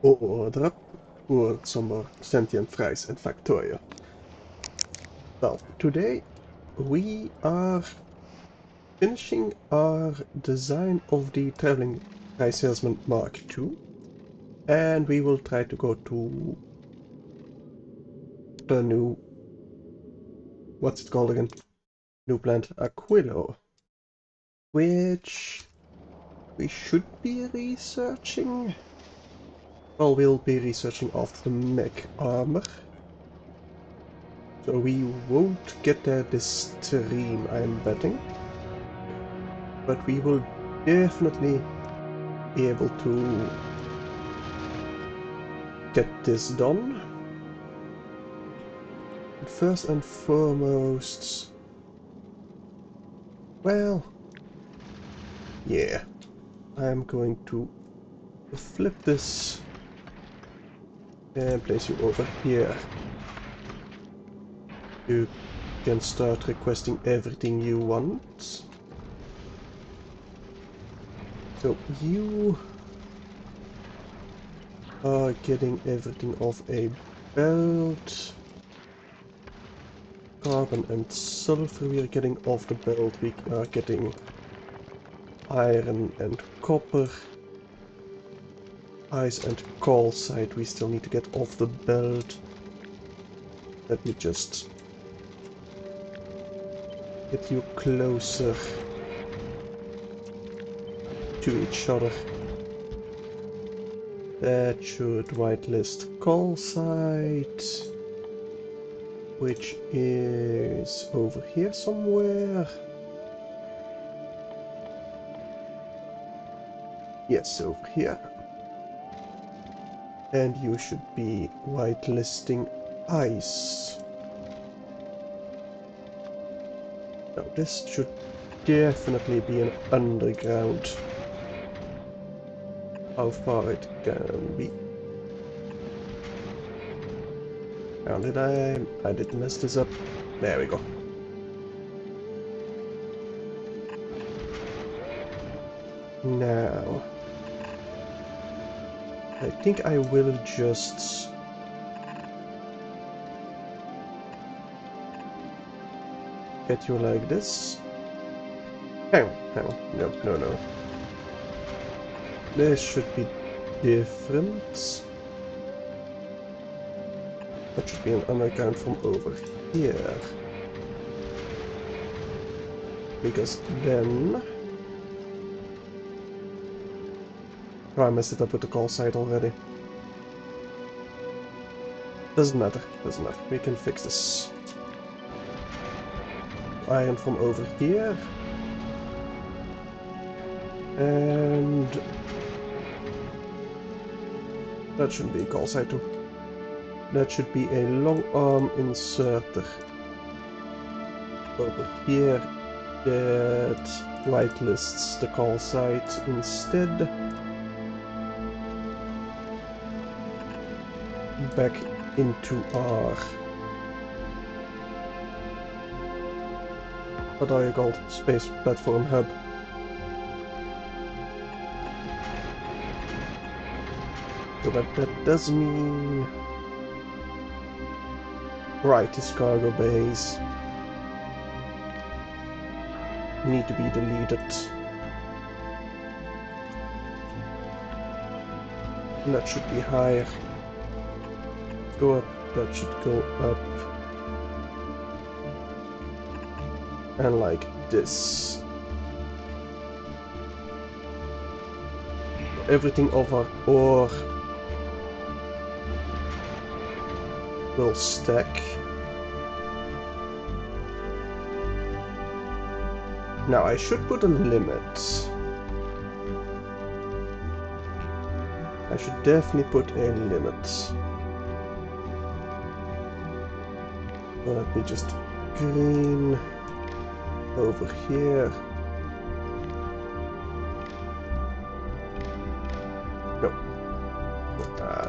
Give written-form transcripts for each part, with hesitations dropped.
Order for some more sentient fries and Factorio. Well, today we are finishing our design of the Traveling Fry Salesman Mark II, and we will try to go to the new, what's it called again? New plant Aquilo, which we should be researching. Well, we'll be researching after the mech armor. So we won't get there this stream, I'm betting. But we will definitely be able to get this done. But first and foremost... well... yeah. I'm going to flip this and place you over here. You can start requesting everything you want. So you are getting everything off a belt. Carbon and sulfur we are getting off the belt. We are getting iron and copper. Ice and calcite we still need to get off the belt. Let me just get you closer to each other. That should whitelist calcite, which is over here somewhere. Yes, over here. And you should be whitelisting ice. Now this should definitely be an underground. How far it can be. How did I didn't mess this up. There we go. Now I think I will just get you like this. Hang on, no. This should be different. That should be an underground from over here. Because then... oh, I messed it up with the call site already. Doesn't matter. We can fix this. Iron from over here. And... that shouldn't be a call site too. That should be a long arm inserter. Over here. That whitelists the call site instead. Back into our... what are you called? Space platform hub. So that does mean... right, this cargo bays need to be deleted. And that should be higher. Go up, that should go up. And like this. Everything of our ore will stack Now I should put a limit. I should definitely put a limit. So let me just green over here. No,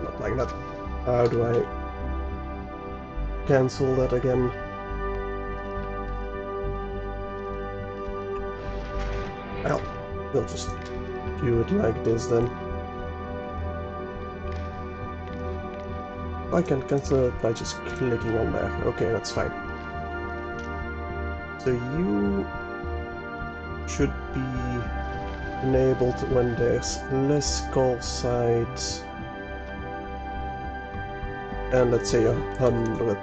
not like that. How do I cancel that again? Well, we'll just do it like this then. I can cancel it by just clicking on there. Okay, that's fine. So you should be enabled when there's less call sites. And let's say 100.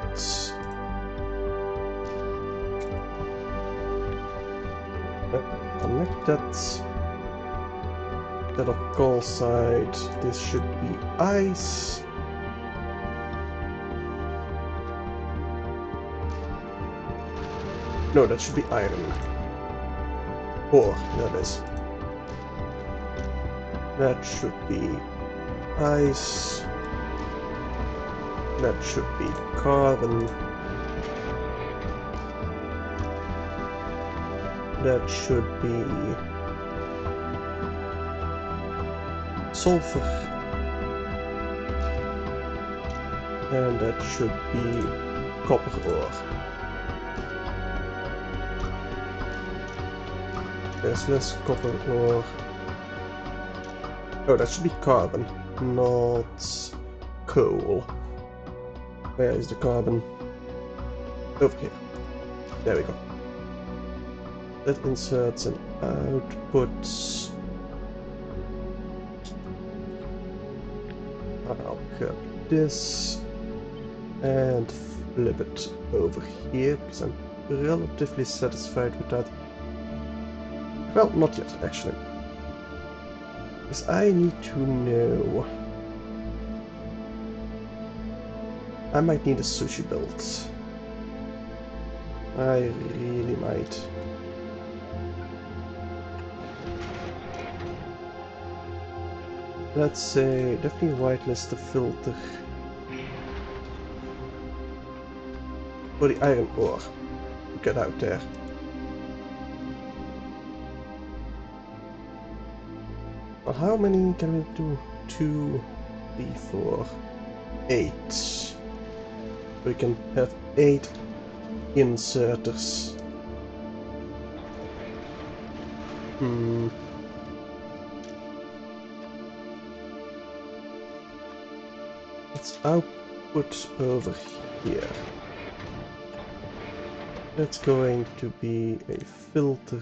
Connect that. Instead of call site, this should be ice. No, that should be iron. Ore, that is. That should be ice. That should be carbon. That should be sulfur. And that should be copper ore. There's less copper ore. Oh, that should be carbon, not coal. Where is the carbon? Over here. There we go. That inserts an output. I'll cut this and flip it over here because I'm relatively satisfied with that. Well, not yet, actually. Because I need to know. I might need a sushi build. I really might. Let's say, definitely whitelist the filter for the iron ore. Get out there. Well, how many can we do? 2, 3, 4, 8. We can have 8 inserters. Let's output over here. That's going to be a filter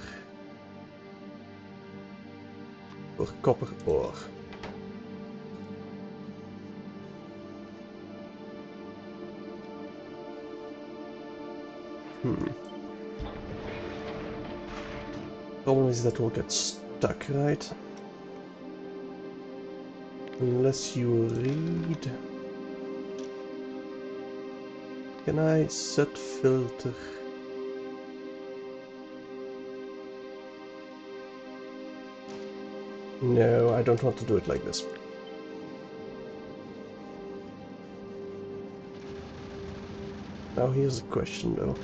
for copper ore. Problem is that will get stuck, right? Unless you read. Can I set filter? No, I don't want to do it like this. Now here's a question though.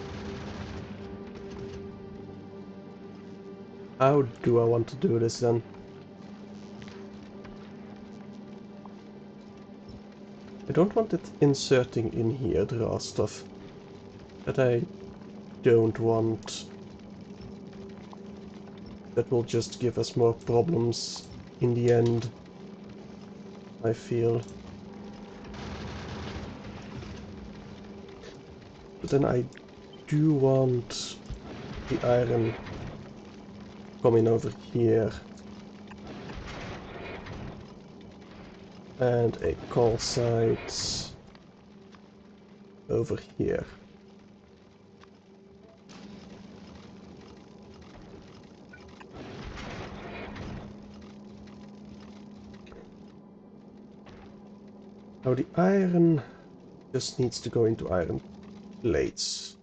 How do I want to do this then? I don't want it inserting in here the raw stuff. That I don't want. That will just give us more problems in the end, I feel. But then I do want the iron coming over here. And a call site over here. Now the iron just needs to go into iron plates.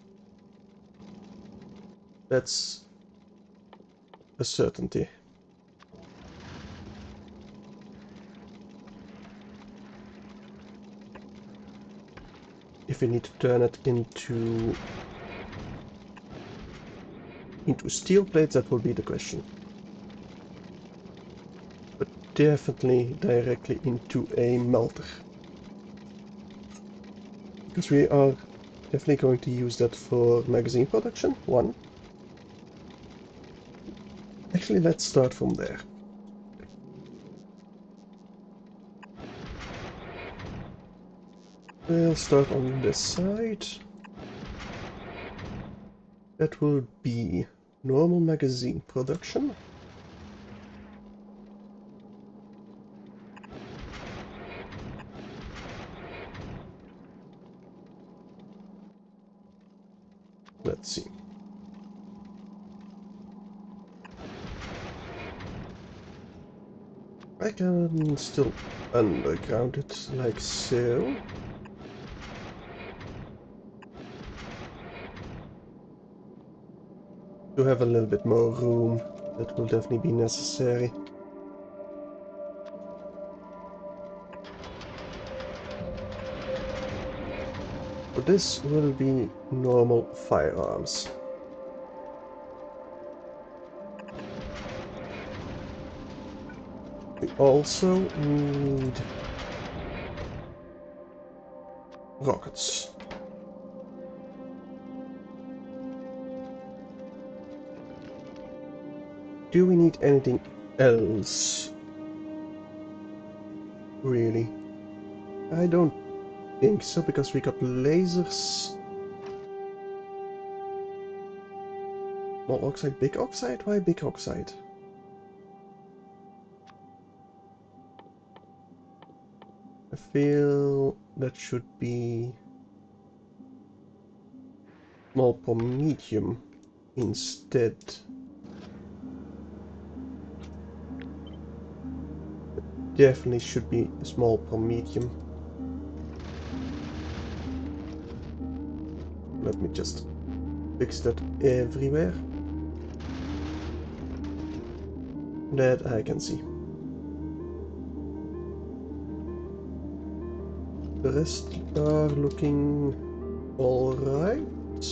That's a certainty. If we need to turn it into steel plates, that will be the question. But definitely directly into a melter. Because we are definitely going to use that for magazine production, one. Actually, let's start from there. We'll start on this side. That will be normal magazine production. Let's see. I can still underground it like so. To have a little bit more room, that will definitely be necessary. So this will be normal firearms. We also need rockets. Do we need anything else? Really? I don't think so, because we got lasers. Small oxide, big oxide? Why big oxide? I feel that should be small promethium instead. Definitely should be a small promethium. Let me just fix that everywhere. That I can see. The rest are looking alright.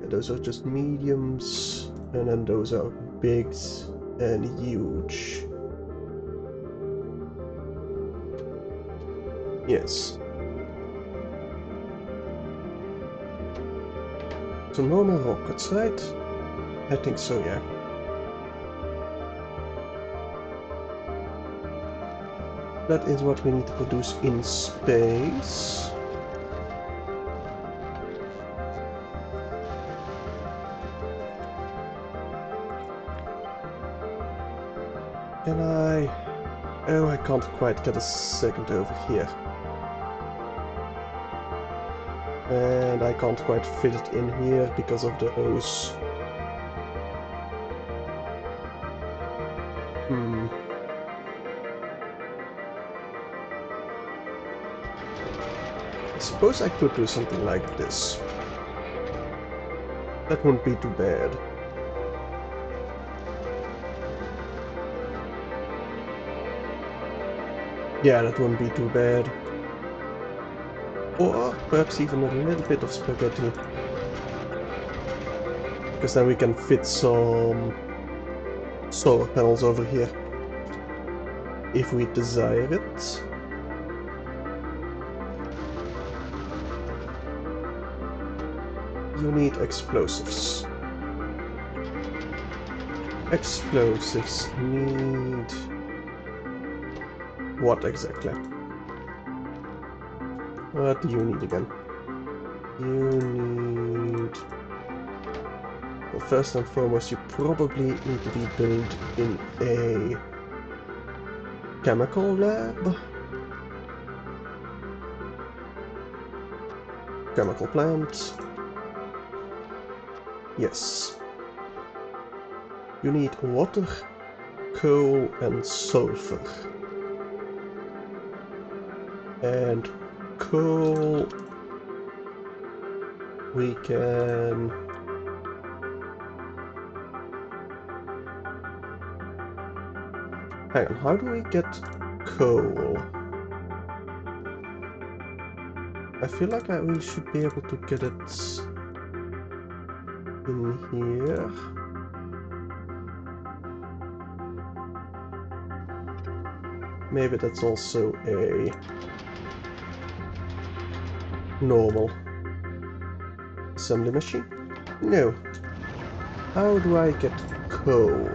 Yeah, those are just mediums, and then those are bigs and huge. Yes. So normal rockets, right? I think so, yeah. That is what we need to produce in space. Can I... Oh, I can't quite get a second over here. And I can't quite fit it in here because of the hose. I suppose I could do something like this. That wouldn't be too bad. Yeah, that wouldn't be too bad. Or perhaps even a little bit of spaghetti. Because then we can fit some solar panels over here. If we desire it. You need explosives. Explosives need... what exactly? What do you need again? You need... Well, first and foremost, you probably need to be built in a chemical lab. Chemical plant. Yes. You need water, coal, and sulfur. And coal we can... Hang on, how do we get coal? I feel like we should be able to get it in here. Maybe that's also a normal assembly machine? No. How do I get coal?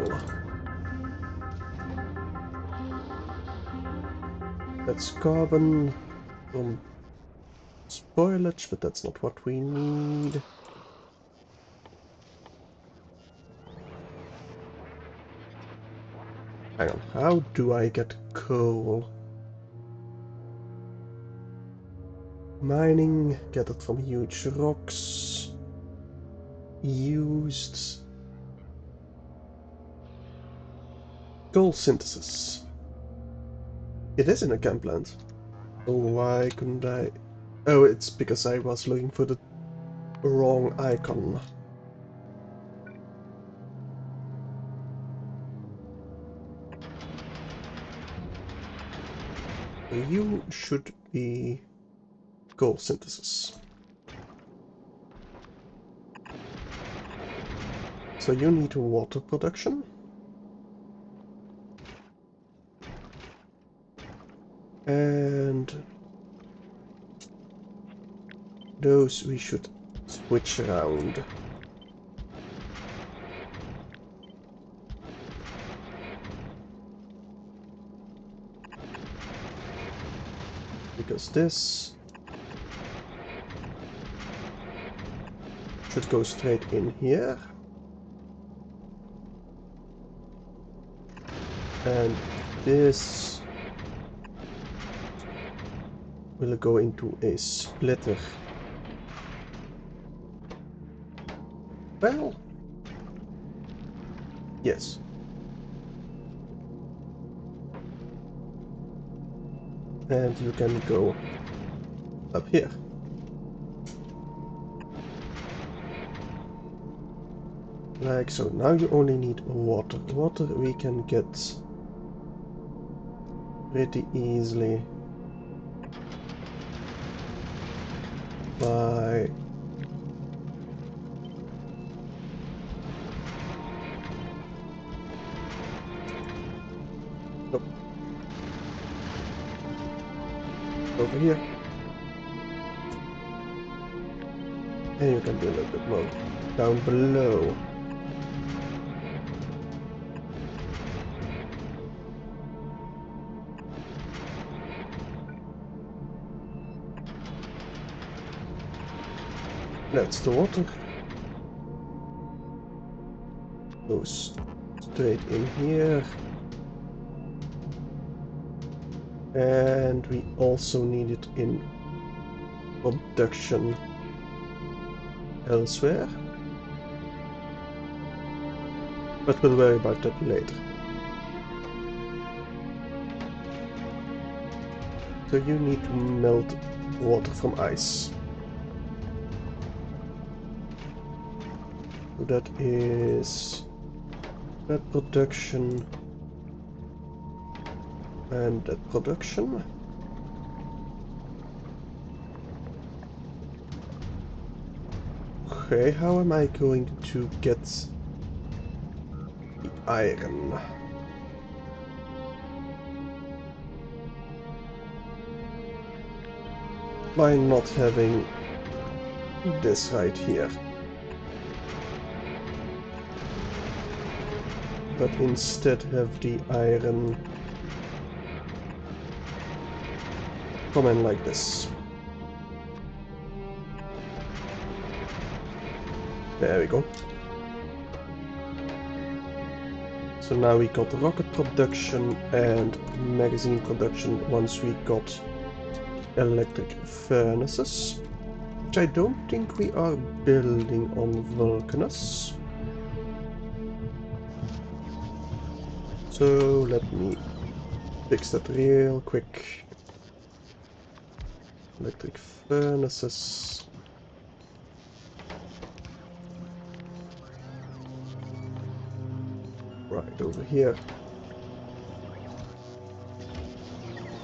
That's carbon from spoilage, but that's not what we need. Hang on, how do I get coal? Mining, get it from huge rocks. Used. Coal synthesis. It is in a chem plant. So why couldn't I... Oh, it's because I was looking for the wrong icon. You should be coal synthesis. So you need water production. And those we should switch around. Because this should go straight in here. And this will go into a splitter. Well, yes. And you can go up here. Like so. Now you only need water. Water we can get pretty easily by nope. Over here. And you can do a little bit more down below. That's the water. Goes straight in here. And we also need it in production elsewhere. But we'll worry about that later. So you need to melt water from ice. So that is that production and that production. Okay, how am I going to get the iron? By not having this right here. But instead have the iron come in like this. There we go. So now we got rocket production and magazine production once we got electric furnaces, which I don't think we are building on Vulcanus. So let me fix that real quick. Electric furnaces. right over here.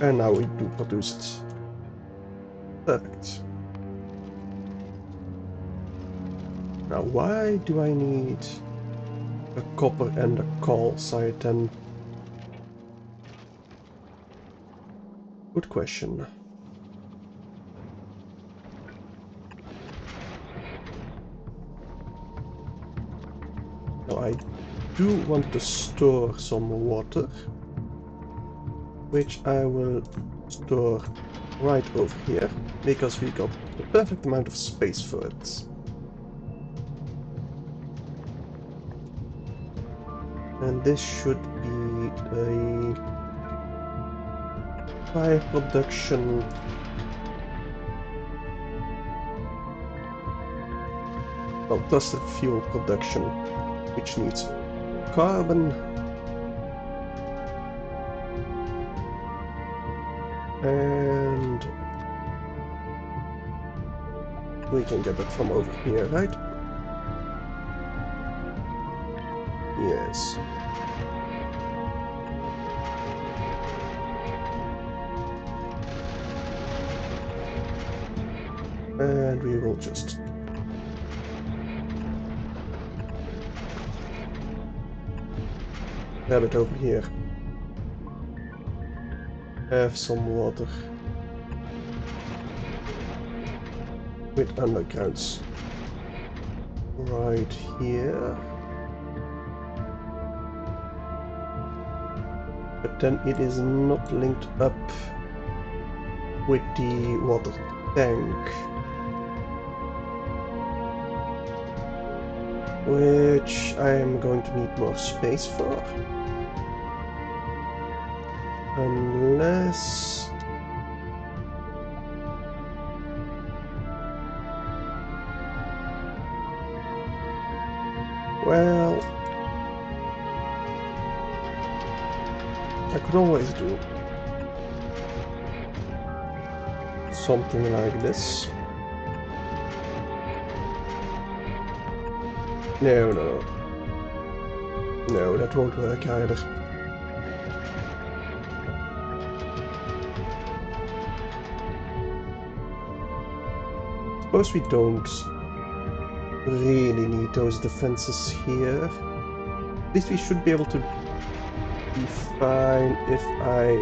And now we do produce it. Perfect. Now why do I need a copper and a calcite then? Good question. Now I do want to store some water, which I will store right over here, because we got the perfect amount of space for it. And this should be a fire production. Well, cluster fuel production, which needs carbon. And we can get it from over here, right? Yes. And we will just grab it over here. Have some water with undergrounds right here. But then it is not linked up with the water tank, which I am going to need more space for. Unless... well... I could always do something like this. No, no. No, that won't work either. Suppose we don't really need those defenses here. At least we should be able to be fine if I,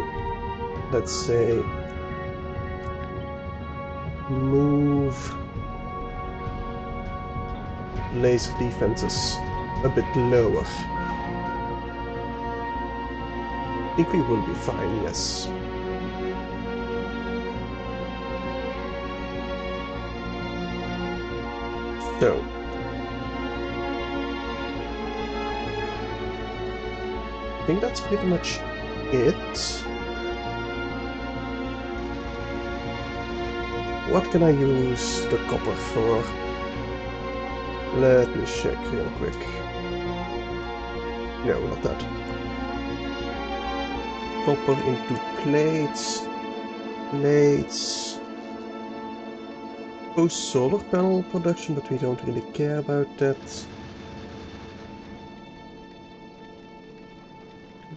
let's say, move laser defenses a bit lower. I think we will be fine, yes. So, I think that's pretty much it. What can I use the copper for? Let me check real quick. No, not that. Copper into plates. Plates. Oh, solar panel production, but we don't really care about that.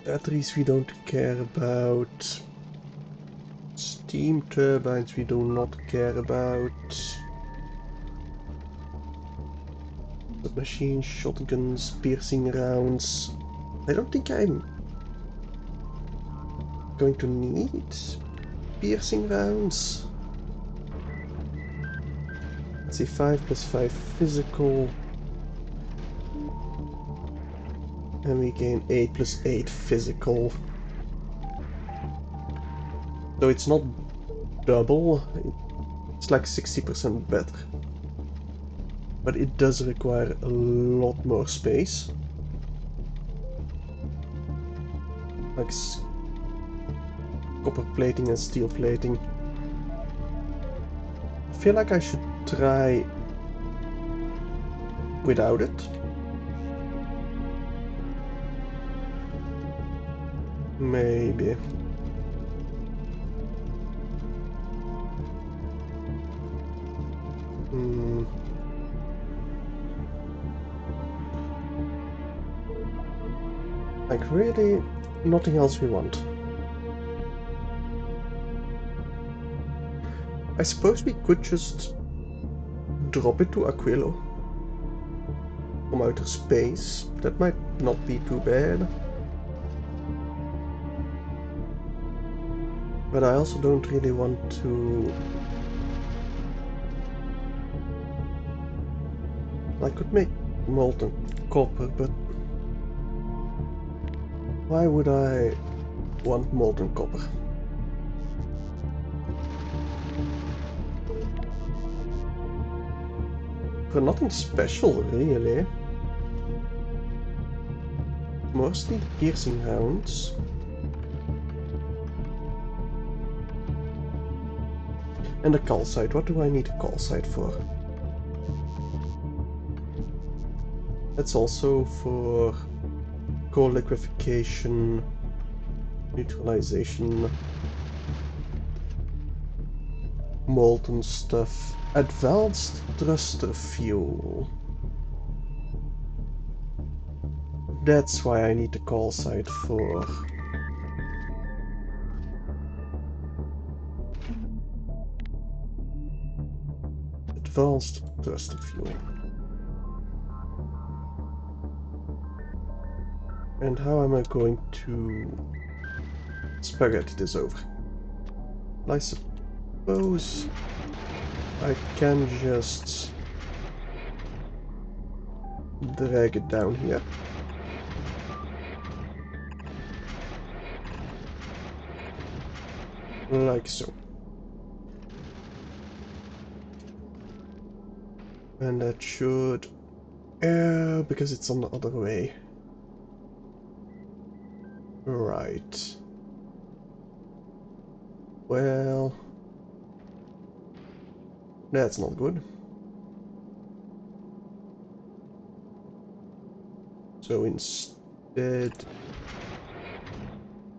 Batteries we don't care about. Steam turbines we do not care about. Machine shotguns, piercing rounds. I don't think I'm going to need piercing rounds. Let's see, 5 plus 5 physical. And we gain 8 plus 8 physical. So it's not double, it's like 60% better. But it does require a lot more space. Like copper plating and steel plating. I feel like I should try without it. Maybe. Like, really, nothing else we want. I suppose we could just drop it to Aquilo from outer space. That might not be too bad. But I also don't really want to... I could make molten copper, but why would I want molten copper? For nothing special, really. Mostly the piercing rounds. And the calcite. What do I need a calcite for? That's also for coal liquefaction, neutralization, molten stuff, advanced thruster fuel. That's why I need the calcite for. Advanced thruster fuel. And how am I going to spaghetti this over? I suppose I can just drag it down here. Like so. And that should... because it's on the other way. Right. Well... that's not good. So instead...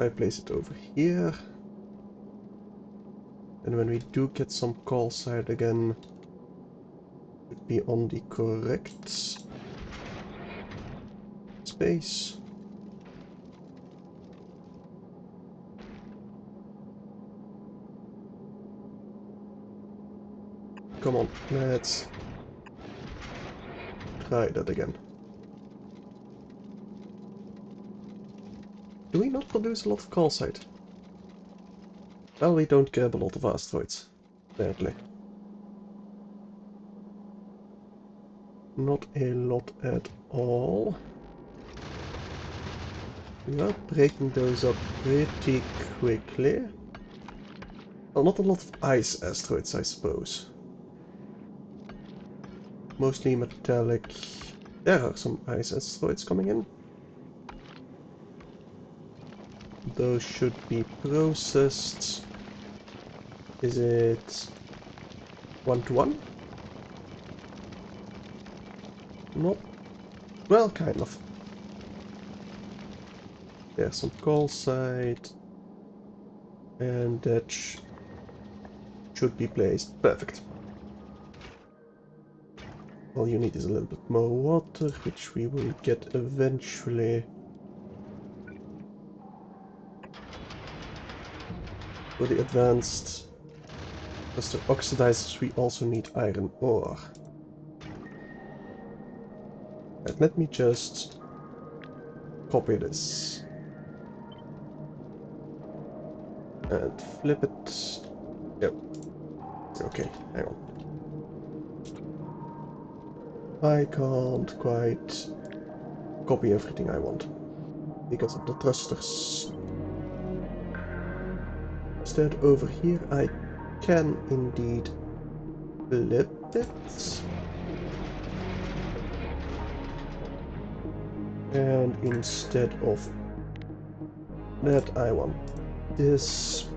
I place it over here. And when we do get some calcite again, it would be on the correct space. Come on, let's try that again. Do we not produce a lot of calcite? Well, we don't grab a lot of asteroids, apparently. Not a lot at all. We are breaking those up pretty quickly. Well, not a lot of ice asteroids, I suppose. Mostly metallic. There are some ice asteroids coming in. Those should be processed. Is it 1-to-1? Not. Well, kind of. There's some calcite. And that should be placed. Perfect. All you need is a little bit more water, which we will get eventually. For the advanced cluster oxidizers, we also need iron ore. And let me just copy this. And flip it. Yep. Okay, hang on. I can't quite copy everything I want because of the thrusters. Instead, over here I can indeed flip it. And instead of that, I want this.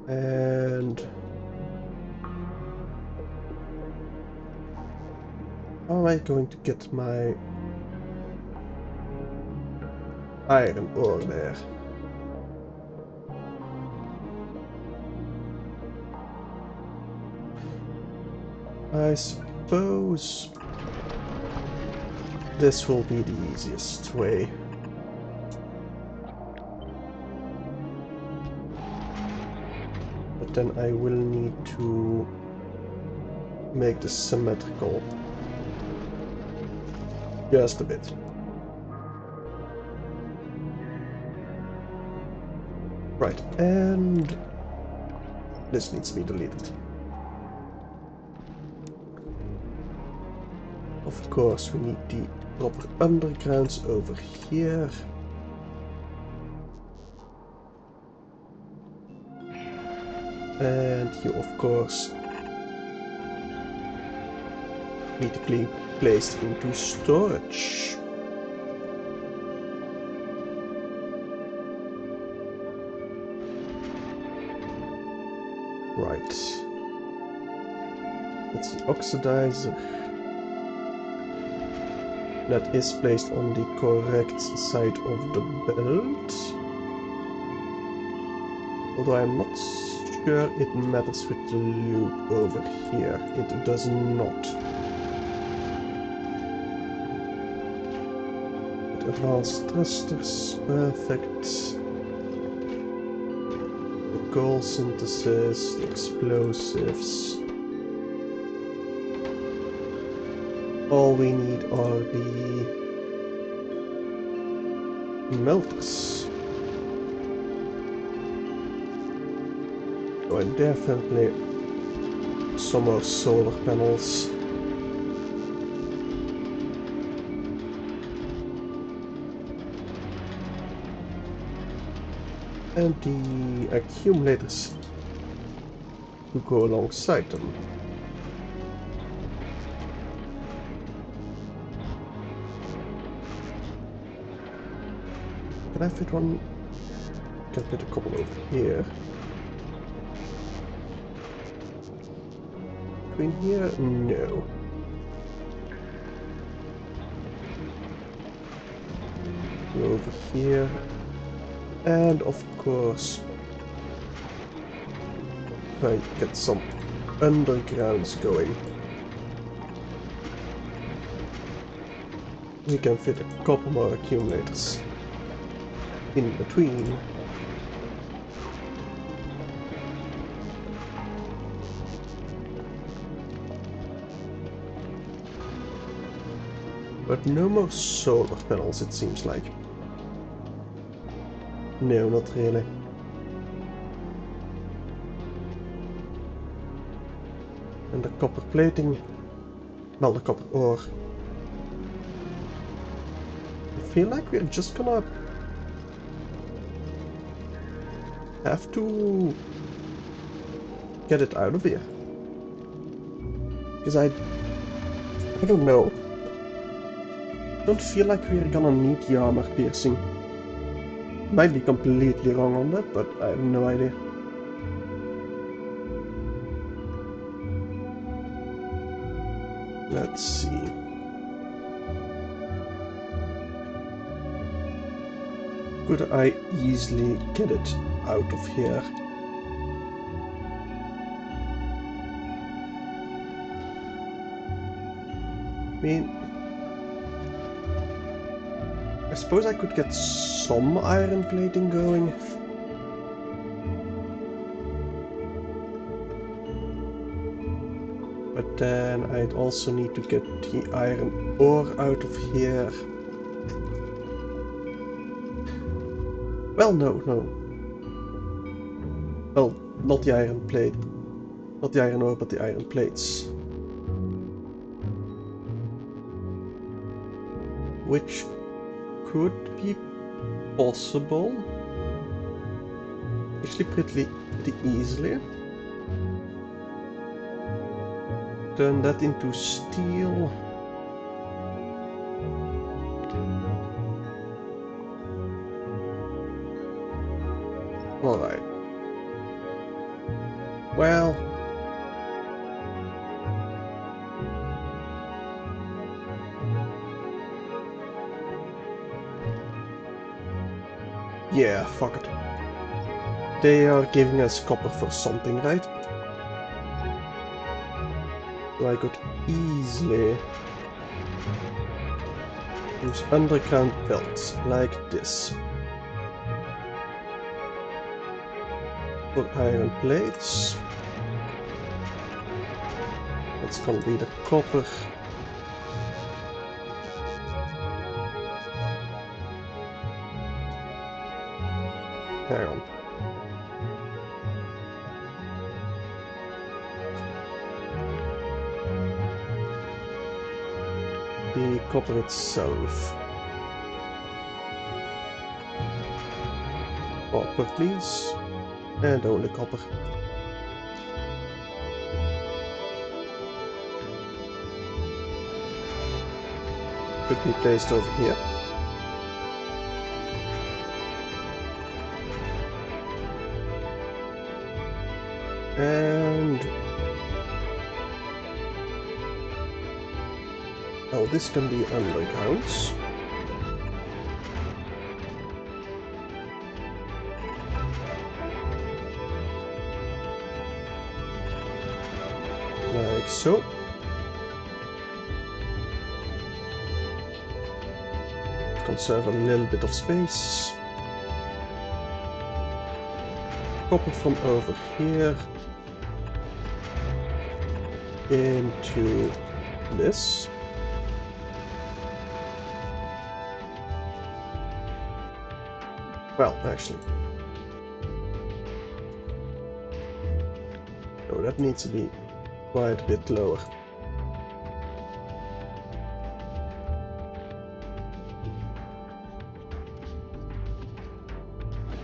And how am I going to get my iron ore there? I suppose this will be the easiest way. But then I will need to make this symmetrical just a bit. Right, and this needs to be deleted. Of course, we need the proper undergrounds over here. And you, of course, need to be placed into storage. Right. That's the oxidizer. That is placed on the correct side of the belt. Although I'm not sure it matters with the loop over here. It does not. But advanced thrusters, perfect. The coal synthesis, the explosives. All we need are the melters. Oh, and definitely some more solar panels. And the accumulators to go alongside them. Can I fit one? Can fit a couple over here. Between here? No. Go over here. And of course, try to get some undergrounds going. We can fit a couple more accumulators in between. But no more solar panels, it seems like. No, not really. And the copper plating, well, the copper ore. I feel like we're just gonna have to get it out of here. Because I don't know. I don't feel like we're gonna need the armor piercing. Might be completely wrong on that, but I have no idea. Let's see. Could I easily get it out of here? I mean, I suppose I could get some iron plating going. But then I'd also need to get the iron ore out of here. Well, no. Well, not the iron plate. Not the iron ore, but the iron plates. Which could be possible. Actually pretty easily. Turn that into steel. Alright. Well. Yeah, fuck it. They are giving us copper for something, right? So I could easily use underground belts like this. For iron plates. That's gonna be the copper. Hang on. The copper itself. Copper, please. And only copper. Could be placed over here. And oh, this can be undergrounds. Like so. Conserve a little bit of space. Copper from over here into this. Well, actually. Oh, that needs to be quite a bit lower.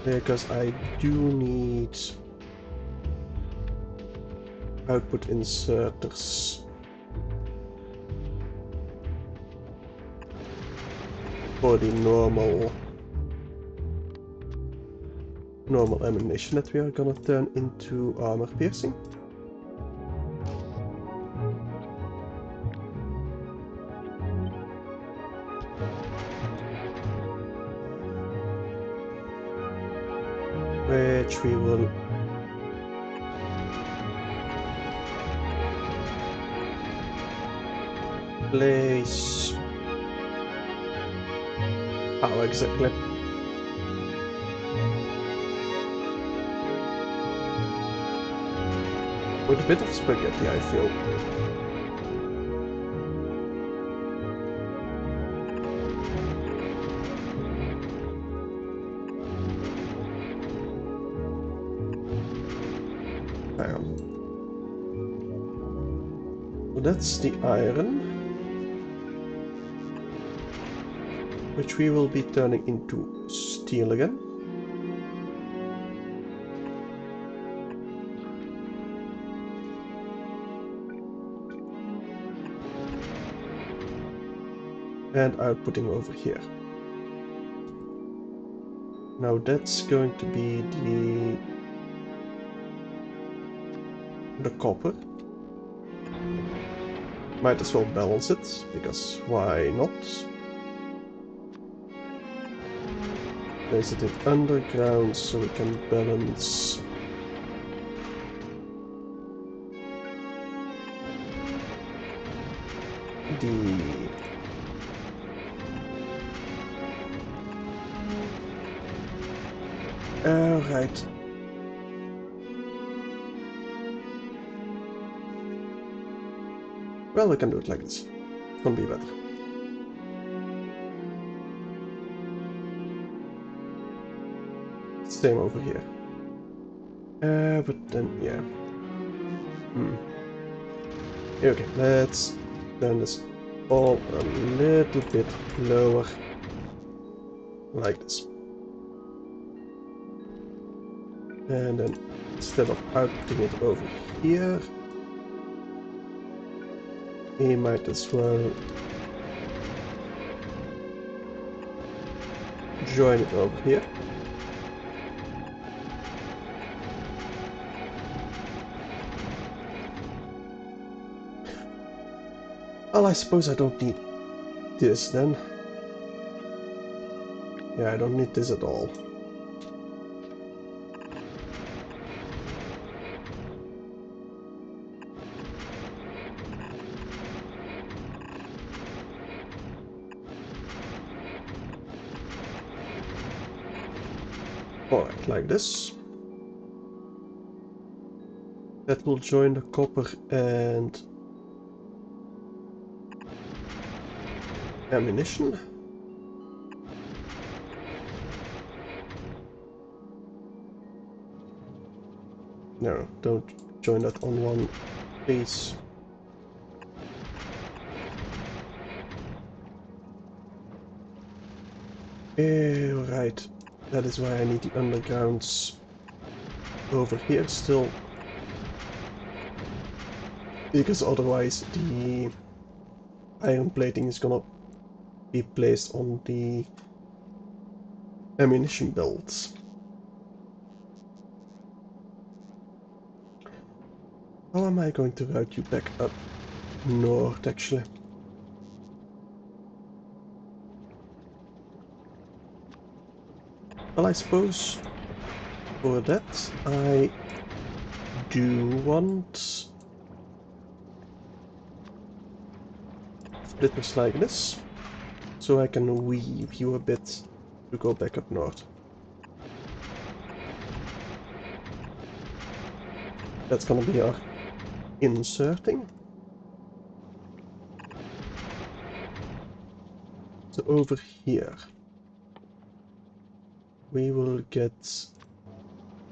Because I do need output inserters for the normal ammunition that we are gonna turn into armor piercing. Which we will place. How exactly? With a bit of spaghetti, I feel. So that's the iron, which we will be turning into steel again. And outputting over here. Now that's going to be the copper. Might as well balance it, because why not? Place it in underground so we can balance the right. Well, we can do it like this. It's gonna be better. Same over here. But then, yeah. Okay, let's turn this all a little bit lower. Like this. And then, instead of outputting it over here, we might as well join it over here. Well, I suppose I don't need this then. Yeah, I don't need this at all. Alright, like this. That will join the copper and ammunition. No, don't join that on one, please. Right. That is why I need the undergrounds over here still. Because otherwise the iron plating is gonna be placed on the ammunition belts. How am I going to route you back up north, actually? Well, I suppose for that I do want splitters like this, so I can weave you a bit to go back up north. That's gonna be our inserting. So over here we will get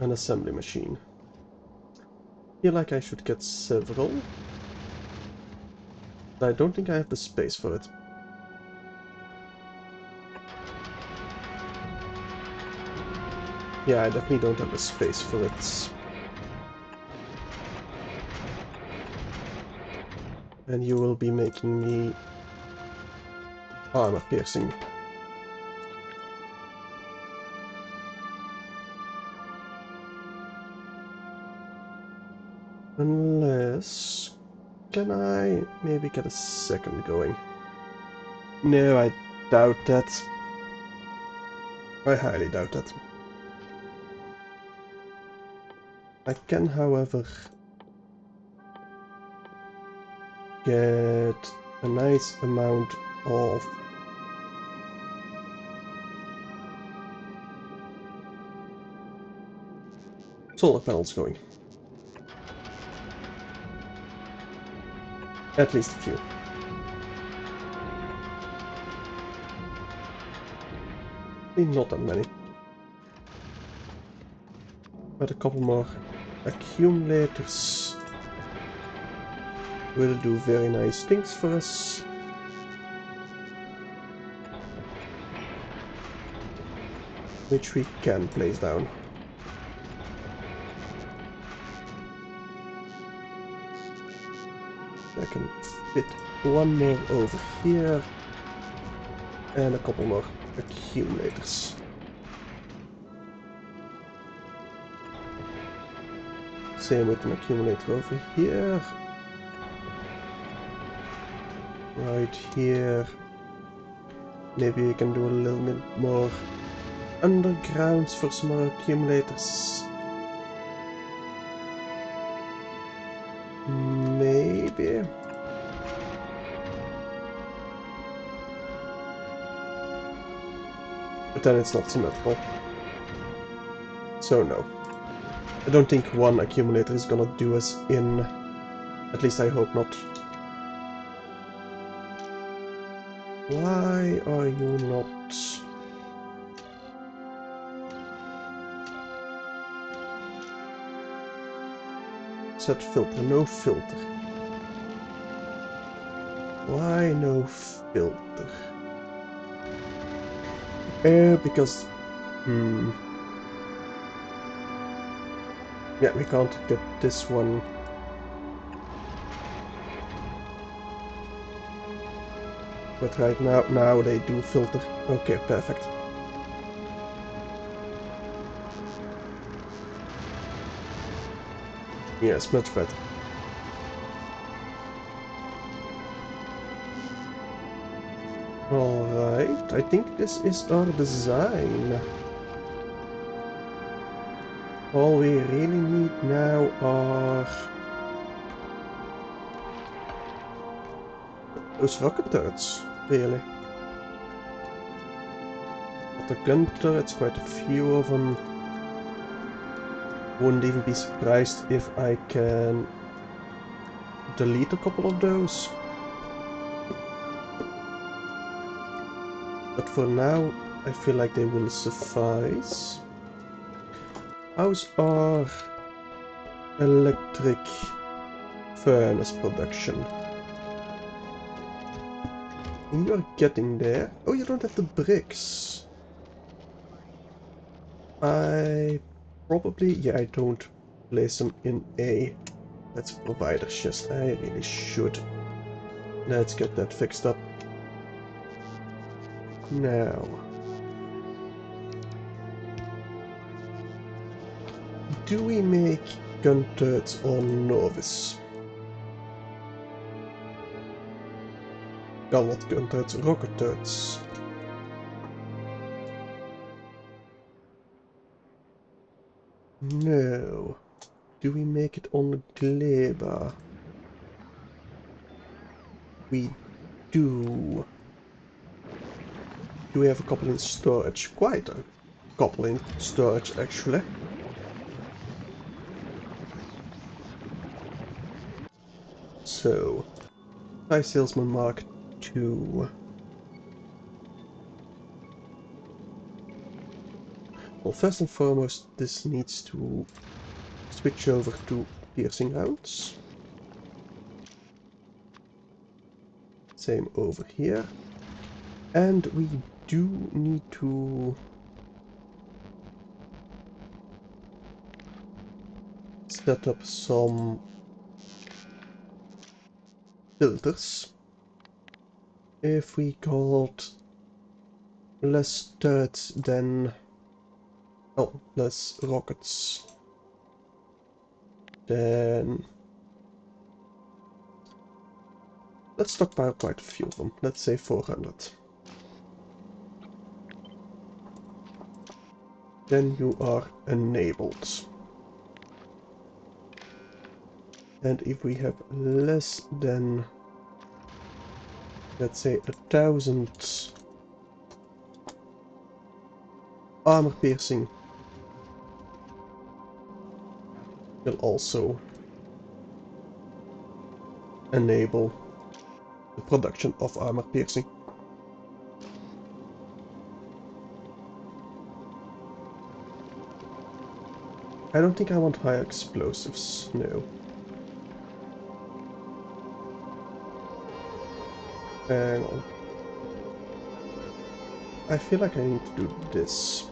an assembly machine. I feel like I should get several, but I don't think I have the space for it. Yeah, I definitely don't have the space for it. And you will be making me armor piercing. Unless... Can I maybe get a second going? No, I doubt that. I highly doubt that. I can, however, get a nice amount of solar panels going. At least a few. Not that many. But a couple more accumulators will do very nice things for us. Which we can place down. I can fit one more over here. And a couple more accumulators. Same with an accumulator over here. Right here. Maybe we can do a little bit more undergrounds for some more accumulators. Maybe. But then it's not symmetrical. So no. I don't think one accumulator is gonna do us in. At least I hope not. Why are you not... Set filter, no filter. Why no filter? Because... Yeah, we can't get this one. But right now they do filter. Okay, perfect. Yes, much better. Alright, I think this is our design. All we really need now are those rocket turrets, really. But the gun turrets, quite a few of them. Wouldn't even be surprised if I can delete a couple of those. But for now, I feel like they will suffice. How's our electric furnace production? You're getting there. Oh, you don't have the bricks. I probably... Yeah, I don't place them in A. That's provider's chest. I really should. Let's get that fixed up. Now. Do we make gun turrets on novice? Well, not gun turrets, rocket turrets. No. Do we make it on Gleba? We do. Do we have a couple in storage? Quite a couple in storage, actually. So, High Salesman Mark II. Well, first and foremost, this needs to switch over to piercing rounds. Same over here. And we do need to set up some filters. If we got less turrets than... oh, less rockets, then let's stockpile quite a few of them. Let's say 400. Then you are enabled. And if we have less than, let's say, 1000 armor piercing, will also enable the production of armor piercing. I don't think I want high explosives, no. Hang on. I feel like I need to do this.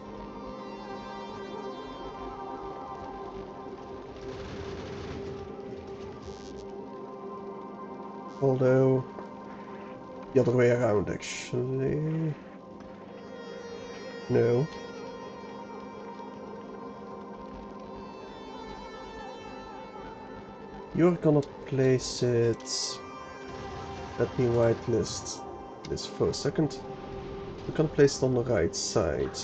Although, the other way around, actually. No. You're gonna place it... Let me whitelist this for a second. We're gonna place it on the right side.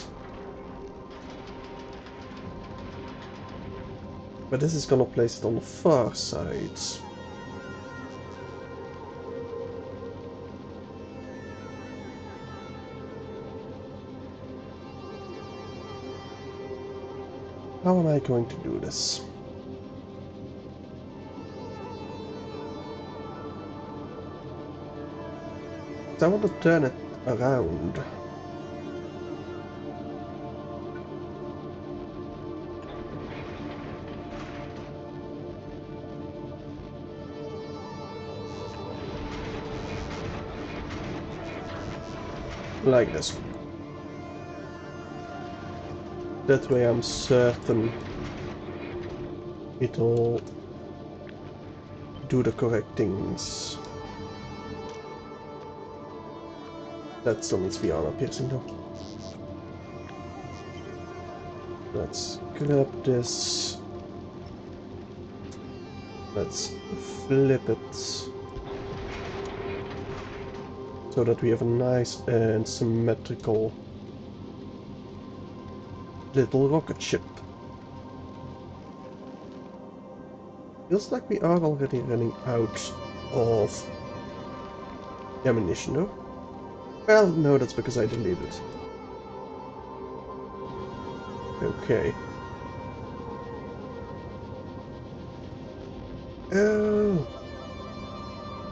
But this is gonna place it on the far side. How am I going to do this? I want to turn it around. Like this. That way I'm certain it'll do the correct things. That still needs to be armor piercing though. Let's grab this. Let's flip it so that we have a nice and symmetrical little rocket ship. Feels like we are already running out of ammunition, though. Well, no, that's because I deleted it. Okay. Oh,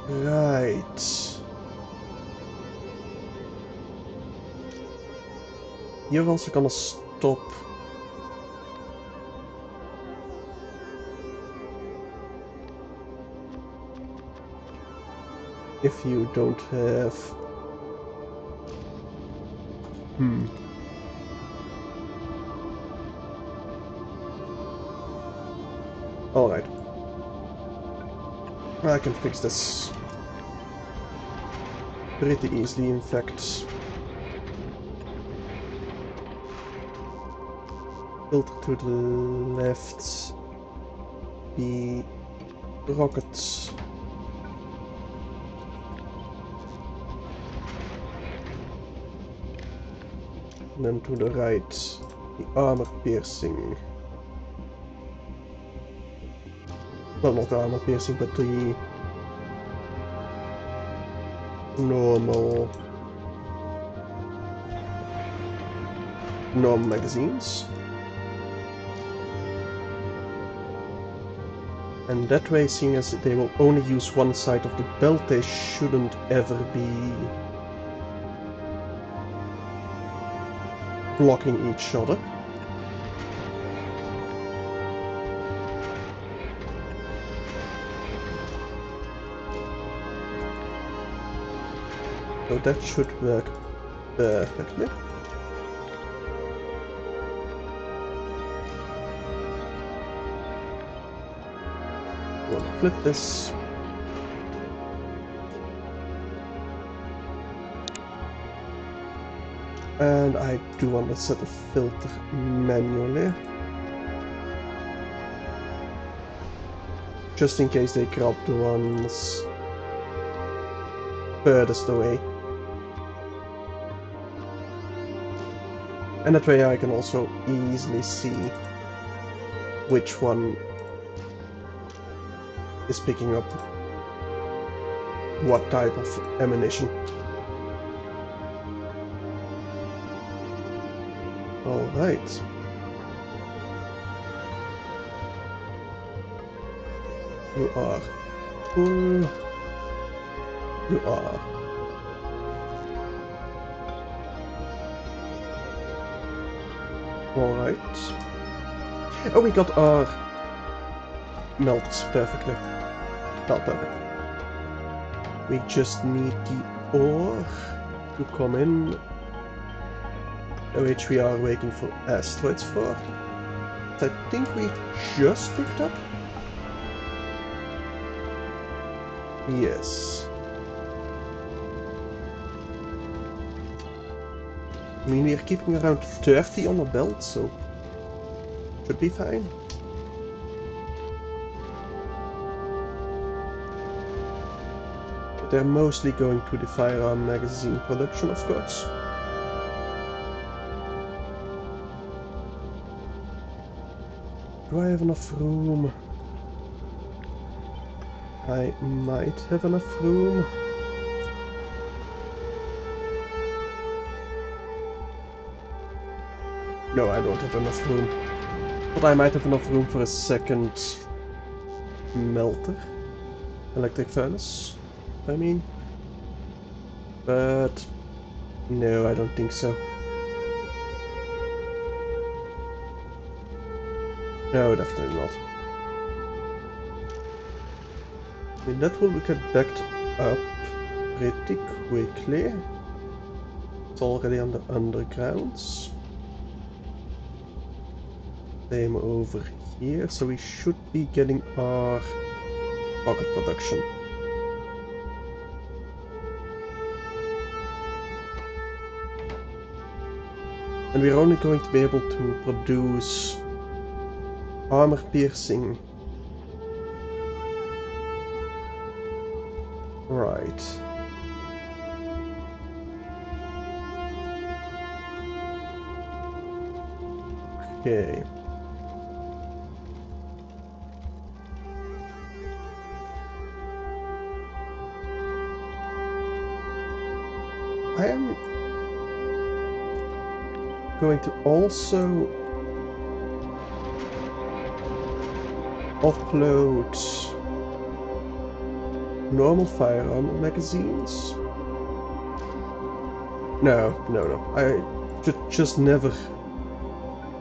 right. You're also gonna stop. If you don't have... Alright. I can fix this pretty easily, in fact. Filter to the left. The rockets. And then to the right, the armor piercing. Well, not the armor piercing, but the normal magazines. And that way, seeing as they will only use one side of the belt, they shouldn't ever be blocking each other. So that should work perfectly. We'll flip this. And I do want to set a filter manually. Just in case they grab the ones furthest away. And that way I can also easily see which one is picking up what type of ammunition. Alright. You are full. You are. Alright. Oh, we got our melts perfectly. Not perfect. We just need the ore to come in, which we are waiting for asteroids for. I think we just picked up. Yes. I mean, we are keeping around 30 on the belt, so should be fine. But they're mostly going to the firearm magazine production, of course. Do I have enough room? I might have enough room. No, I don't have enough room. But I might have enough room for a second melter. Electric furnace, I mean. But no, I don't think so. No, definitely not. I mean, that will get backed up pretty quickly. It's already on the undergrounds. Same over here, so we should be getting our rocket production. And we're only going to be able to produce armor piercing. Right. Okay. I am going to also upload normal firearm magazines? No. I should just never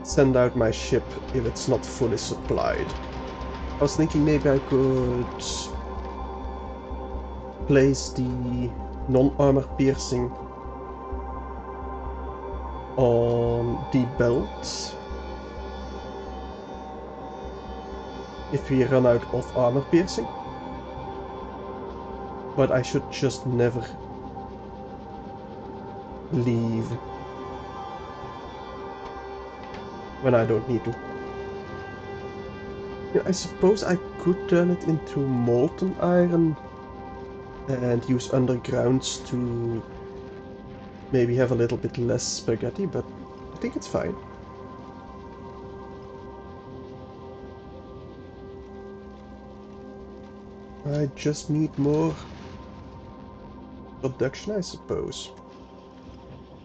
send out my ship if it's not fully supplied. I was thinking maybe I could place the non-armor piercing on the belt if we run out of armor piercing. But I should just never leave when I don't need to. Yeah, I suppose I could turn it into molten iron and use undergrounds to maybe have a little bit less spaghetti, but I think it's fine. I just need more production, I suppose.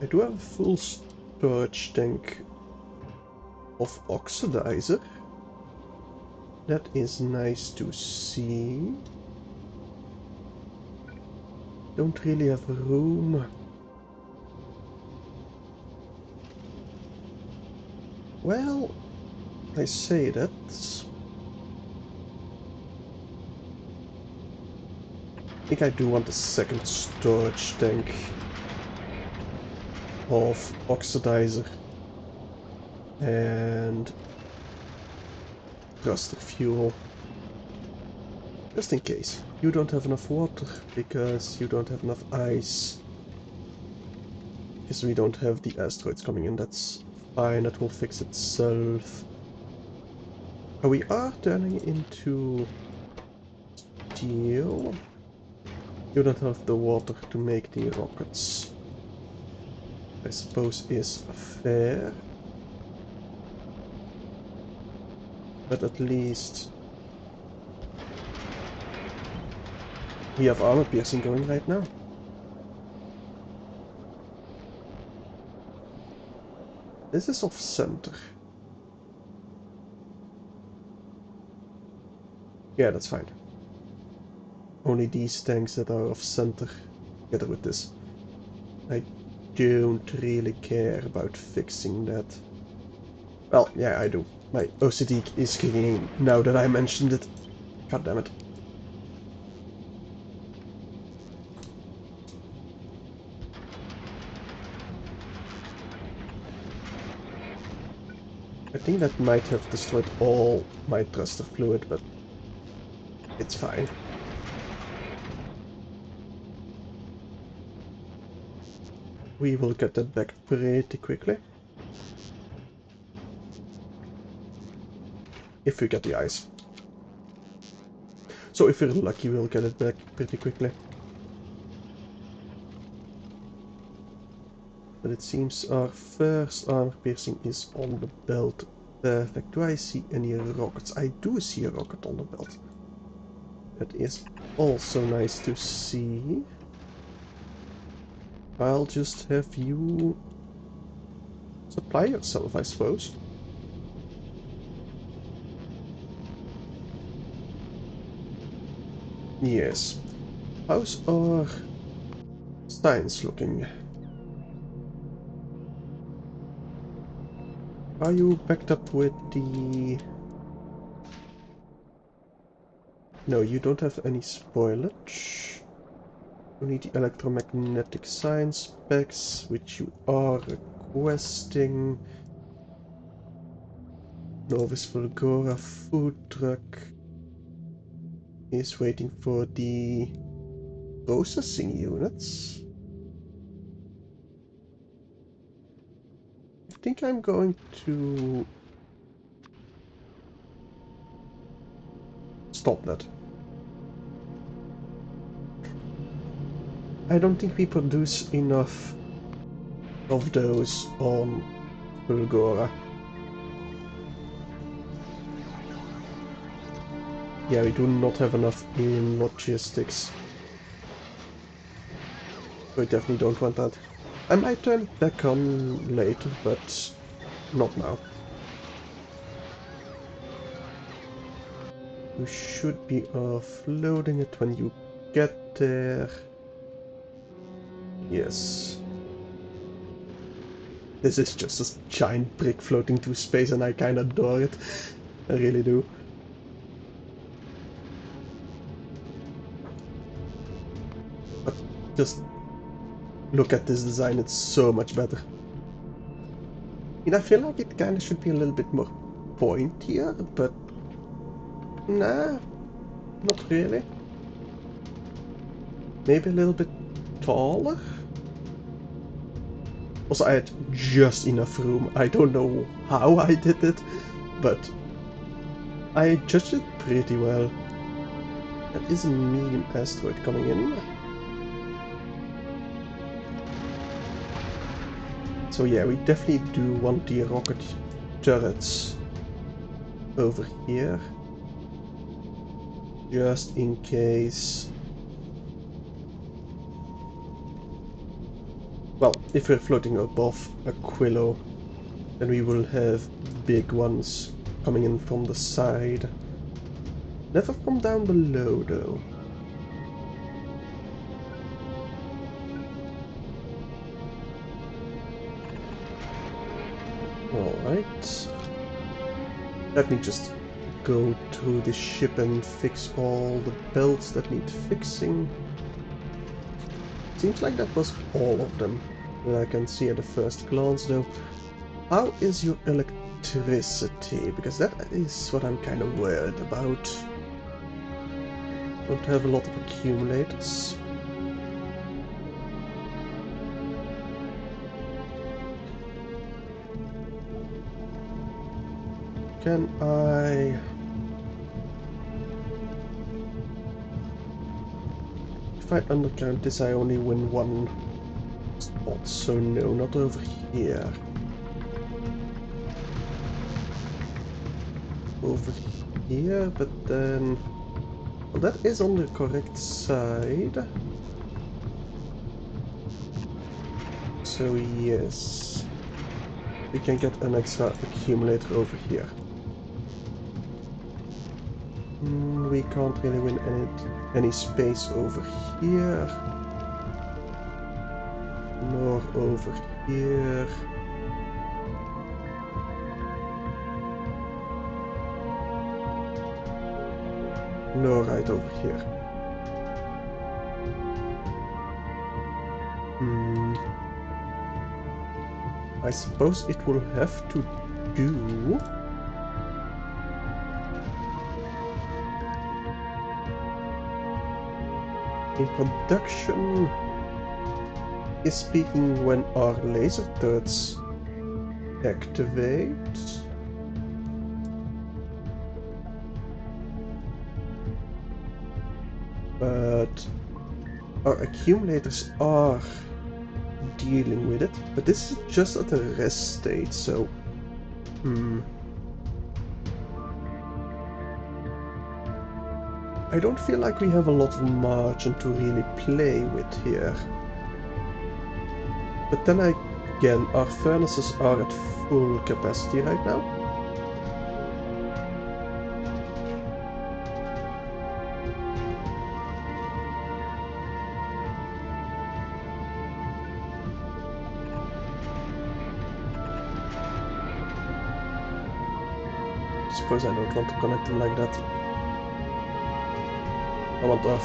I do have a full storage tank of oxidizer. That is nice to see. Don't really have room. Well, I say that. I think I do want a second storage tank of oxidizer and thruster fuel. Just in case. You don't have enough water because you don't have enough ice. Because we don't have the asteroids coming in. That's fine, that will fix itself. Oh, we are turning into steel. You don't have the water to make the rockets. I suppose is fair. But at least we have armor piercing going right now. This is off center. Yeah, that's fine. Only these tanks that are off center together with this. I don't really care about fixing that. Well, yeah, I do. My OCD is kicking in now that I mentioned it. God damn it. I think that might have destroyed all my thruster fluid, but it's fine. We will get that back pretty quickly. If we get the ice. So if we're lucky, we'll get it back pretty quickly. But it seems our first armor piercing is on the belt. Perfect. Do I see any rockets? I do see a rocket on the belt. That is also nice to see. I'll just have you supply yourself, I suppose. Yes. How's our science looking? Are you backed up with the... No, you don't have any spoilage. You need the electromagnetic science specs, which you are requesting. Novis Fulgora food truck is waiting for the processing units. I think I'm going to stop that. I don't think we produce enough of those on Fulgora. Yeah, we do not have enough in logistics. So I definitely don't want that. I might turn it back on later, but not now. You should be offloading it when you get there. Yes. This is just a giant brick floating through space and I kinda adore it. I really do. But just look at this design, it's so much better. I feel like it kinda should be a little bit more pointier, but nah, not really. Maybe a little bit taller? Also, I had just enough room. I don't know how I did it, but I judged it pretty well. That is a medium asteroid coming in. So yeah, we definitely do want the rocket turrets over here. Just in case. Well, if we're floating above Aquilo, then we will have big ones coming in from the side. Never from down below, though. Alright. Let me just go through the ship and fix all the belts that need fixing. Seems like that was all of them that I can see at the first glance, though. How is your electricity? Because that is what I'm kind of worried about. Don't have a lot of accumulators. Can I... If I undercount this, I only win one spot, so no, not over here. Over here, but then... Well, that is on the correct side. So yes, we can get an extra accumulator over here. We can't really win any space over here. Nor over here. Nor right over here. I suppose it will have to do. In production is speaking when our laser turrets activate. But our accumulators are dealing with it. But this is just at a rest state, so I don't feel like we have a lot of margin to really play with here. But then again, our furnaces are at full capacity right now. I suppose I don't want to connect them like that. I want our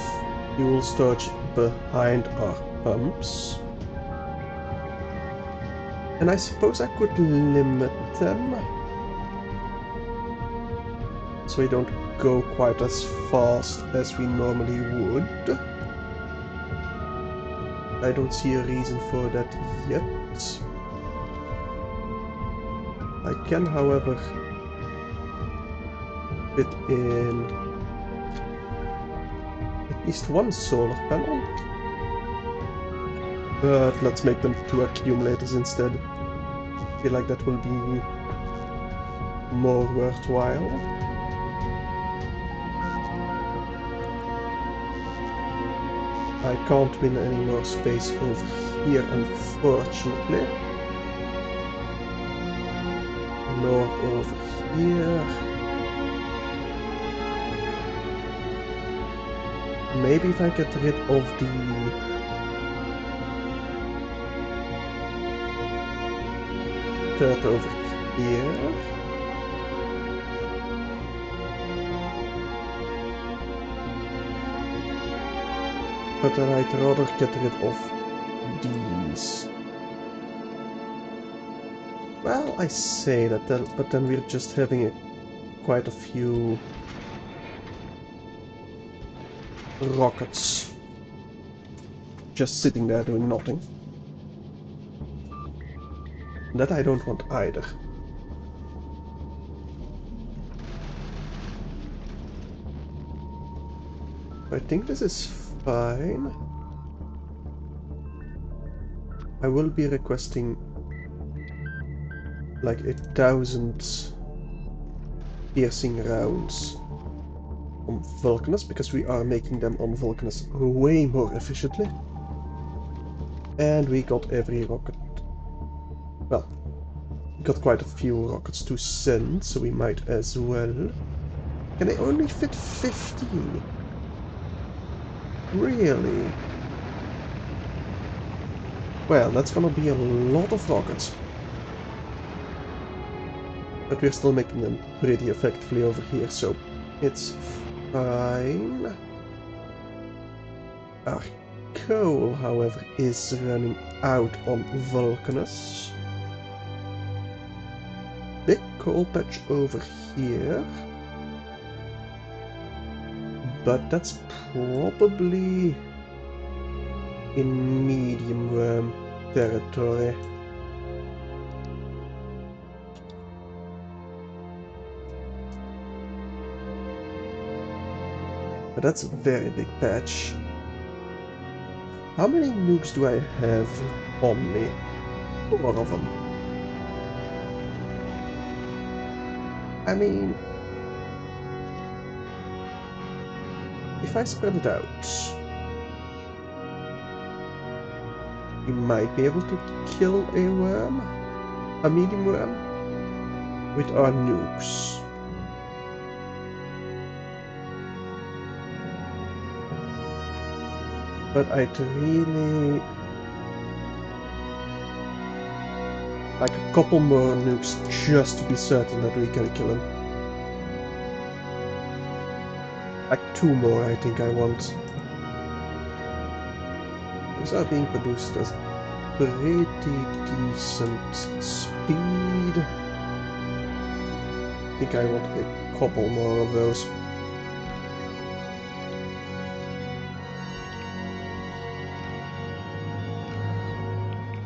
fuel storage behind our pumps. And I suppose I could limit them. So we don't go quite as fast as we normally would. I don't see a reason for that yet. I can, however, fit in at least one solar panel. But let's make them 2 accumulators instead. I feel like that will be more worthwhile. I can't win any more space over here, unfortunately. Nor over here. maybe if I get rid of the third over here. But then I'd rather get rid of these. Well, I say that, but then we're just having quite a few rockets just sitting there doing nothing. That I don't want either. I think this is fine. I will be requesting like 1,000 piercing rounds on Vulcanus, because we are making them on Vulcanus way more efficiently. And we got every rocket. Well, we got quite a few rockets to send, so we might as well. Can I only fit 50? Really? Well, that's gonna be a lot of rockets. But we're still making them pretty effectively over here, so it's fine. Our coal, however, is running out on Vulcanus. Big coal patch over here. But that's probably in medium worm territory. But that's a very big patch. How many nukes do I have on me? 4 of them. I mean, if I spread it out, we might be able to kill a worm, a medium worm, with our nukes. But I'd really like a couple more nukes just to be certain that we can kill him. Like 2 more, I think I want. These are being produced at pretty decent speed. I think I want a couple more of those.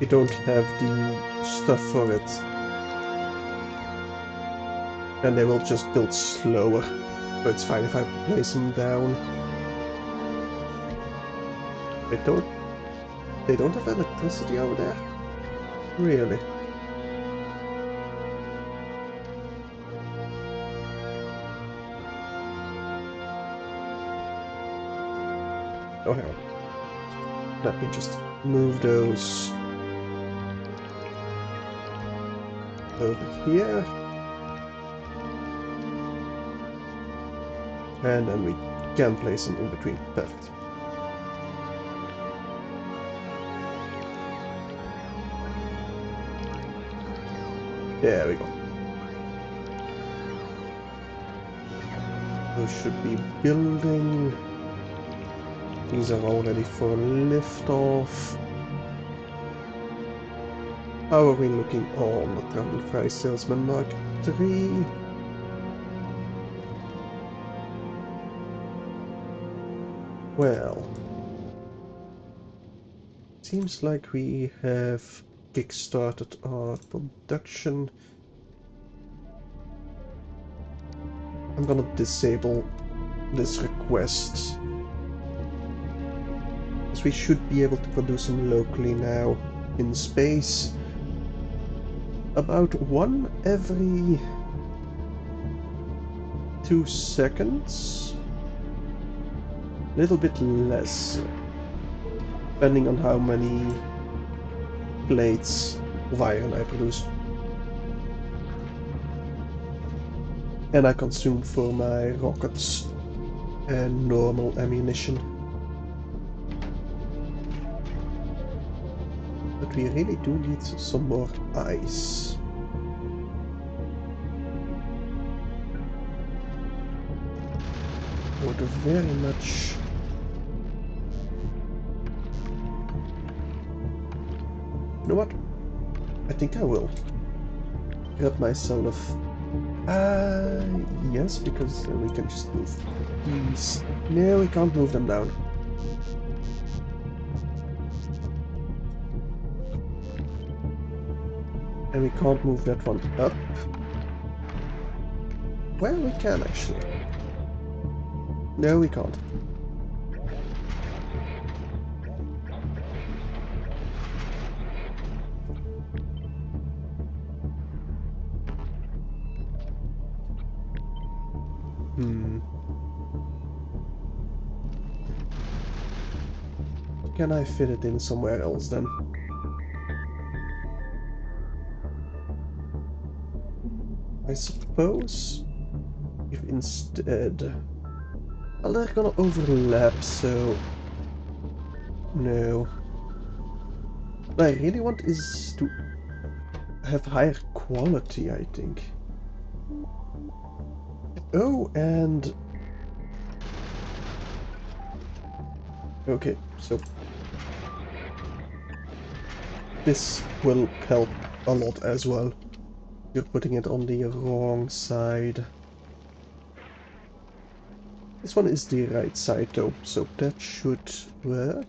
You don't have the stuff for it, and they will just build slower, so it's fine if I place them down. They don't have electricity over there? Really? Oh, hang on. Let me just move those over here. And then we can place them in between. Perfect. There we go. Those should be building. These are all ready for liftoff. How are we looking on the Travel Fry Salesman Mark III? Well, seems like we have kickstarted our production. I'm gonna disable this request, because we should be able to produce them locally now in space. About 1 every 2 seconds. A little bit less, depending on how many plates of iron I produce. And I consume for my rockets and normal ammunition. But we really do need some more ice. Would very much. You know what? I think I will grab myself. Yes, because we can just move these. No, we can't move them down. And we can't move that one up. Well, we can actually. No, we can't. Can I fit it in somewhere else then? I suppose if instead... Well, they're gonna overlap, so... No. What I really want is to have higher quality, I think. Oh, and... Okay, so... This will help a lot as well. You're putting it on the wrong side. This one is the right side though, so that should work.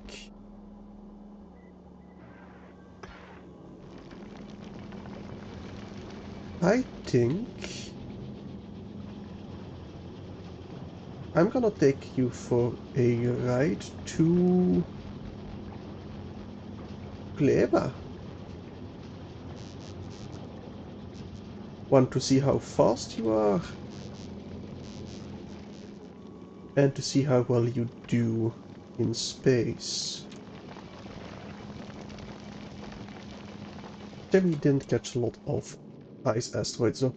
I think I'm gonna take you for a ride to Kleber. Want to see how fast you are and to see how well you do in space. Then we didn't catch a lot of ice asteroids though.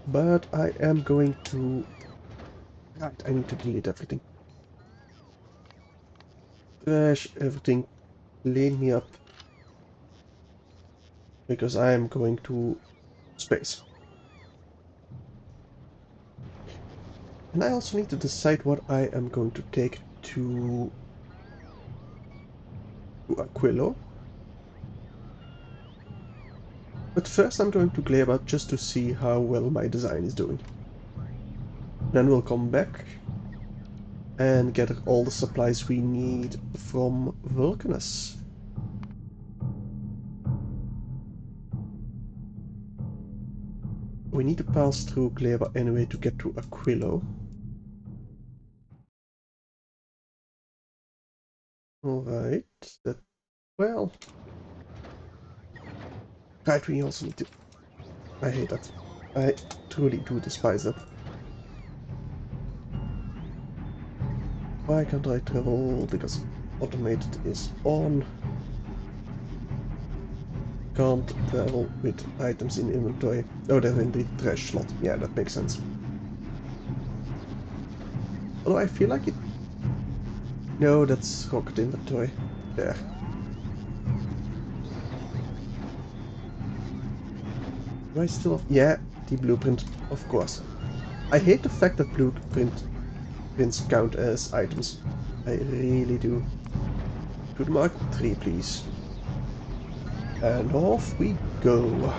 But I am going to... Right, I need to delete everything. Trash everything. Clean me up. Because I am going to space. And I also need to decide what I am going to take to Aquilo. But first I'm going to Gleba just to see how well my design is doing. Then we'll come back and gather all the supplies we need from Vulcanus. We need to pass through Gleba anyway to get to Aquilo. Alright, that... well... Right, we also need to... I hate that. I truly do despise that. Why can't I travel? Because automated is on. Can't travel with items in inventory. Oh, they're in the trash slot. Yeah, that makes sense. Although I feel like it... No, that's rocket inventory. There. Do I still have... Yeah, the blueprint, of course. I hate the fact that blueprints count as items. I really do. To the Mark 3, please. And off we go.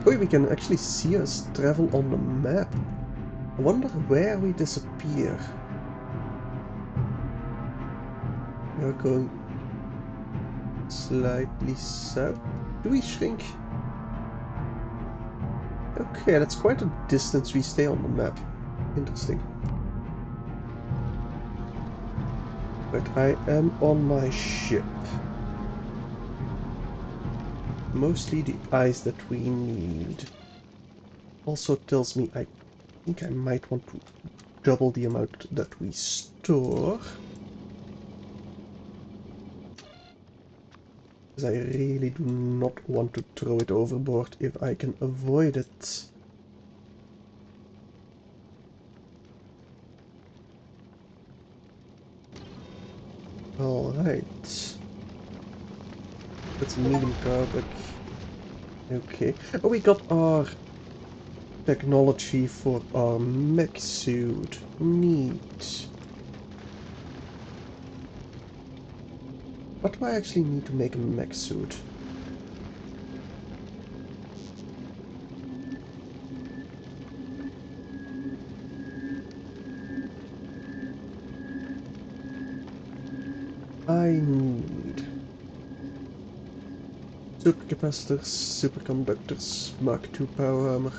Oh, we can actually see us travel on the map. I wonder where we disappear. We're going slightly south. Do we shrink? Okay, that's quite a distance we stay on the map. Interesting. But I am on my ship. Mostly the ice that we need. Also tells me I think I might want to double the amount that we store. Because I really do not want to throw it overboard if I can avoid it. Alright. That's medium carbon. Okay. Oh, we got our technology for our mech suit. Neat. What do I actually need to make a mech suit? I need supercapacitors, superconductors, Mark II power armor,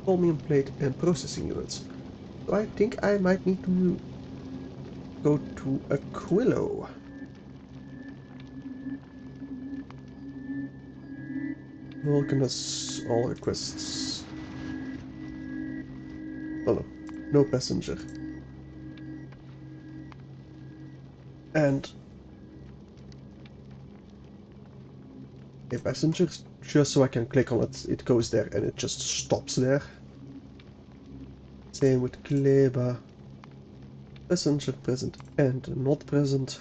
chromium plate, and processing units. So I think I might need to go to Aquilo. Vulcanus, all requests. Oh no, no passenger. And a passenger, just so I can click on it, it goes there and it just stops there. Same with Kleber. Passenger present and not present.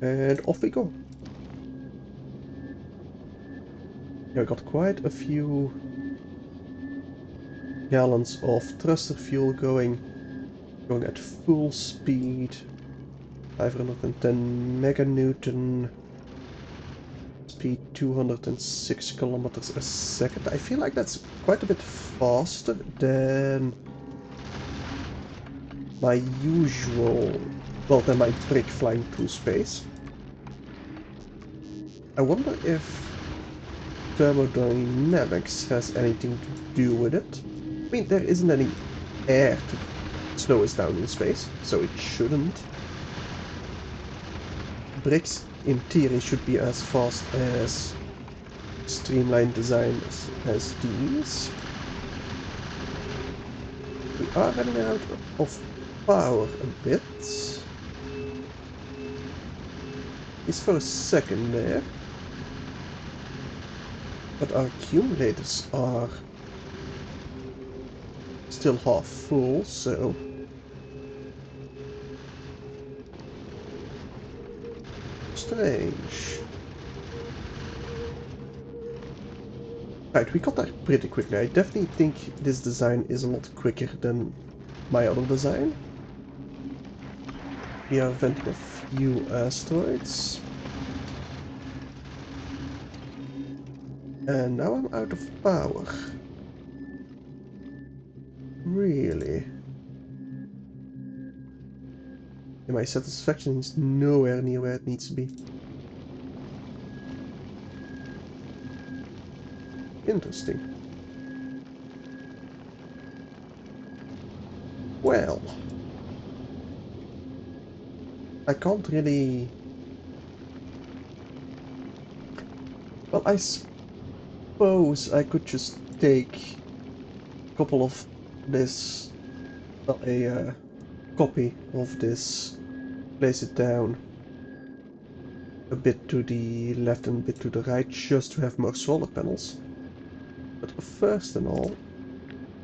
And off we go. Yeah, I got quite a few gallons of thruster fuel going at full speed. 510 meganewton. Speed 206 kilometers a second. I feel like that's quite a bit faster than my usual, well, than my brick flying through space. I wonder if thermodynamics has anything to do with it. I mean, there isn't any air to slow us down in space, so it shouldn't. Bricks, in theory, should be as fast as streamlined design as these. We are running out of power a bit. Just for a second there. But our accumulators are still half full, so strange. Right, we got that pretty quickly. I definitely think this design is a lot quicker than my other design. We are venting a few asteroids. And now I'm out of power. Really? And my satisfaction is nowhere near where it needs to be. Interesting. Well, I can't really... Well, I suppose I could just take a couple of this... Well, a copy of this, place it down a bit to the left and a bit to the right, just to have more solar panels. But first and all,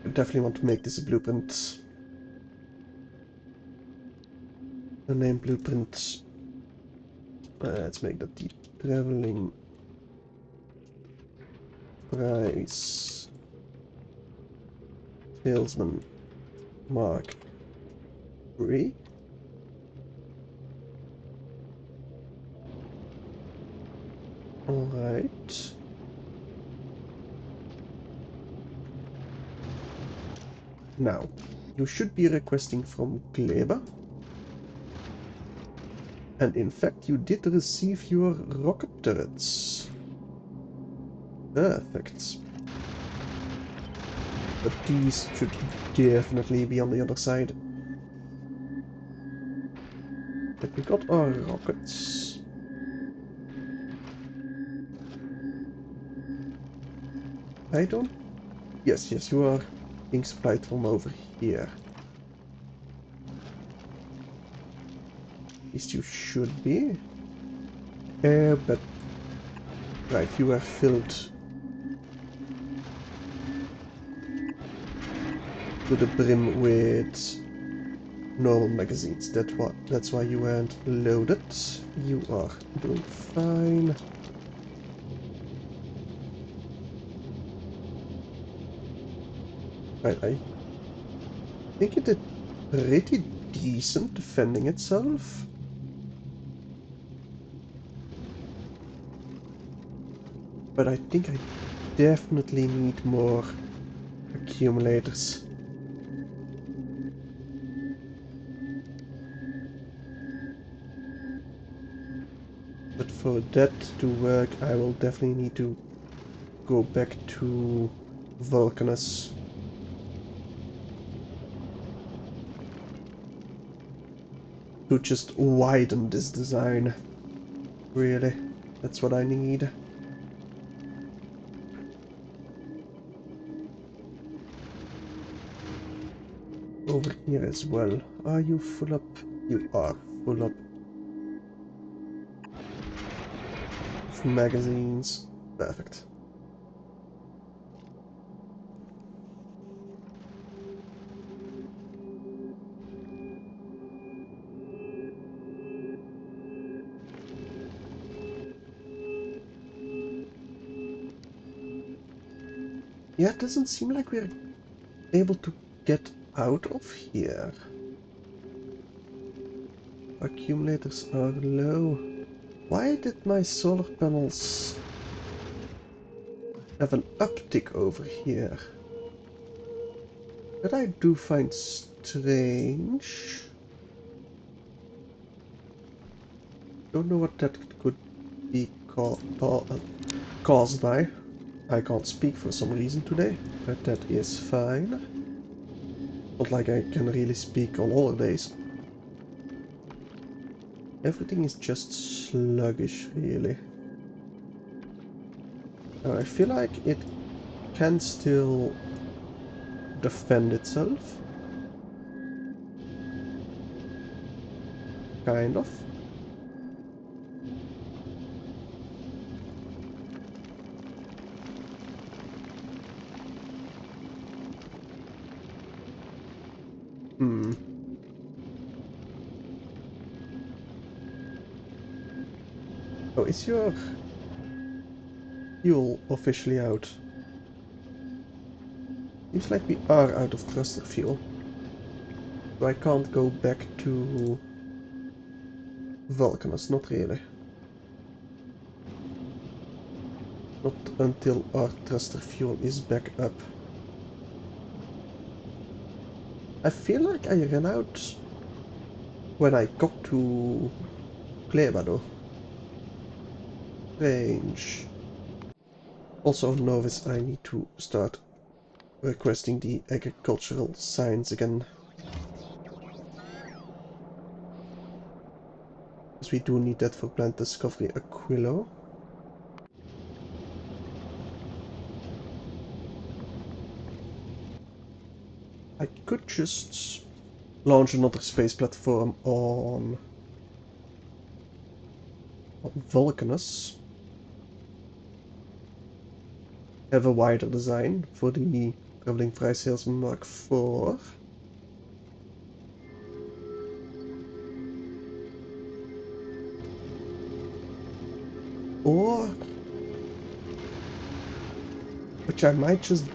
I definitely want to make this a blueprint. The name blueprint. Let's make that the traveling price salesman Mark 3. Alright. Now, you should be requesting from Kleber. And in fact, you did receive your rocket turrets. Perfect. But these should definitely be on the other side. But we got our rockets. I don't... Yes, you are being supplied from over here. At least you should be. But... Right, you are filled to the brim with normal magazines. That's why you weren't loaded. You are doing fine. Right, I think it did pretty decent defending itself. But I think I definitely need more accumulators. But for that to work, I will definitely need to go back to Vulcanus. To just widen this design. Really, that's what I need. Over here as well. Are you full up? You are full up of magazines. Perfect. Yeah, it doesn't seem like we're able to get out of here. Accumulators are low. Why did my solar panels have an uptick over here? That I do find strange. Don't know what that could be caused by. I can't speak for some reason today, but that is fine. Not like I can really speak on holidays. Everything is just sluggish, really. I feel like it can still defend itself. Kind of. Hmm. Oh, is your fuel officially out? Seems like we are out of thruster fuel. So I can't go back to Vulcanus, not really. Not until our thruster fuel is back up. I feel like I ran out when I got to Plebado. Strange. Also, Novice, I need to start requesting the agricultural science again. Because we do need that for plant discovery Aquilo. I could just launch another space platform on Vulcanus. Have a wider design for the Traveling Fry Salesman Mark IV. Or, which I might just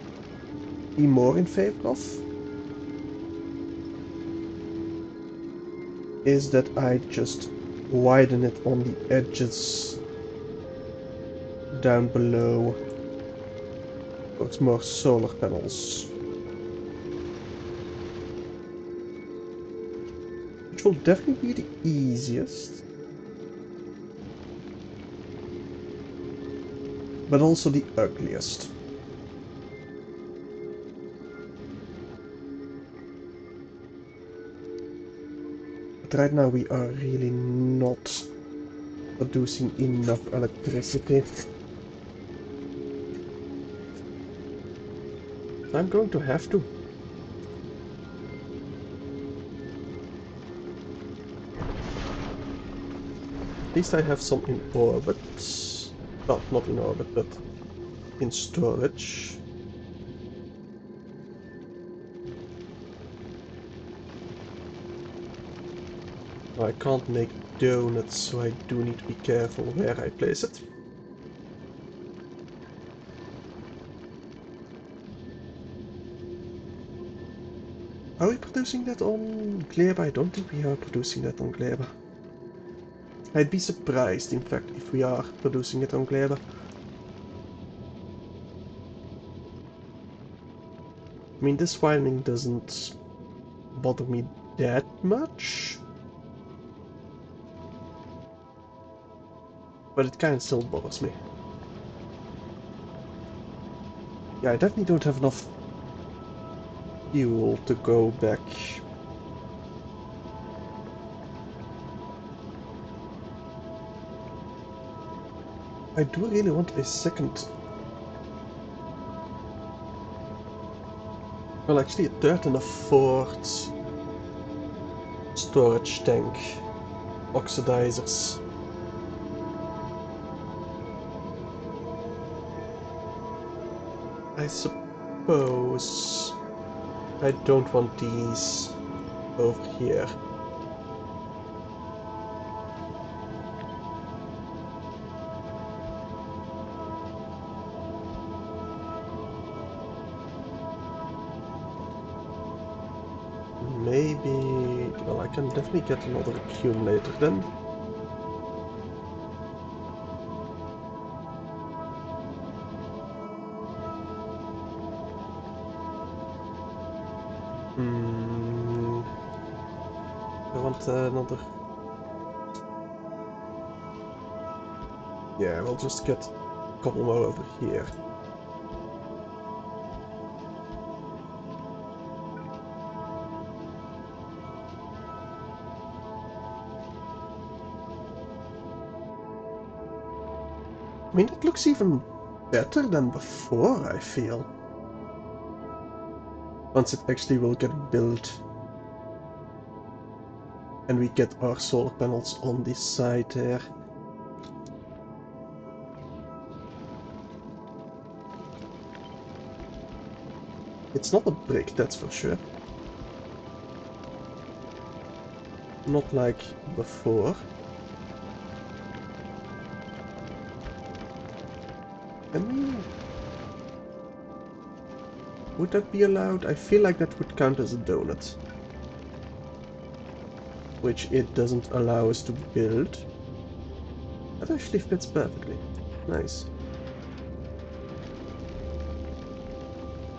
be more in favor of, is that I just widen it on the edges down below. So it's more solar panels. Which will definitely be the easiest. But also the ugliest. But right now we are really not producing enough electricity. I'm going to have to. At least I have some in orbit. Well, not in orbit, but in storage. I can't make donuts, so I do need to be careful where I place it. Are we producing that on Gleba? I don't think we are producing that on Gleba. I'd be surprised, in fact, if we are producing it on Gleba. I mean, this winding doesn't bother me that much, but it kind of still bothers me. Yeah, I definitely don't have enough fuel to go back. I do really want a second... Well, actually a third and a fourth storage tank. Oxidizers. I suppose I don't want these over here. Maybe... well, I can definitely get another accumulator then. I want another... yeah, we'll just get a couple more over here. I mean, it looks even better than before, I feel. Once it actually will get built. And we get our solar panels on this side there. It's not a brick, that's for sure. Not like before. I mean... would that be allowed? I feel like that would count as a donut. Which it doesn't allow us to build. That actually fits perfectly. Nice.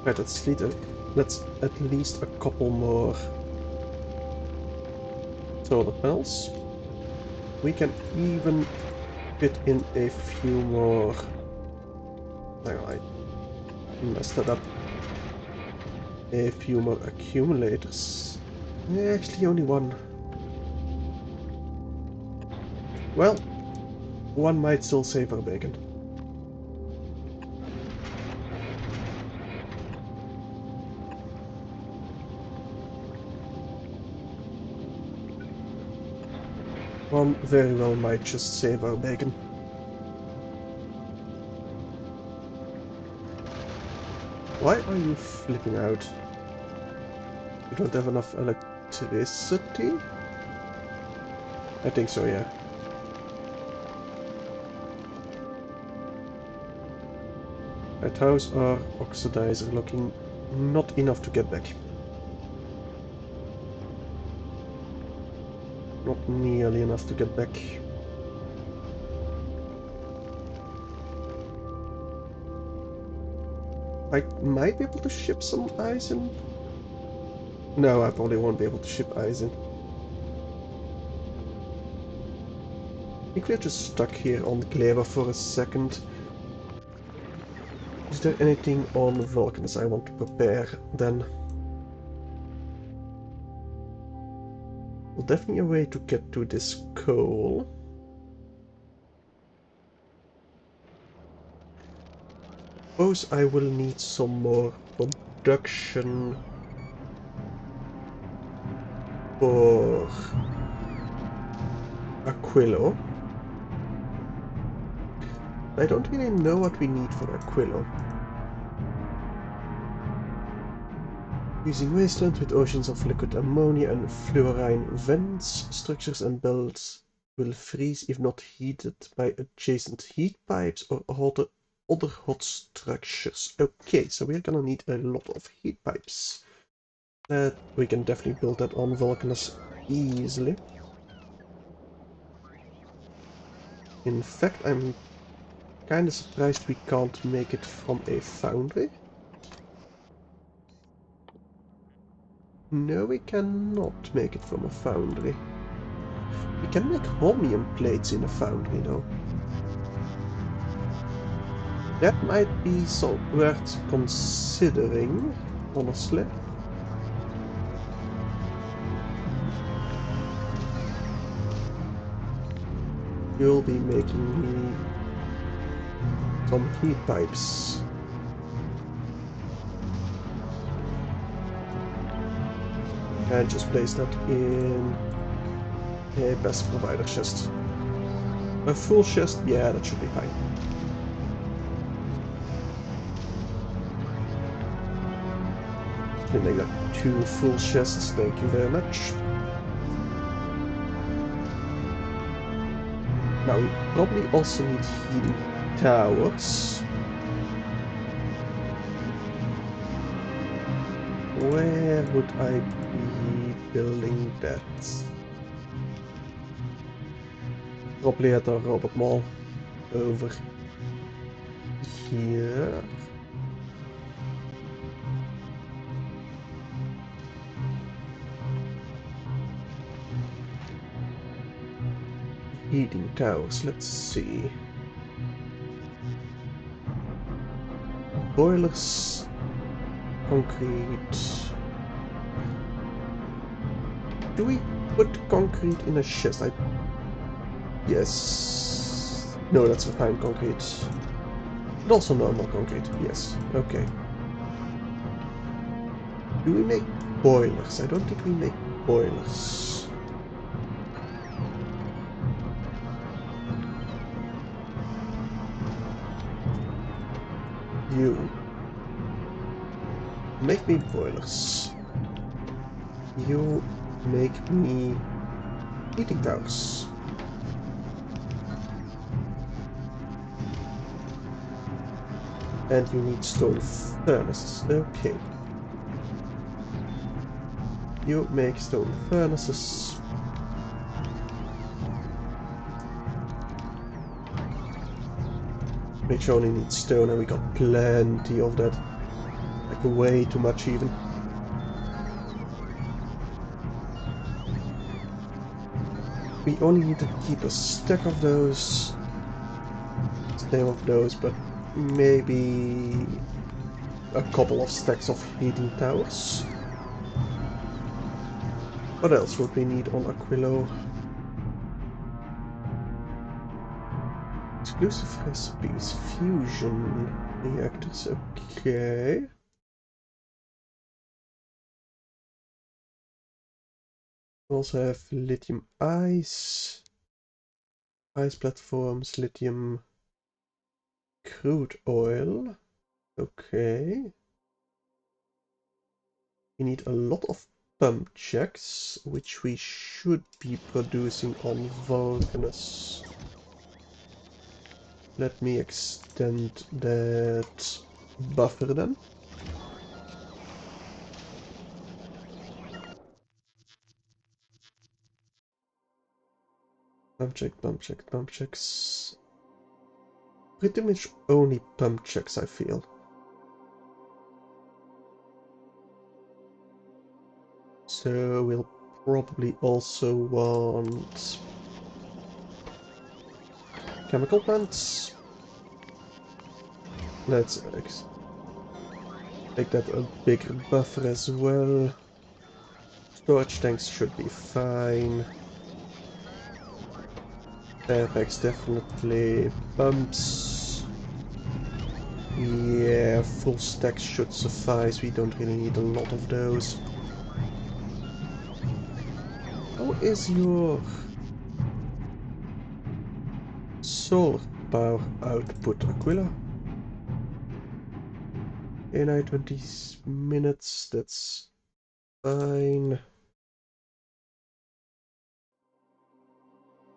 Right, let's at least a couple more solar panels. We can even fit in a few more... hang on, I messed that up. A few more accumulators. Actually, only one. Well, one might still save our bacon. One very well might just save our bacon. Why are you flipping out? You don't have enough electricity? I think so, yeah. Right, how's our oxidizer looking? Not enough to get back. Not nearly enough to get back. I might be able to ship some ice in. No, I probably won't be able to ship ice in. I think we're just stuck here on Gleba for a second. Is there anything on Vulcans I want to prepare then? Well, definitely a way to get to this coal. Suppose I will need some more production for Aquilo. I don't really know what we need for Aquilo. Using wasteland with oceans of liquid ammonia and fluorine vents, structures and belts will freeze if not heated by adjacent heat pipes or other hot structures. Okay, so we're gonna need a lot of heat pipes. That we can definitely build that on Vulcanus easily. In fact, I'm kinda surprised we can't make it from a foundry. No, we cannot make it from a foundry. We can make chromium plates in a foundry, though. That might be worth considering, honestly. You'll be making me some heat pipes. And just place that in a best provider chest. A full chest, yeah, that should be fine. Can make that 2 full chests, thank you very much. Now we probably also need heating towers. Where would I be building that? Probably at a robot mall over here. Heating towers, let's see. Boilers, concrete. Do we put concrete in a chest? Yes. No, that's refined concrete. But also normal concrete. Yes. Okay. Do we make boilers? I don't think we make boilers. You make me boilers. You make me heating towers. And you need stone furnaces. Okay. You make stone furnaces. Which only needs stone, and we got plenty of that. Like way too much even. We only need to keep a stack of those. But maybe a couple of stacks of heating towers. What else would we need on Aquilo? Exclusive recipes, fusion reactors, okay. We also have lithium ice platforms, lithium crude oil, okay. We need a lot of pump jacks, which we should be producing on Vulcanus. Let me extend that buffer then. Pump check, pump check, pump checks. Pretty much only pump checks, I feel. So we'll probably also want chemical plants. Let's make that a bigger buffer as well. Storage tanks should be fine. Airbags definitely. Pumps. Yeah, full stacks should suffice. We don't really need a lot of those. How is your solar power output, Aquilo? In 20 minutes, that's Fine.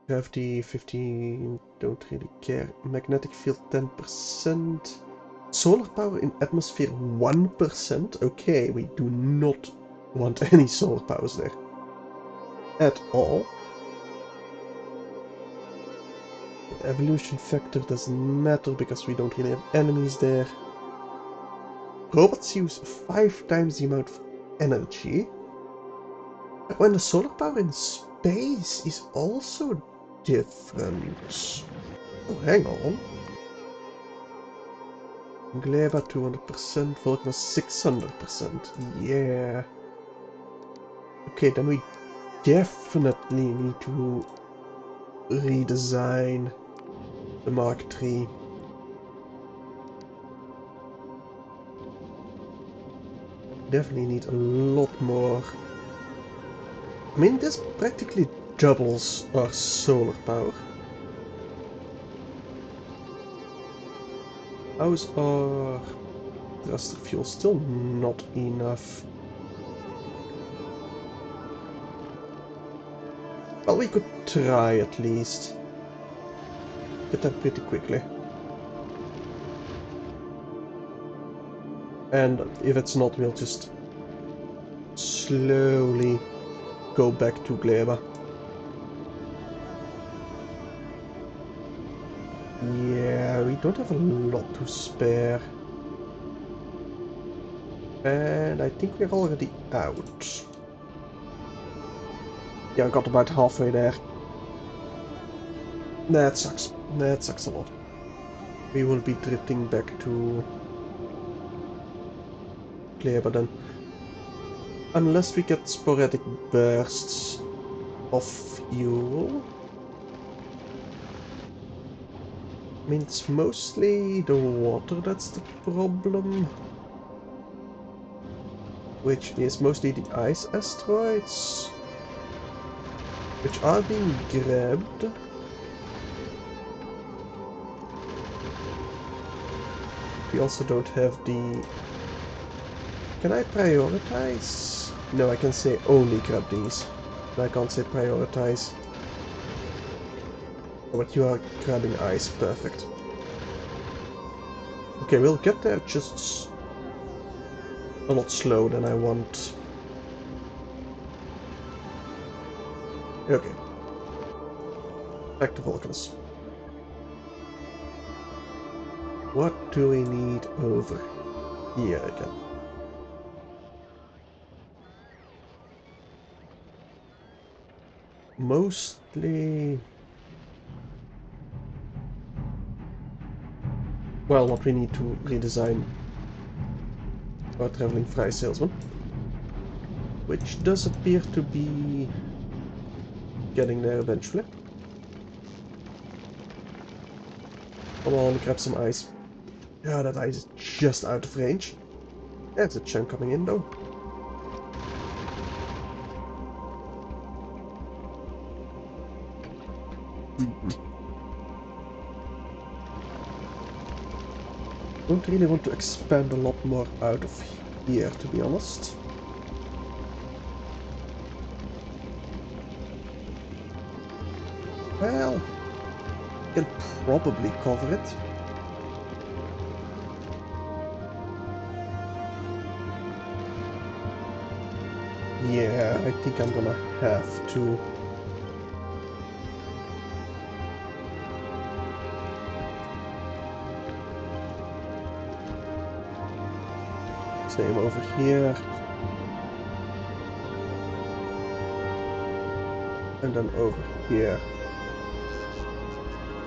Gravity 15, don't really care. Magnetic field 10%. Solar power in atmosphere 1%. Okay, we do not want any solar powers there. At all. The evolution factor doesn't matter because we don't really have enemies there. Robots use 5 times the amount of energy. When the solar power in space is also different. Oh, hang on. Gleba 200%, Volcano 600%. Yeah. Okay, then we definitely need to redesign the Mark III. Definitely need a lot more. I mean, this practically doubles our solar power. How's our thruster fuel? Still not enough. Well, we could try at least. Get that pretty quickly. And if it's not, we'll just slowly go back to Gleba. Yeah, we don't have a lot to spare. And I think we're already out. Yeah, I got about halfway there. That sucks. That sucks a lot. We will be drifting back to Gleba then. Unless we get sporadic bursts of fuel. I mean, it's mostly the water that's the problem. Which is mostly the ice asteroids. Which are being grabbed. We also don't have the... Can I prioritize? No, I can say only grab these. But I can't say prioritize. Oh, but you are grabbing ice, perfect. Okay, we'll get there just a lot slower than I want. Okay. Back to Vulcans. What do we need over here again? Mostly... Well, what we need to redesign our traveling fry salesman. Which does appear to be getting there eventually. Come on, grab some ice. Yeah, that ice is just out of range. There's a chunk coming in though. Don't really want to expand a lot more out of here, to be honest. Well, can probably cover it. Yeah, I think I'm gonna have to. Same over here. And then over here.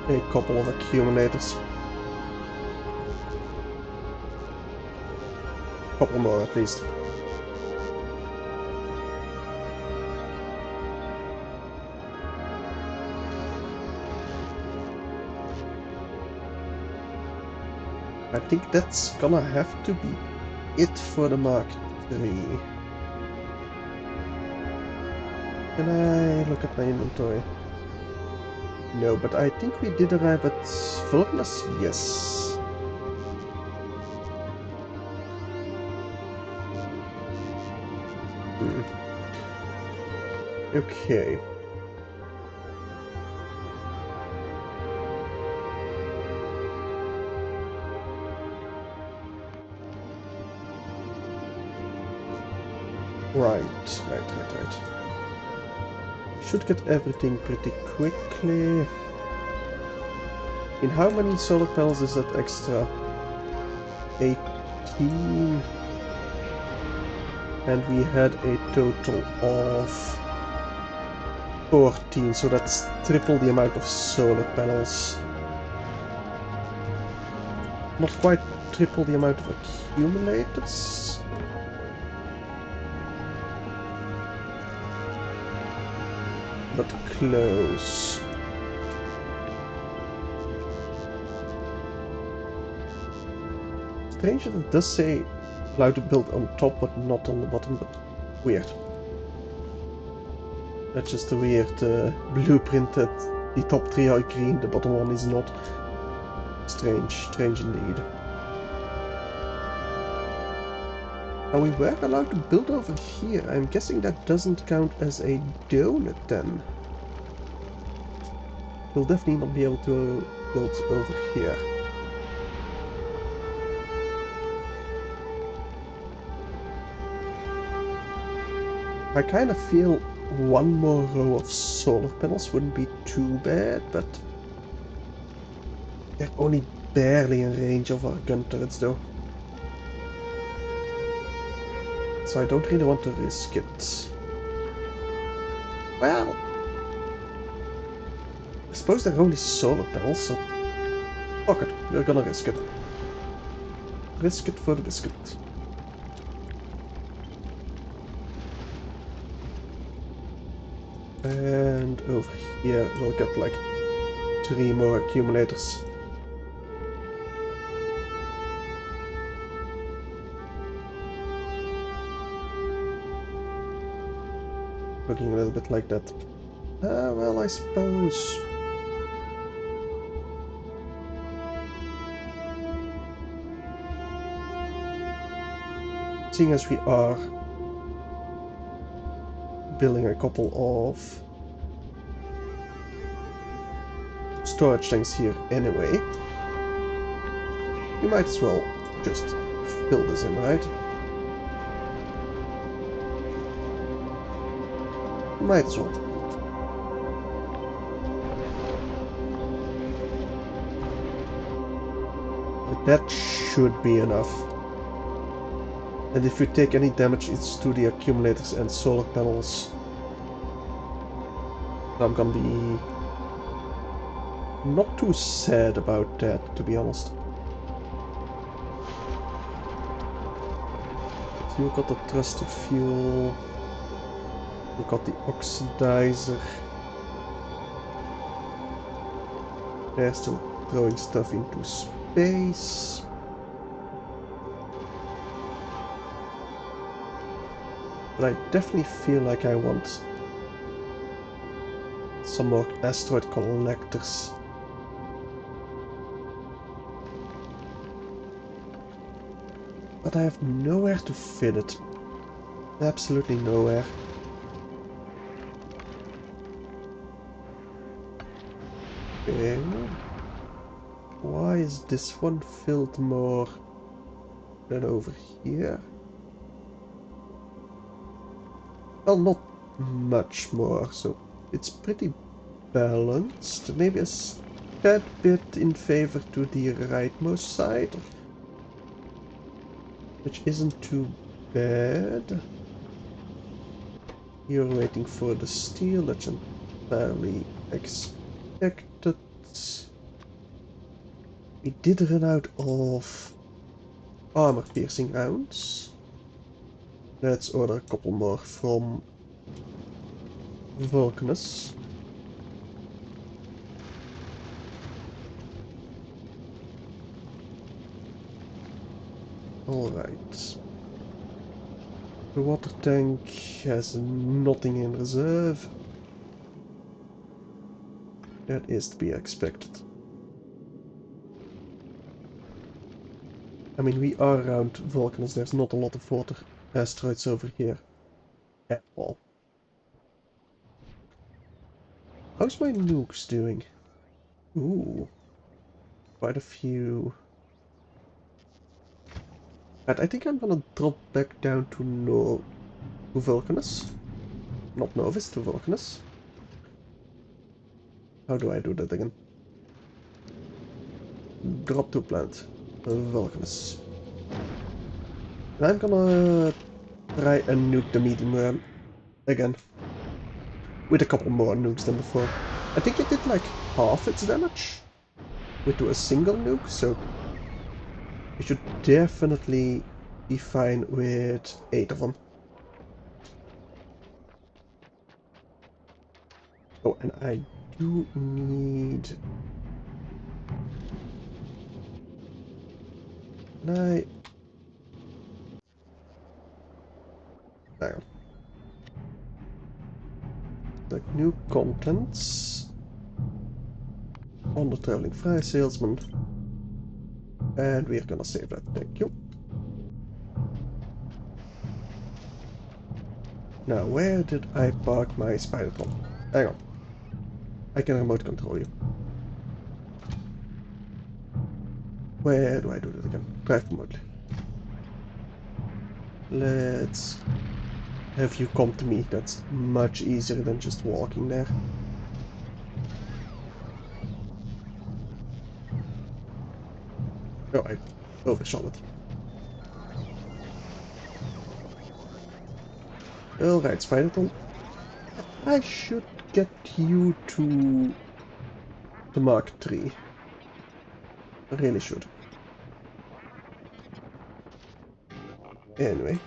A couple of accumulators. Couple more at least. I think that's gonna have to be it for the Mark III. Can I look at my inventory? No, but I think we did arrive at Vulcanus, yes. Hmm. Okay. Right. Should get everything pretty quickly. In how many solar panels is that extra? 18. And we had a total of 14, so that's triple the amount of solar panels. Not quite triple the amount of accumulators. But close. Strange that it does say allowed to build on top but not on the bottom, but weird. That's just a weird blueprint that the top three are green, the bottom one is not. Strange indeed. Now we were allowed to build over here. I'm guessing that doesn't count as a donut then. We'll definitely not be able to build over here. I kind of feel one more row of solar panels wouldn't be too bad, but they're only barely in range of our gun turrets though. So I don't really want to risk it. Well, I suppose they're only solar panels, so fuck it, we're gonna risk it. Risk it for the biscuit. And over here we'll get like 3 more accumulators. Looking a little bit like that. Well, I suppose... Seeing as we are building a couple of storage tanks here anyway, we might as well just fill this in, right? Might as well. But that should be enough. And if we take any damage, it's to the accumulators and solar panels. I'm gonna be not too sad about that, to be honest. So you got the trusty fuel. You got the oxidizer. They're still throwing stuff into space. But I definitely feel like I want some more asteroid collectors. But I have nowhere to fit it. Absolutely nowhere. Okay. Why is this one filled more than over here? Well, not much more, so it's pretty balanced. Maybe a tad bit in favor to the rightmost side, which isn't too bad. You're waiting for the steel, that's entirely expected. We did run out of armor-piercing rounds. Let's order a couple more from Vulcanus. Alright. The water tank has nothing in reserve. That is to be expected. I mean, we are around Vulcanus, there's not a lot of water asteroids over here. at all. How's my nukes doing? Ooh, quite a few. But I think I'm gonna drop back down to Vulcanus. Not Novis, to Vulcanus. How do I do that again? Drop to plant. Vulcanus. And I'm gonna try and nuke the medium ram again. With a couple more nukes than before. I think it did like half its damage with a single nuke, so we should definitely be fine with 8 of them. Oh, and I do need... Can I... Hang on. Like new contents on the traveling fry salesman. And we're gonna save that, thank you. Now, where did I park my Spider-Tron? Hang on. I can remote control you. Where do I do that again? Drive remotely. Let's have you come to me. That's much easier than just walking there. Oh, I overshot it. Alright, Spider-Tron. I should get you to the Mark III. I really should. Anyway.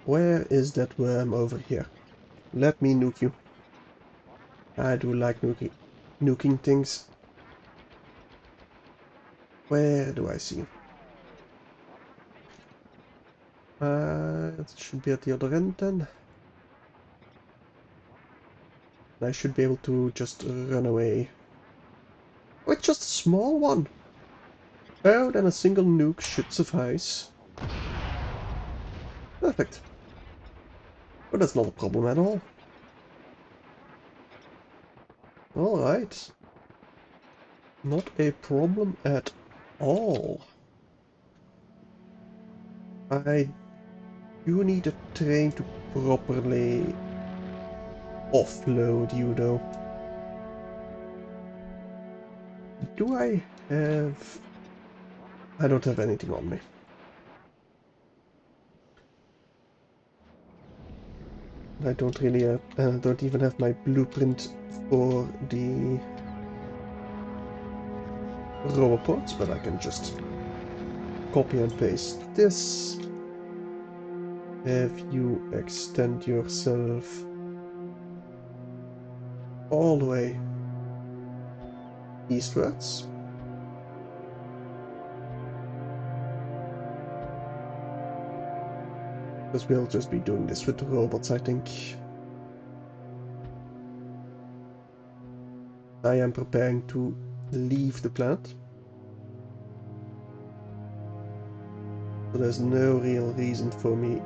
Where is that worm over here? Let me nuke you. I do like nuking things. Where do I see you? It should be at the other end then. I should be able to just run away. Oh, it's just a small one. Oh, then a single nuke should suffice. Perfect. Oh, that's not a problem at all. Alright. Not a problem at all. I do need a train to properly offload you, though. Do I have... I don't have anything on me. I don't really have... don't even have my blueprint for the roboports, but I can just copy and paste this. Have you extend yourself all the way eastwards. Because we'll just be doing this with the robots, I think. I am preparing to leave the plant. So there's no real reason for me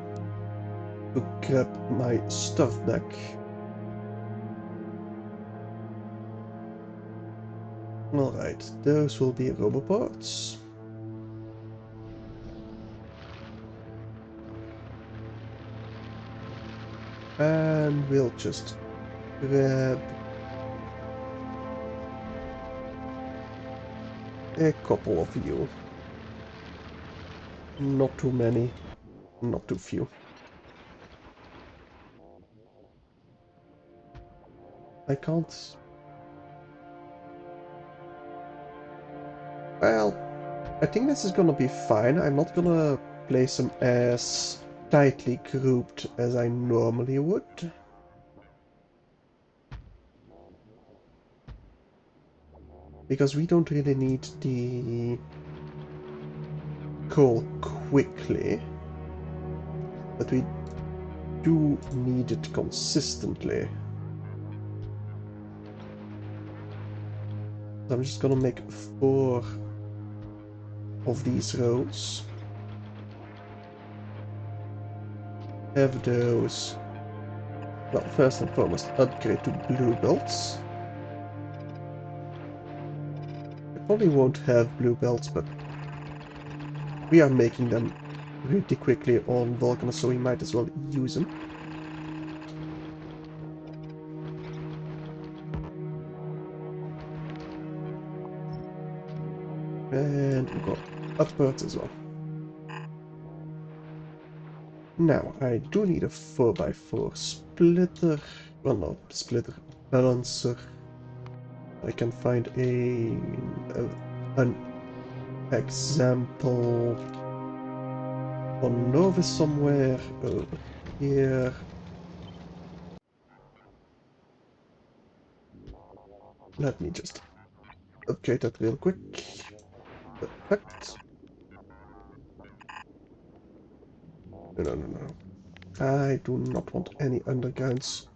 to grab my stuff back. Alright, those will be roboports. And we'll just grab a couple of you. Not too many, not too few. I can't... Well, I think this is gonna be fine. I'm not gonna place them as tightly grouped as I normally would. Because we don't really need the coal quickly. But we do need it consistently. So I'm just gonna make 4 of these rows. have those. Well, first and foremost, upgrade to blue belts. I probably won't have blue belts, but we are making them pretty quickly on Vulcanus, so we might as well use them. And we go upwards as well. Now, I do need a 4x4 splitter. Well, no, splitter. Balancer. I can find an example on Novus somewhere over here. Let me just upgrade that real quick. Perfect. No, no, no, no. I do not want any undergrounds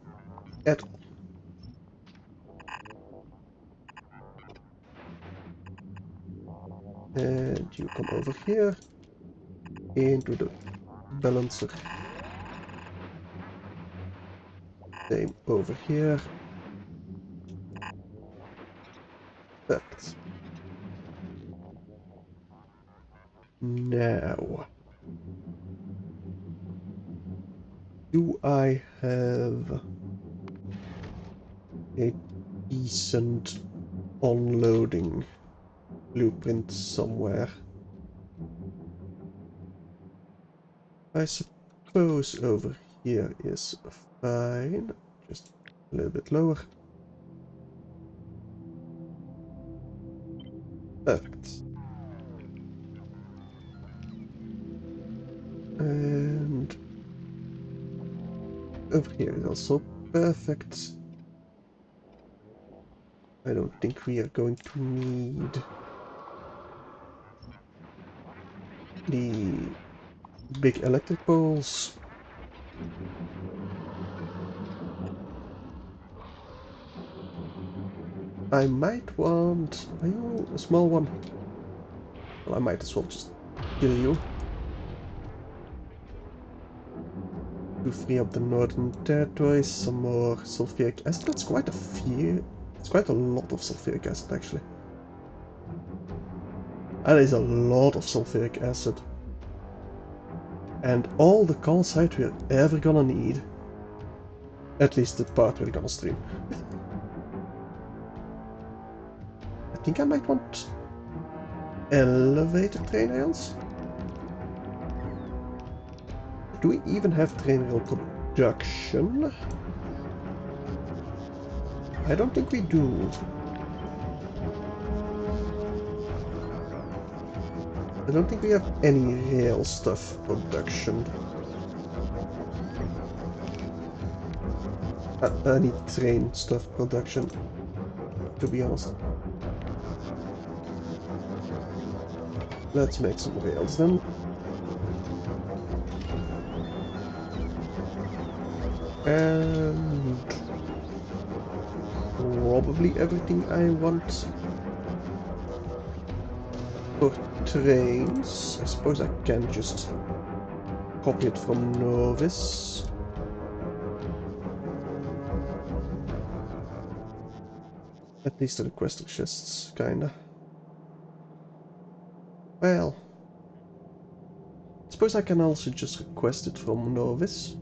at all. And you come over here into the balancer. Same over here. Perfect. Now, do I have a decent unloading blueprint somewhere? I suppose over here is fine. Just a little bit lower. Perfect. And over here is also perfect. I don't think we are going to need the big electric poles. I might want a small one. Well, I might as well just kill you to free up the northern territories. Some more sulfuric acid. That's quite a few. It's quite a lot of sulfuric acid, actually. That is a lot of sulfuric acid. And all the calcite we're ever gonna need. At least the part we're gonna stream. I think I might want elevated train rails. Do we even have train rail production? I don't think we do. I don't think we have any rail stuff production. Any train stuff production, to be honest. Let's make some rails then. And probably everything I want for trains. I suppose I can just copy it from Novis. At least the requester chests, kinda. Well, I suppose I can also just request it from Novis.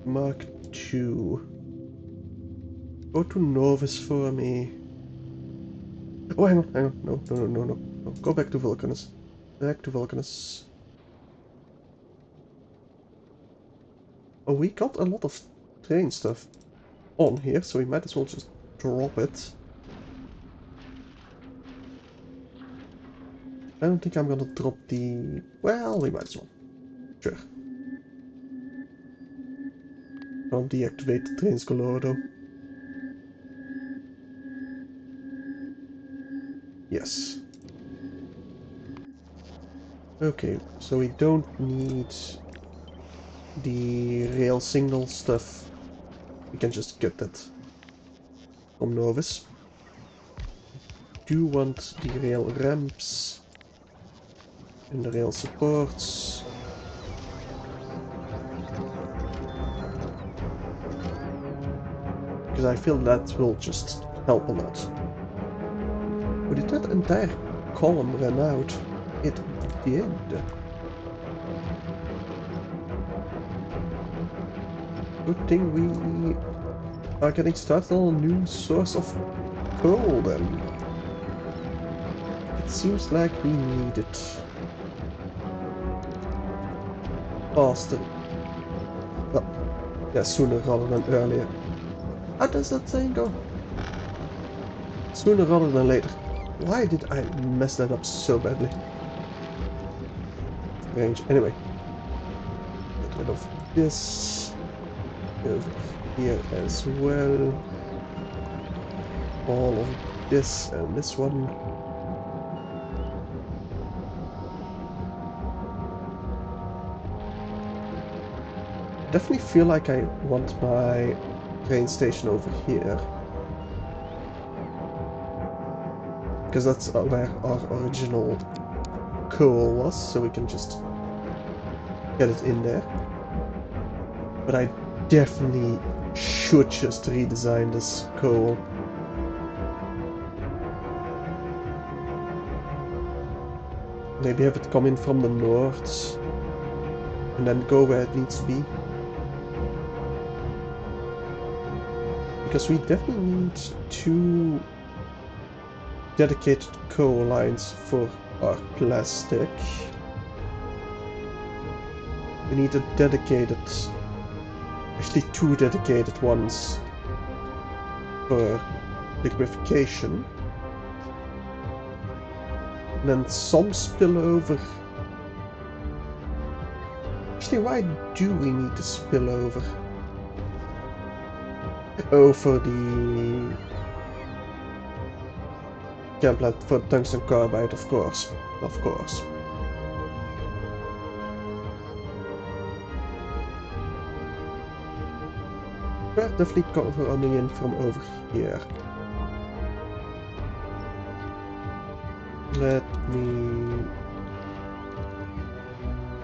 Mark 2. Go to Novis for me. Oh, hang on, hang on. No, no, no, no, no. No. Go back to Vulcanus. Back to Vulcanus. Oh, we got a lot of train stuff on here, so we might as well just drop it. I don't think I'm gonna drop the... Well, we might as well. Sure. I'll deactivate the trains galore, though. Yes. Okay, so we don't need the rail signal stuff. We can just get that from Novus. Do want the rail ramps and the rail supports. because I feel that will just help a lot. But did that entire column run out? It did. Good thing we are getting started on a new source of coal then. It seems like we need it faster. Well, yeah, sooner rather than earlier. How does that saying go? Sooner rather than later. Why did I mess that up so badly? Strange. Anyway, get rid of this. Over here as well. All of this and this one. Definitely feel like I want my train station over here. Because that's where our original coal was, so we can just get it in there. But I definitely should just redesign this coal. Maybe have it come in from the north and then go where it needs to be. Because we definitely need 2 dedicated coal lines for our plastic. We need a dedicated, actually 2 dedicated ones for liquefaction. And then some spillover. Actually, why do we need to spillover? Oh, for the chem plant, for tungsten carbide, of course. Of course. We're definitely coming in from over here. Let me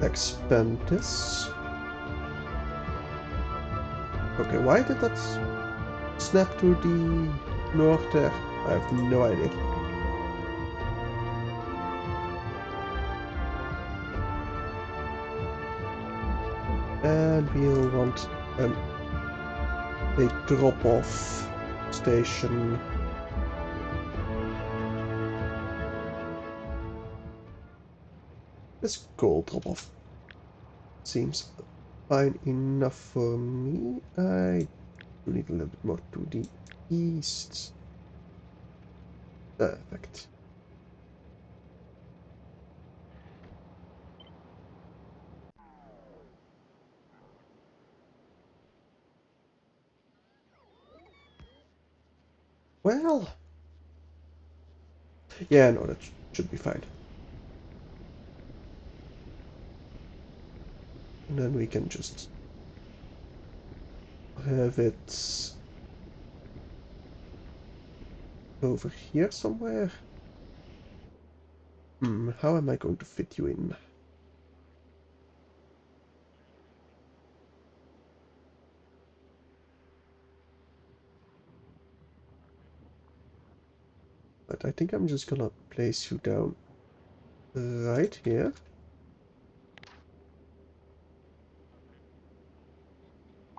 expand this. Okay, why did that snap to the north there? I have no idea. And we'll want a drop-off station. This coal drop-off seems fine enough for me. I do need a little bit more to the east. Perfect. Well, yeah, no, that should be fine. And then we can just have it over here somewhere. How am I going to fit you in? But I think I'm just gonna place you down right here.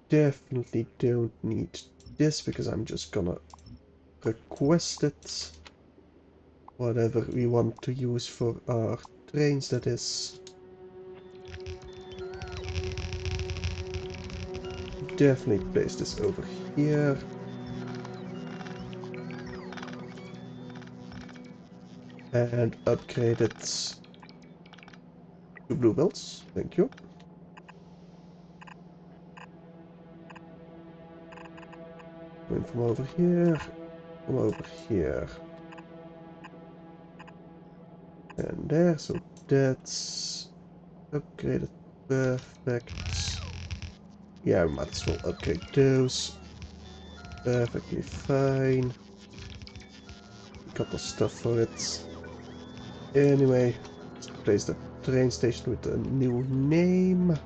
Definitely don't need this because I'm just gonna request it. Whatever we want to use for our trains, that is. Definitely place this over here. And upgrade it to blue belts. Thank you. Going from over here, from over here. And there, so that's upgraded. Perfect. Yeah, we might as well upgrade those. Perfectly fine. Got the stuff for it. Anyway, let's place the train station with a new name.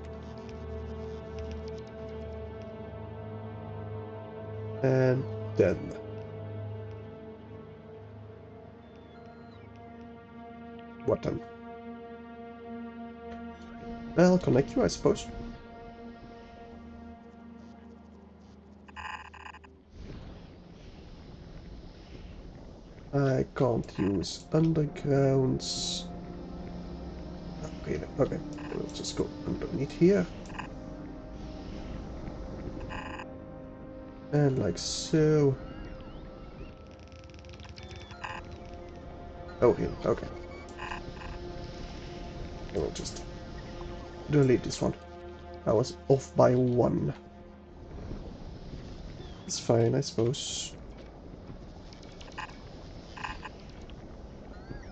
And then. What then? Well, connect you, I suppose. I can't use undergrounds. Okay, okay. We'll just go underneath here. And like so. Oh, here. Okay. I will just delete this one. I was off by one. It's fine, I suppose.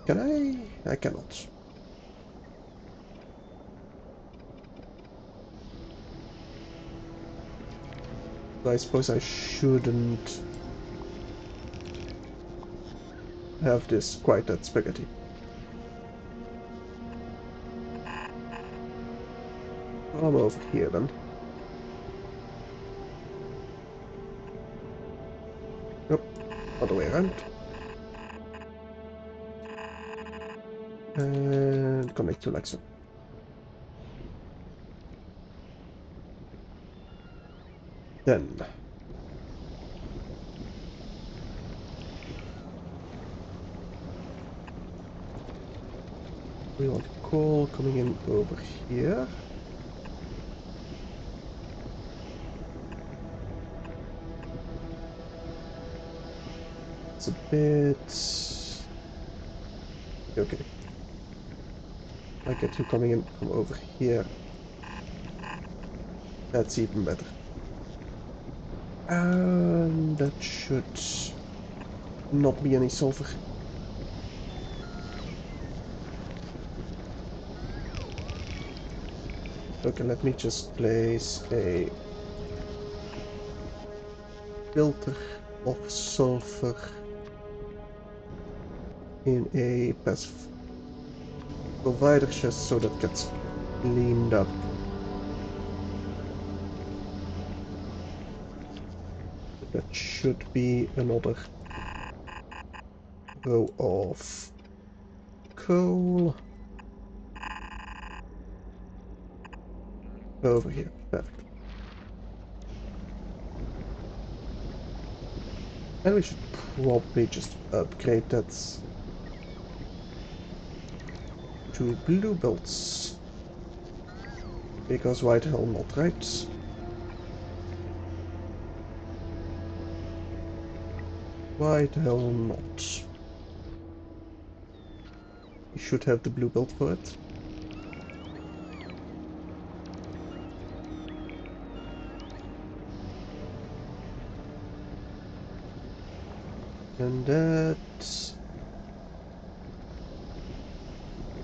Can I? I cannot. So I suppose I shouldn't have this quite that spaghetti. I'm over here then. Nope, other way around. And connect to like so. Then we want coal coming in over here. It's a bit... Okay. I get you coming in from over here. That's even better. And that should not be any sulfur. Okay, let me just place a filter of sulfur in a passive provider just so that gets cleaned up. That should be another row of coal over here. Perfect. And we should probably just upgrade that to blue belts. Because why the hell not, right? Why the hell not? You should have the blue belt for it. And that...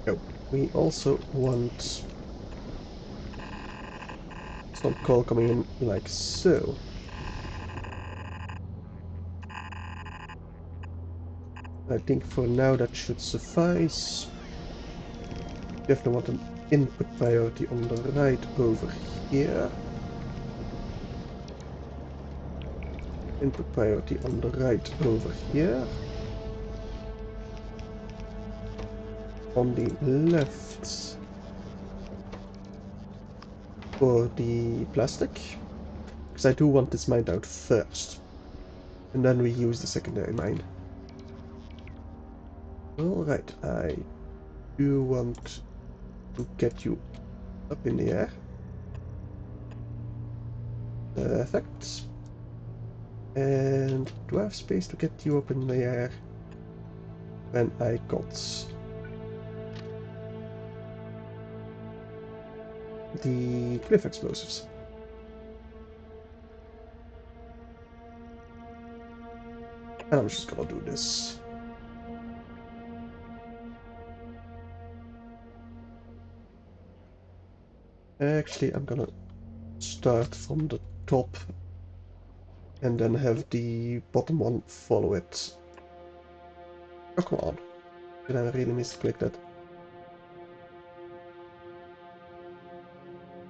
Oh, we also want some coal coming in like so. I think for now that should suffice. Definitely want an input priority on the right over here. Input priority on the right over here. On the left for the plastic. Because I do want this mined out first. And then we use the secondary mine. Alright, I do want to get you up in the air. Perfect. And do I have space to get you up in the air when I got the cliff explosives? And I'm just gonna do this. Actually, I'm gonna start from the top and then have the bottom one follow it. Oh, come on. Did I really misclick that?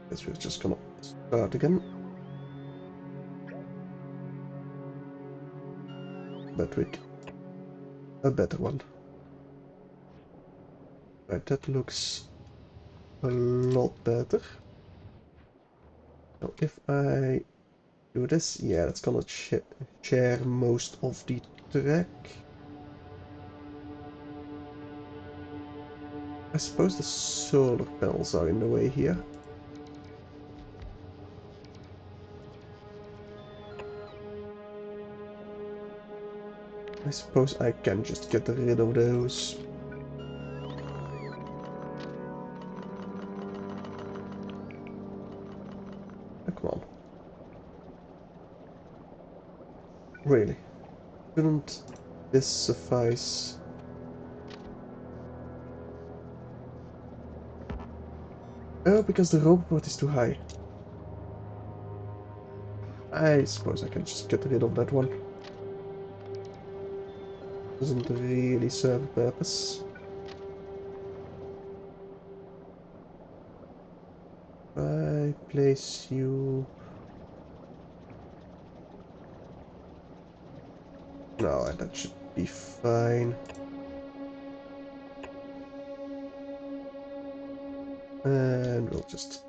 Guess we're just gonna start again. but with a better one. Right, that looks a lot better. Now if I do this, yeah, that's gonna share most of the track. I suppose the solar panels are in the way here. I suppose I can just get rid of those. Oh, come on. Really? Shouldn't this suffice? Oh, because the robot is too high. I suppose I can just get rid of that one. Doesn't really serve a purpose. I place you... No, that should be fine. And we'll just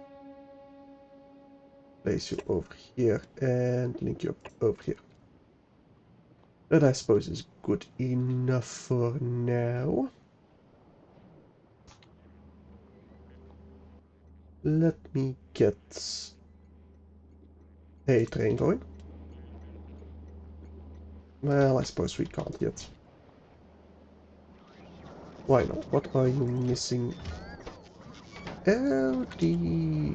place you over here and link you up over here. That I suppose is good enough for now. Let me get a train going. Well, I suppose we can't yet. Why not? What are you missing? Oh, the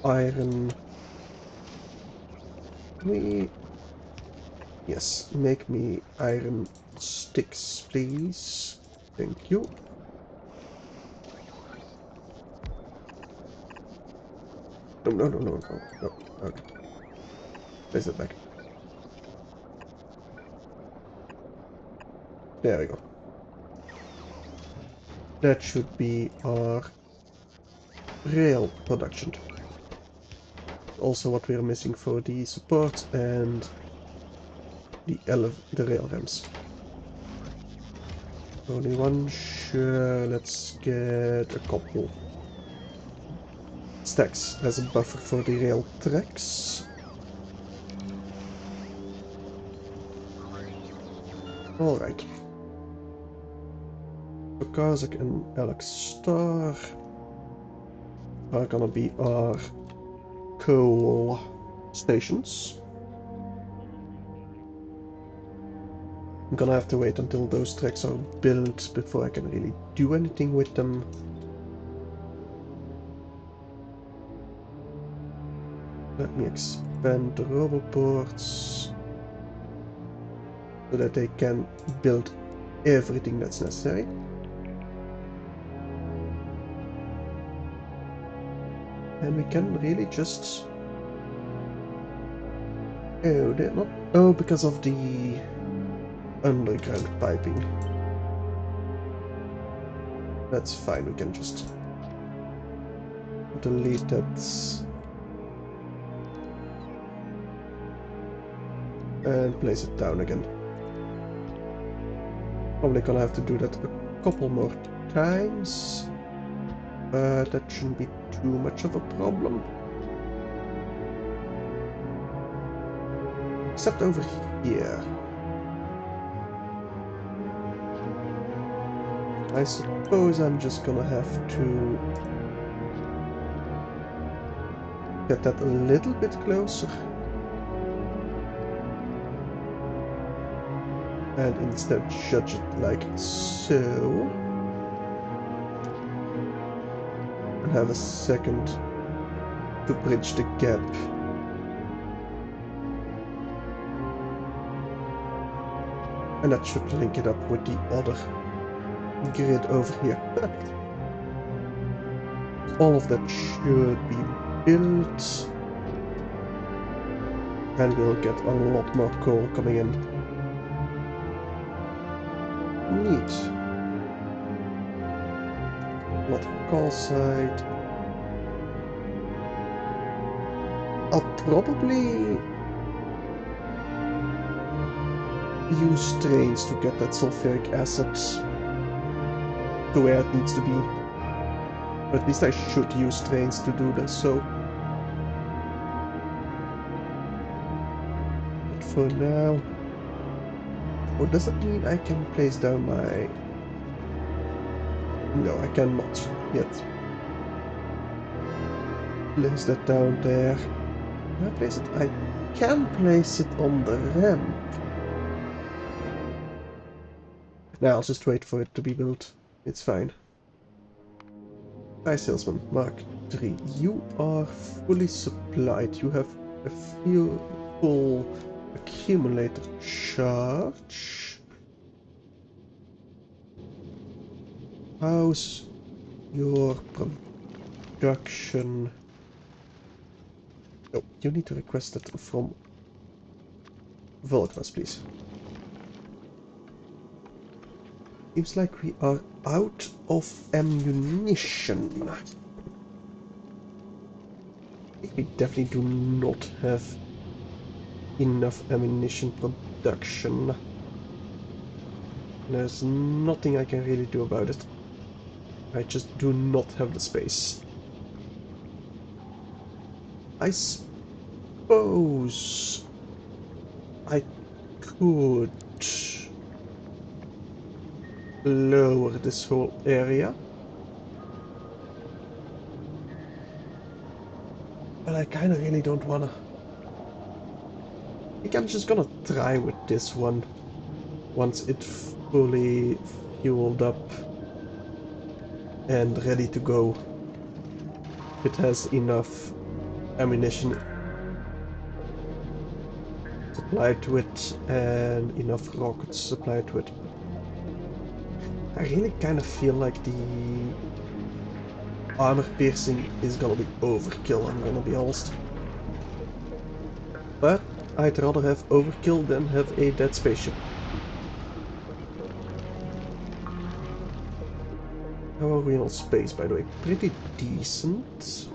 iron. Yes, make me iron sticks, please. Thank you. No, no, no, no, no, no. Okay. Place it back. There we go. That should be our rail production. Also what we're missing for the support and the rail ramps. Only one, sure, let's get a couple stacks as a buffer for the rail tracks. Alright. So Kazakh and Alex Star are gonna be our coal stations. I'm gonna have to wait until those tracks are built before I can really do anything with them. Let me expand the roboports so that they can build everything that's necessary. And we can really just... Oh, they're not... Oh, because of the underground piping. That's fine, we can just delete that and place it down again. Probably gonna have to do that a couple more times, but that shouldn't be too much of a problem. Except over here. I suppose I'm just gonna have to get that a little bit closer. And instead judge it like so. And have a second to bridge the gap. And that should link it up with the other grid over here. All of that should be built. And we'll get a lot more coal coming in. Neat. Not calcite. I'll probably use trains to get that sulfuric acid to where it needs to be. Or at least I should use trains to do this, so... But for now... Oh, does that mean I can place down my... No, I cannot yet. Place that down there. Can I place it? I can place it on the ramp. Now I'll just wait for it to be built. It's fine. Hi, salesman. Mark 3. You are fully supplied. You have a full accumulator charge. How's your production? Oh, you need to request it from Volkras, please. Seems like we are out of ammunition. I think we definitely do not have enough ammunition production. There's nothing I can really do about it. I just do not have the space. I suppose I could lower this whole area. But I kinda really don't wanna. I think I'm just gonna try with this one once it's fully fueled up and ready to go. It has enough ammunition supplied to it and enough rockets supplied to it. I really kind of feel like the armor piercing is gonna be overkill, I'm gonna be honest. But I'd rather have overkill than have a dead spaceship. How are we on space, by the way? Pretty decent.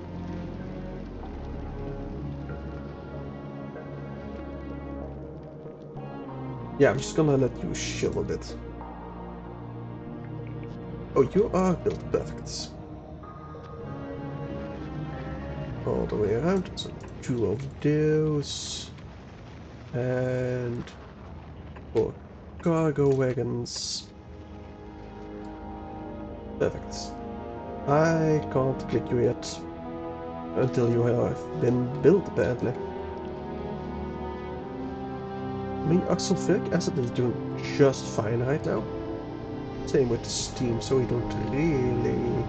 Yeah, I'm just gonna let you chill a bit. Oh, you are built perfect. All the way around, so 2 of those. And 4 cargo wagons. Perfect. I can't click you yet. Until you have been built, apparently. I mean, our sulfuric acid is doing just fine right now. Same with the steam, so we don't really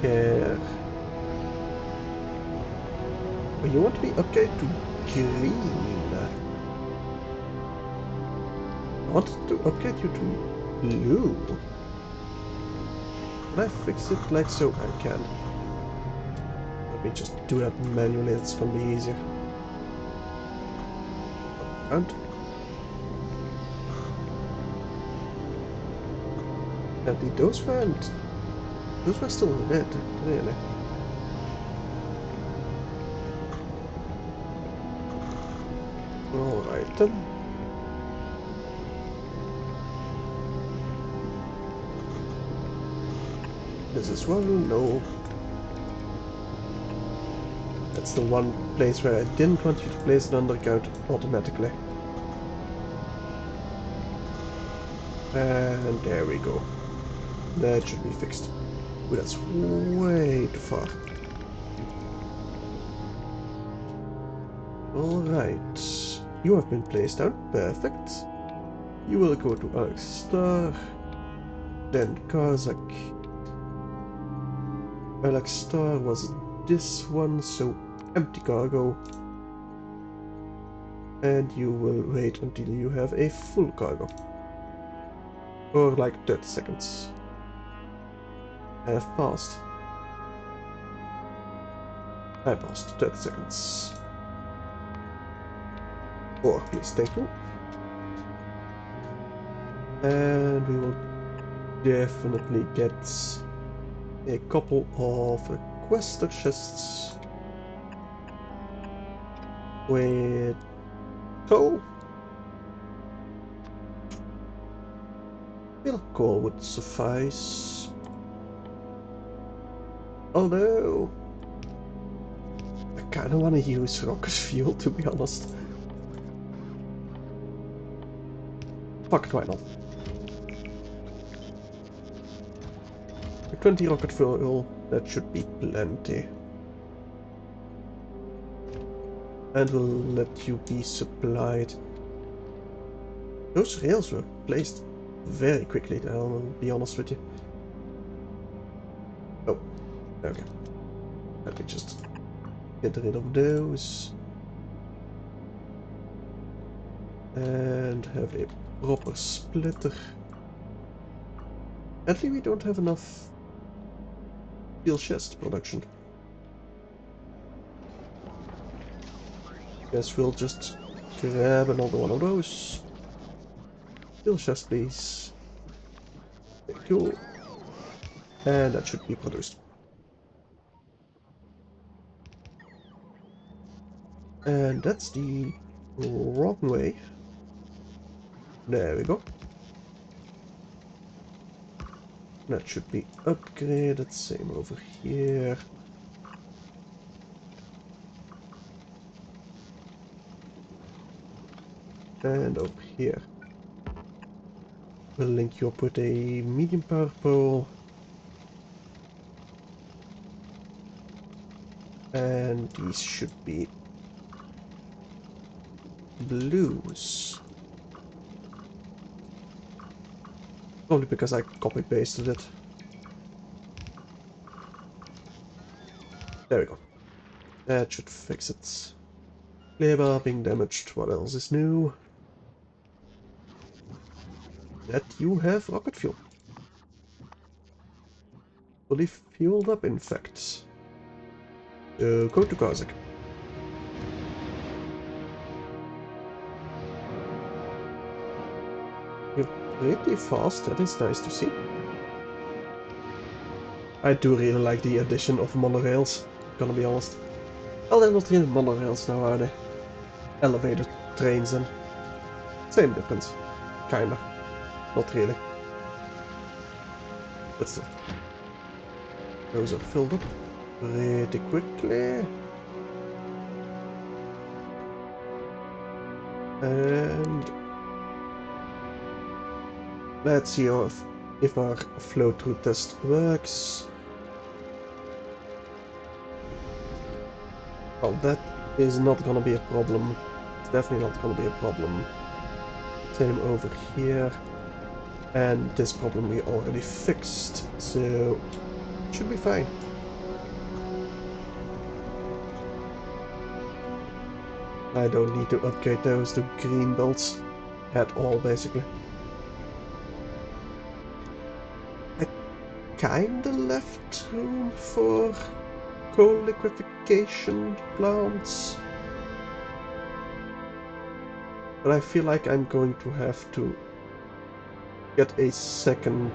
care. But you want to be upgraded to green. I want to upgrade you to blue. Can I fix it like so? I can. Let me just do that manually, it's gonna be easier. And those were still red, really. Alright then. This is one, no. That's the one place where I didn't want you to place an undercount automatically. And there we go. That should be fixed. Ooh, that's way too far. Alright. You have been placed down. Perfect. You will go to Alex-Star. Then Kazakh. Alex-Star was this one, so empty cargo. And you will wait until you have a full cargo. Or like 30 seconds. Have passed. I passed 30 seconds. Oh, please, thank you. And we will definitely get a couple of requester chests with coal. Still coal would suffice. Although I kinda wanna use rocket fuel, to be honest. Fuck it, why not? 20 rocket fuel, that should be plenty. And we'll let you be supplied. Those rails were placed very quickly, I'll be honest with you. Oh, okay. Let me just get rid of those. And have a proper splitter. Sadly, we don't have enough steel chest production. Guess we'll just grab another one of those. Steel chest, please. Thank you. And that should be produced. And that's the wrong way. There we go. That should be upgraded. Same over here. And over here. We'll link you up with a medium power pole. And these should be blues. Only because I copy pasted it. There we go. That should fix it. Labor being damaged. What else is new? That you have rocket fuel. Fully fueled up, in fact. Go to Kazakh. You're pretty fast, that is nice to see. I do really like the addition of monorails, gonna be honest. Well, they're not really monorails now, are they? Elevated trains and... Same difference. Kinda. Not really. But still. Those are filled up pretty quickly. And... let's see if our flow-through test works. Well, that is not gonna be a problem. It's definitely not gonna be a problem. Same over here. And this problem we already fixed, so should be fine. I don't need to upgrade those to green belts at all, basically. I kinda left room for coal liquefaction plants, but I feel like I'm going to have to get a second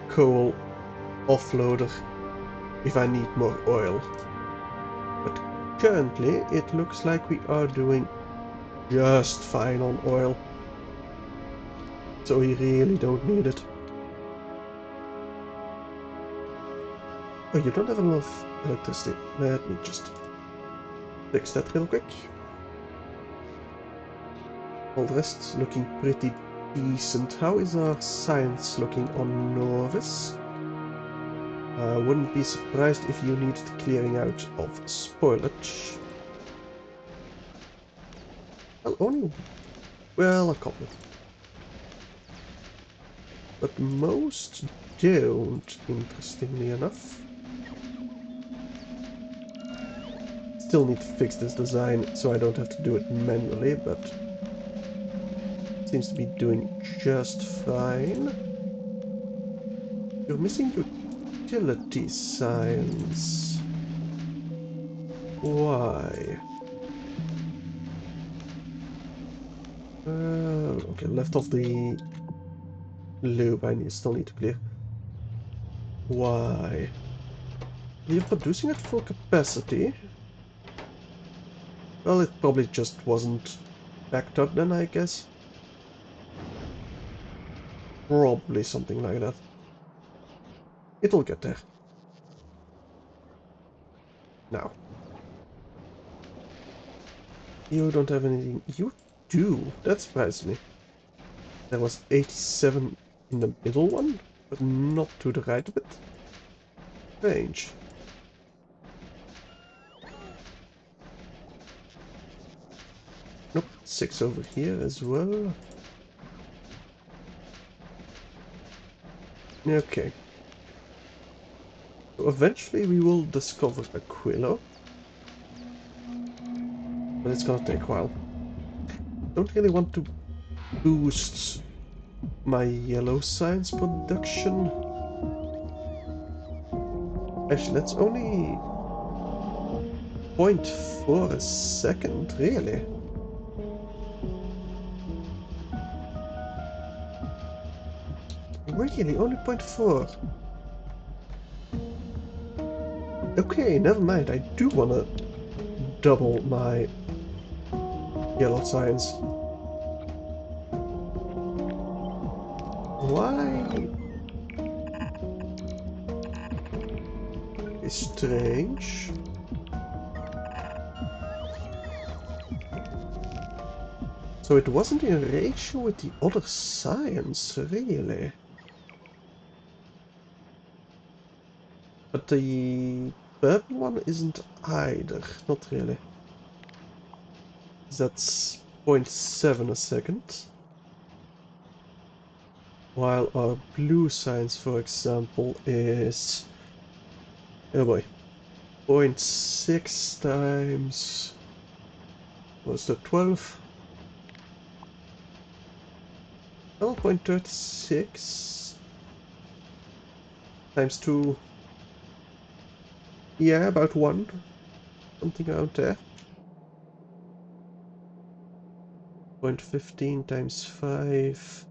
coal offloader if I need more oil. But currently it looks like we are doing just fine on oil, so we really don't need it. Oh, you don't have enough electricity. Let me just fix that real quick. All the rest looking pretty decent. How is our science looking on Novice? Wouldn't be surprised if you needed clearing out of spoilage. Well, only... well, a couple. But most don't, interestingly enough. Still need to fix this design so I don't have to do it manually, but seems to be doing just fine. You're missing utility signs. Why? Okay, left of the loop I still need to clear. Why? You're producing at full capacity. Well, it probably just wasn't backed up then, I guess. Probably something like that. It'll get there. Now. You don't have anything. You do. That surprised me. There was 87 in the middle one, but not to the right of it. Strange. Nope, 6 over here as well. Okay. So eventually we will discover Aquilo. But it's gonna take a while. Don't really want to boost my yellow science production. Actually, that's only 0.4 a second, really. Really, only 0.4. Okay, never mind. I do wanna double my yellow science. Why? Is strange. So it wasn't in ratio with the other science, really. But the purple one isn't either. Not really. That's 0.7 a second. While our blue science, for example, is... oh boy. 0.6 times... what's that, 12? 12.36 times 2. Yeah, about 1. Something out there. 0.15 times 5 is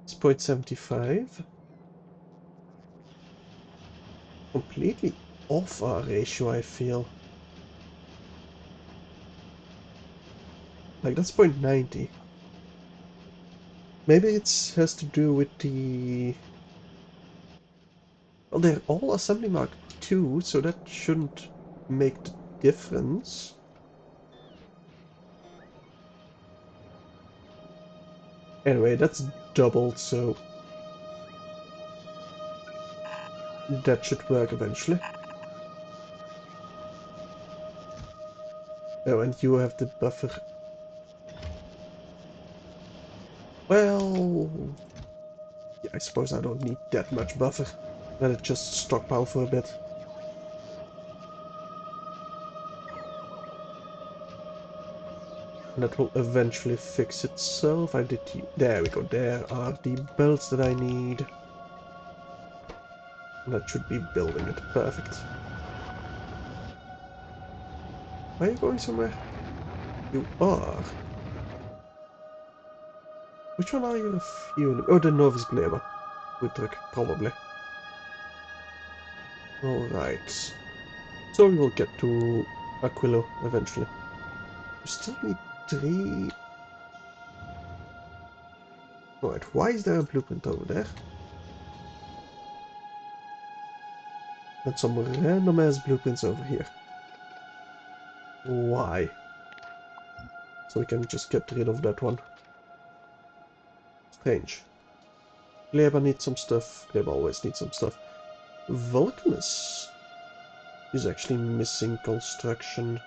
0.75. Completely off our ratio, I feel. Like, that's 0.90. Maybe it has to do with the... well, they're all assembly mark 2, so that shouldn't make the difference. Anyway, that's doubled, so that should work eventually. Oh, and you have the buffer. Well... yeah, I suppose I don't need that much buffer. Let it just stockpile for a bit. And that will eventually fix itself. I did the... there we go. There are the belts that I need. And that should be building it. Perfect. Are you going somewhere? You are. Which one are you refueling? Oh, the Novus Gleba. Good trick, probably. Alright. So we will get to Aquilo eventually. We still need 3... alright, why is there a blueprint over there? And some random ass blueprints over here. Why? So we can just get rid of that one. Strange. Gleba needs some stuff. Gleba always needs some stuff. Vulcanus is actually missing construction.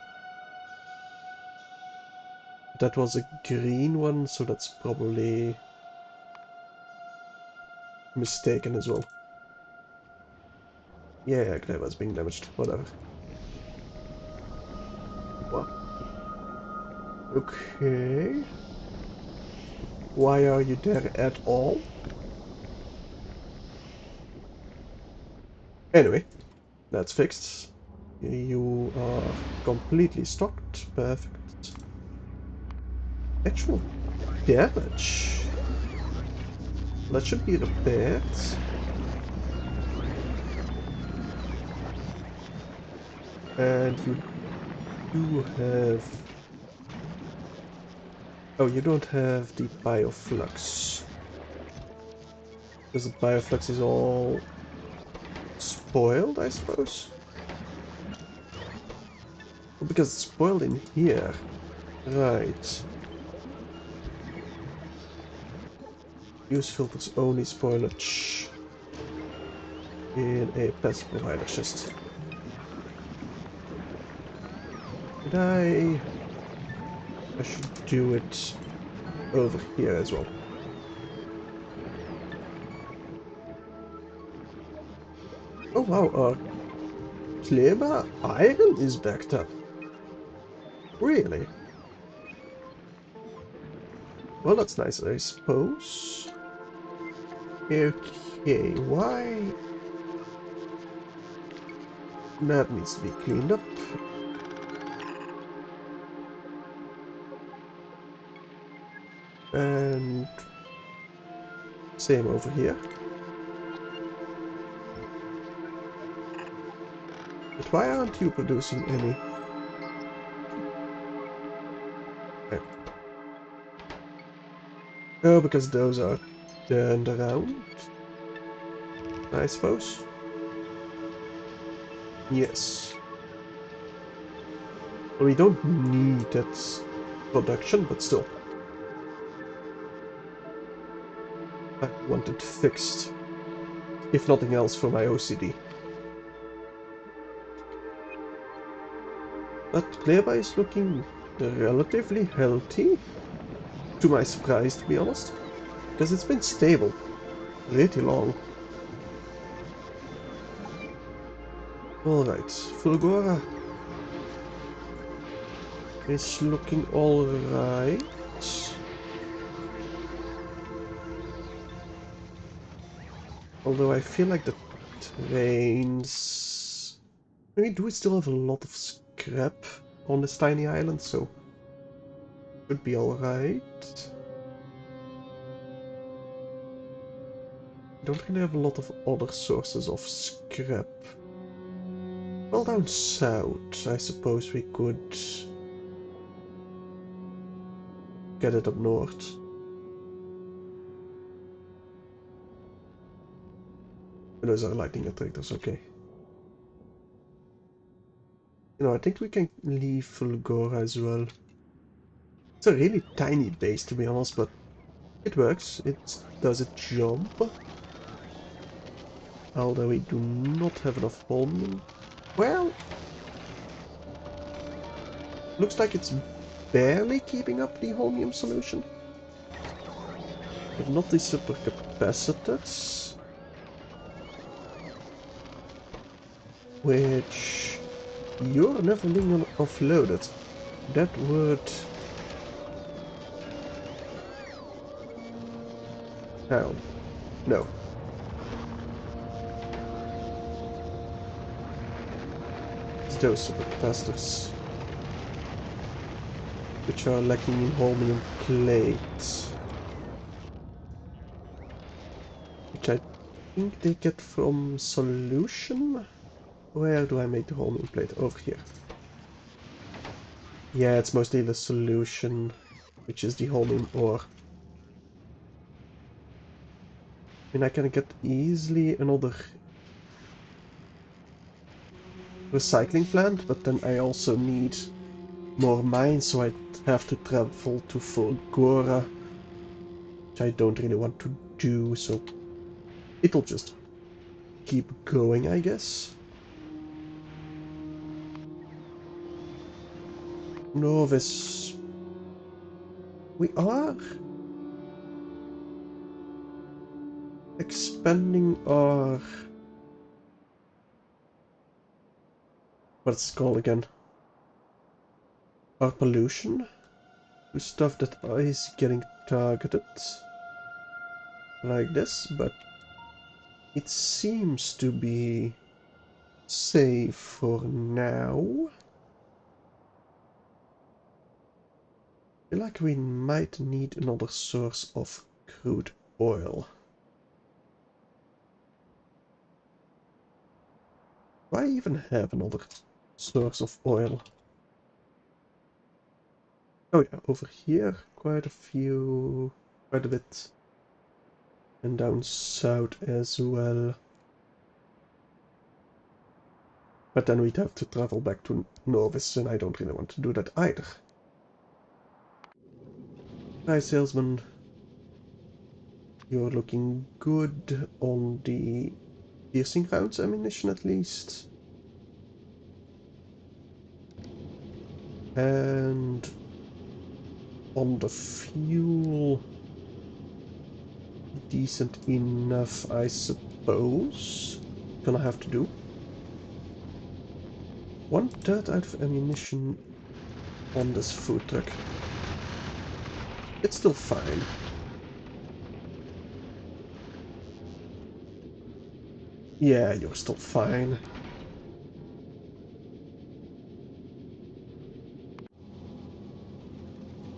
That was a green one, so that's probably mistaken as well. Yeah, Gleba's being damaged. Whatever. What? Okay. Why are you there at all? Anyway, that's fixed. You are completely stocked. Perfect. Actual damage. That should be repaired. And you do have... oh, you don't have the bioflux. Because the bioflux is all spoiled, I suppose? Well, because it's spoiled in here. Right. Use filters only spoilage in a plastic provider chest. Did I should do it over here as well. Oh wow, Kleber iron is backed up. Really? Well, that's nice, I suppose. Okay, why? That needs to be cleaned up. And same over here. But why aren't you producing any? Okay. Oh, because those are turned around, I suppose. Yes. Well, we don't need that production, but still. I want it fixed. If nothing else for my OCD. But Kleba is looking relatively healthy. To my surprise, to be honest. Because it's been stable pretty long. Alright, Fulgora is looking alright. Although I feel like the trains... I mean, do we still have a lot of scrap on this tiny island, so... Should be alright. Don't really have a lot of other sources of scrap. Well, down south, I suppose we could get it up north. Those are lightning attractors, okay. You know, I think we can leave Fulgora as well. It's a really tiny base, to be honest, but it works. It does its job. Although we do not have enough homing. Well, looks like it's barely keeping up the holmium solution. But not the supercapacitors. Which you're never being offloaded. That would... Oh, no. It's those supercapacitors. Which are lacking in holmium plates. Which I think they get from solution? Where do I make the holmium plate? Over here. Yeah, it's mostly the solution, which is the holmium ore. I mean, I can get easily another recycling plant, but then I also need more mines, so I'd have to travel to Fulgora, which I don't really want to do, so it'll just keep going, I guess. Novice. We are expanding our... What's it called again? Our pollution to stuff that is getting targeted like this, but it seems to be safe for now. I feel like we might need another source of crude oil. Why even have another source of oil? Oh yeah, over here, quite a bit. And down south as well. But then we'd have to travel back to Norvis, and I don't really want to do that either. Hi, salesman. You're looking good on the piercing rounds ammunition at least. And on the fuel, decent enough, I suppose. Gonna have to do. 1/3 out of ammunition on this food truck. It's still fine. Yeah, you're still fine.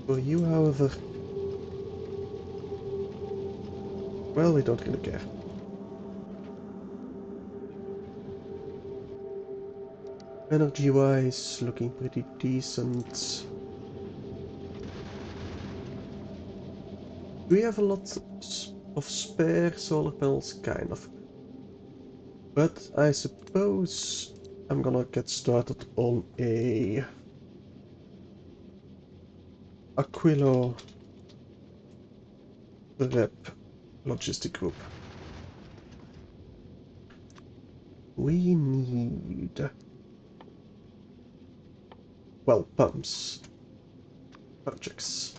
For you, however, well, we don't really care. Energy-wise, looking pretty decent. Do we have a lot of spare solar panels? Kind of. But I suppose I'm gonna get started on a Aquilo rep logistic group. We need, well, pumps. Projects.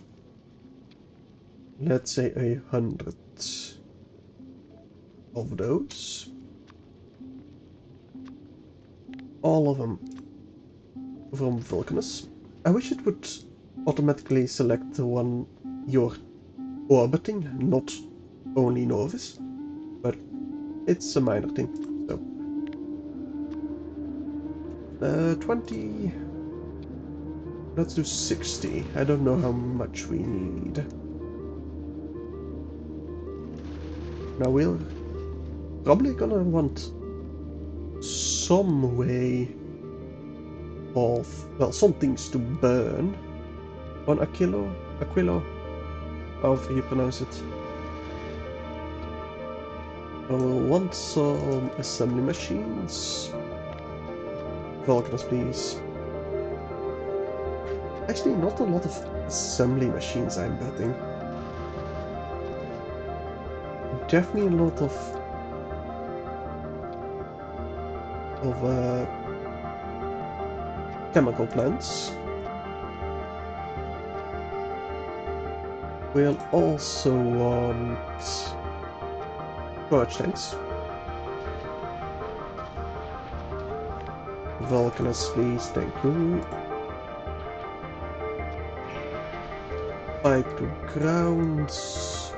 Let's say 100 of those. All of them from Vulcanus. I wish it would automatically select the one you're orbiting, not only Novice, but it's a minor thing. So, 20. Let's do 60. I don't know how much we need. Now we're probably gonna want some way of, well, some things to burn. On Aquilo, however you pronounce it. I will want some assembly machines. Vulcanus, please. Actually, not a lot of assembly machines, I'm betting. Definitely a lot of chemical plants. We'll also want storage tanks. Vulcanus, please, thank you. Pipe to grounds.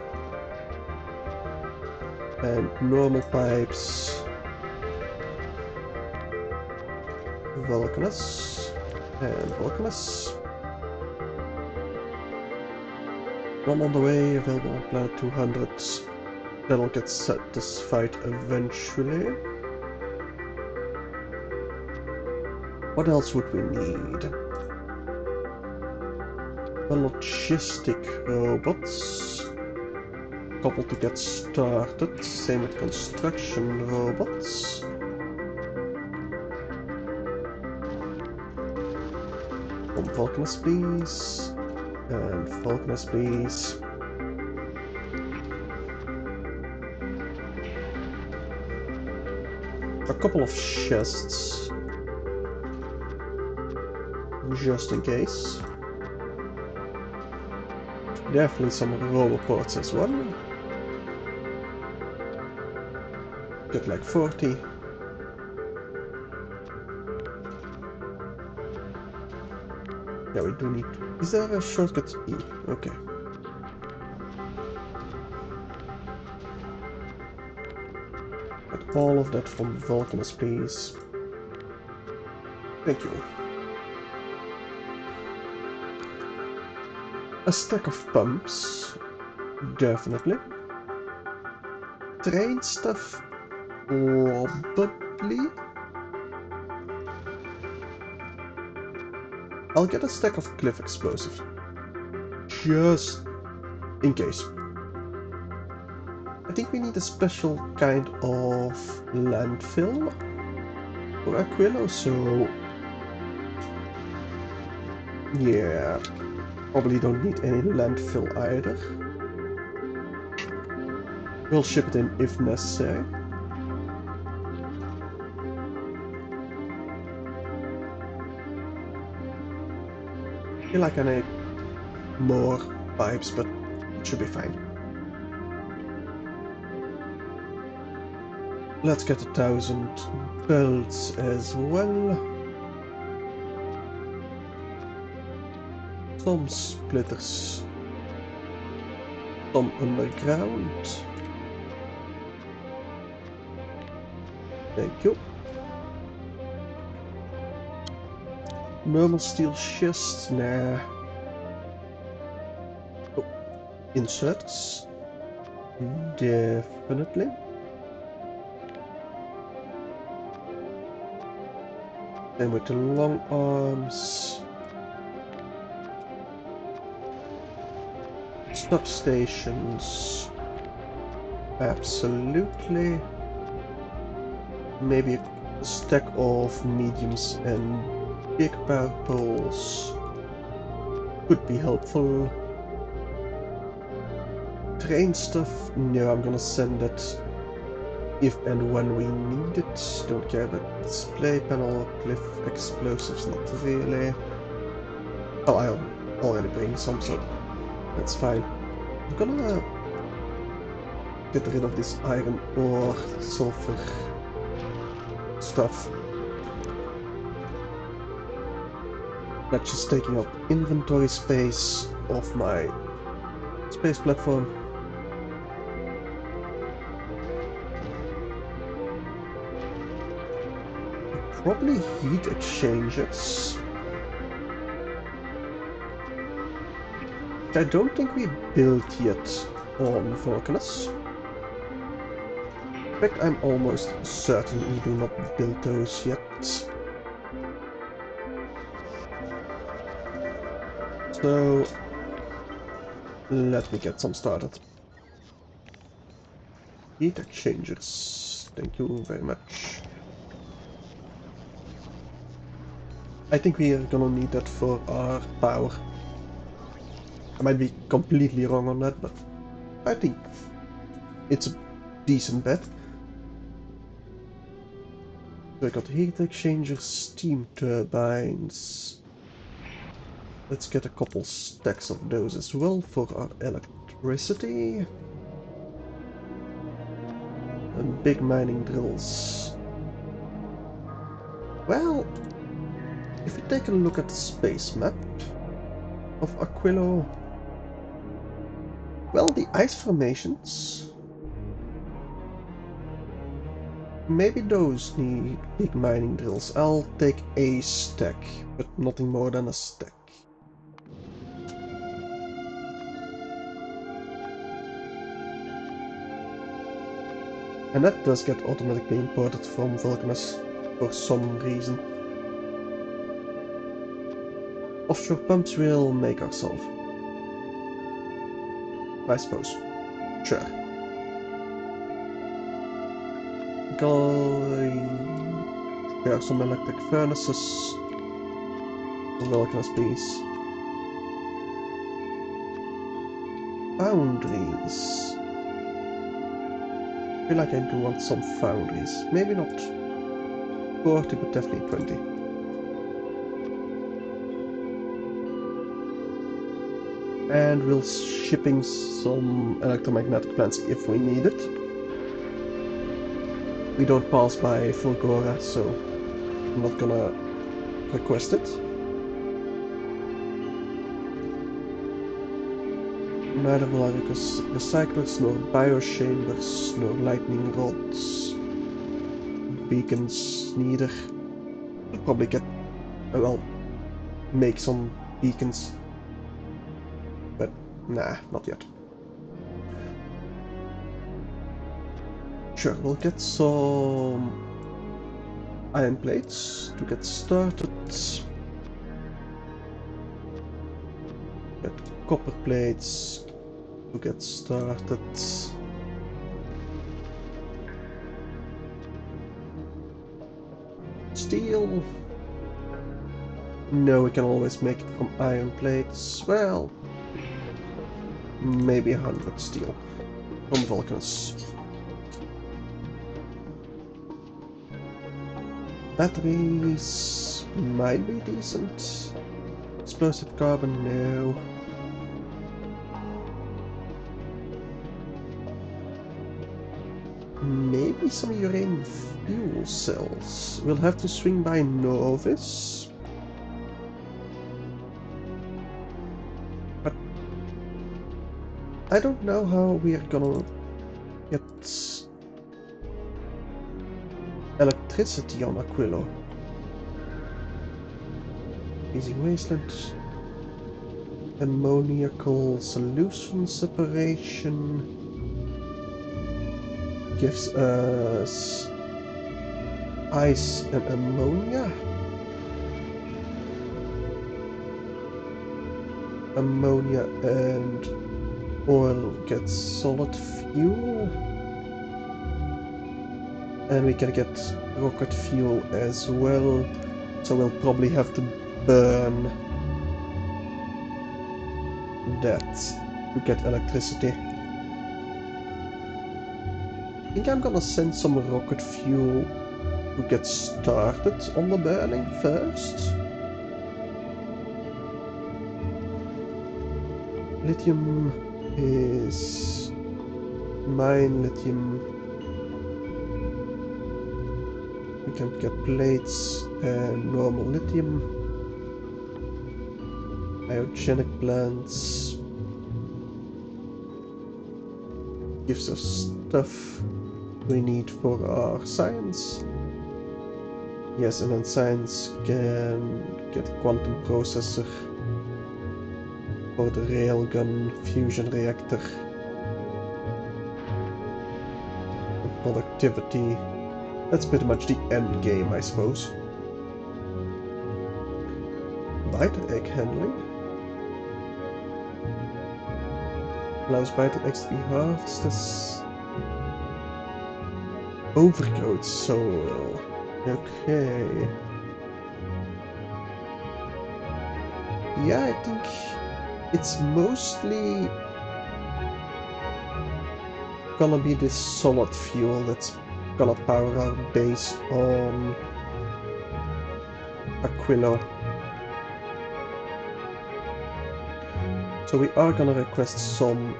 And normal pipes. Vulcanus. And Vulcanus. One on the way, available on planet 200. That'll get satisfied eventually. What else would we need? A logistic robots. Couple to get started. Same with construction robots. One Vulcanus, please. And Vulcanus, please. A couple of chests. Just in case. Definitely some roboports as well. Get like 40. Yeah, we do need... Is there a shortcut? E. Okay. Get all of that from Vulcanus, please. Thank you. A stack of pumps. Definitely. Train stuff. Probably. I'll get a stack of cliff explosives. Just in case. I think we need a special kind of landfill for Aquilo, so yeah, probably don't need any landfill either. We'll ship it in if necessary. I feel like I need more pipes, but it should be fine. Let's get 1,000 belts as well. Some splitters. Some underground. Thank you. Normal steel chest, nah. Oh, inserts. Definitely. Then with the long arms. Substations. Absolutely. Maybe a stack of mediums and big power poles could be helpful. Train stuff, no, I'm gonna send it if and when we need it. Don't care about display panel, cliff explosives, not really. Oh, I'll already bring some, so that's fine. I'm gonna get rid of this iron ore, sulfur stuff. That's just taking up inventory space of my space platform. Probably heat exchangers. I don't think we built yet on Vulcanus. In fact, I'm almost certain we do not build those yet. So let me get some started. Heat exchangers. Thank you very much. I think we are gonna need that for our power. I might be completely wrong on that, but I think it's a decent bet. So I got heat exchangers, steam turbines. Let's get a couple stacks of those as well for our electricity. And big mining drills. Well, if you take a look at the space map of Aquilo, well, the ice formations, maybe those need big mining drills. I'll take a stack, but nothing more than a stack. And that does get automatically imported from Vulcanus for some reason. Offshore pumps will make ourselves. I suppose. Sure. There are some electric furnaces. Vulcanus, please. Foundries. I feel like I do want some foundries. Maybe not 40, but definitely 20. And we'll shipping some electromagnetic plants if we need it. We don't pass by Fulgora, so I'm not gonna request it. Neither will I because recyclers, nor biochambers, nor lightning rods, beacons, neither. We'll probably get, well, make some beacons, but nah, not yet. Sure, we'll get some iron plates to get started. Get copper plates to get started. steel? No, we can always make it from iron plates. Well, maybe 100 steel from volcanoes. Batteries might be decent. Explosive carbon, no. Maybe some uranium fuel cells. We'll have to swing by Novice. But I don't know how we are gonna get electricity on Aquilo. Easy wasteland. Ammoniacal solution separation gives us ice and ammonia. Ammonia and oil gets solid fuel. And we can get rocket fuel as well. So we'll probably have to burn that to get electricity. I think I'm gonna send some rocket fuel to get started on the burning first. Lithium is mine lithium. We can get plates and normal lithium. Biogenic plants gives us stuff we need for our science. Yes, and then science can get quantum processor for the railgun fusion reactor. And productivity. That's pretty much the end game, I suppose. Biter egg handling allows biter eggs to be harvested. Overgrowth soil. Okay. Yeah, I think it's mostly gonna be this solid fuel that's gonna power our base on Aquilo. So we are gonna request some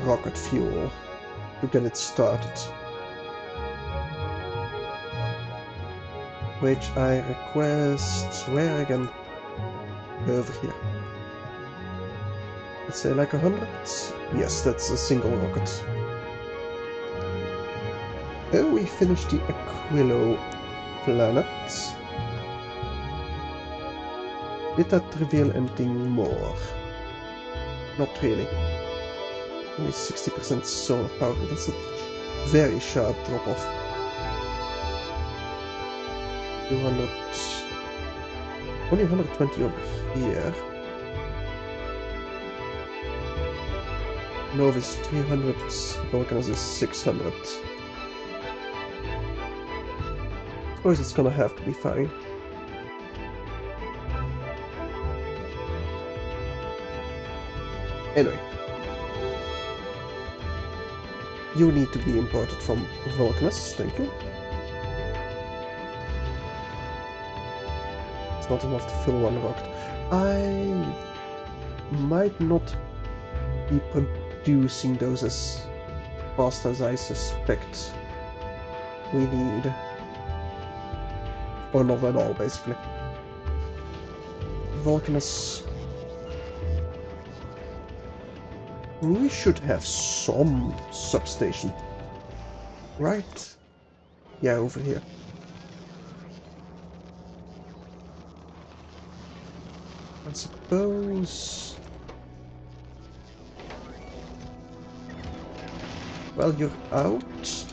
rocket fuel to get it started. Which I request where again? Over here. Let's say like 100? Yes, that's a single rocket. Oh, we finished the Aquilo planet. Did that reveal anything more? Not really. Only 60% solar power. That's a very sharp drop off. 200. Only 120 over here. Novice 300. Volcanoes is 600. Of course, it's gonna have to be fine. Anyway. You need to be imported from Vulcanus, thank you. It's not enough to fill one rocket. I might not be producing those as fast as I suspect we need. Or not at all, basically. Vulcanus. We should have some substation. Right? Yeah, over here. I suppose... Well, you're out.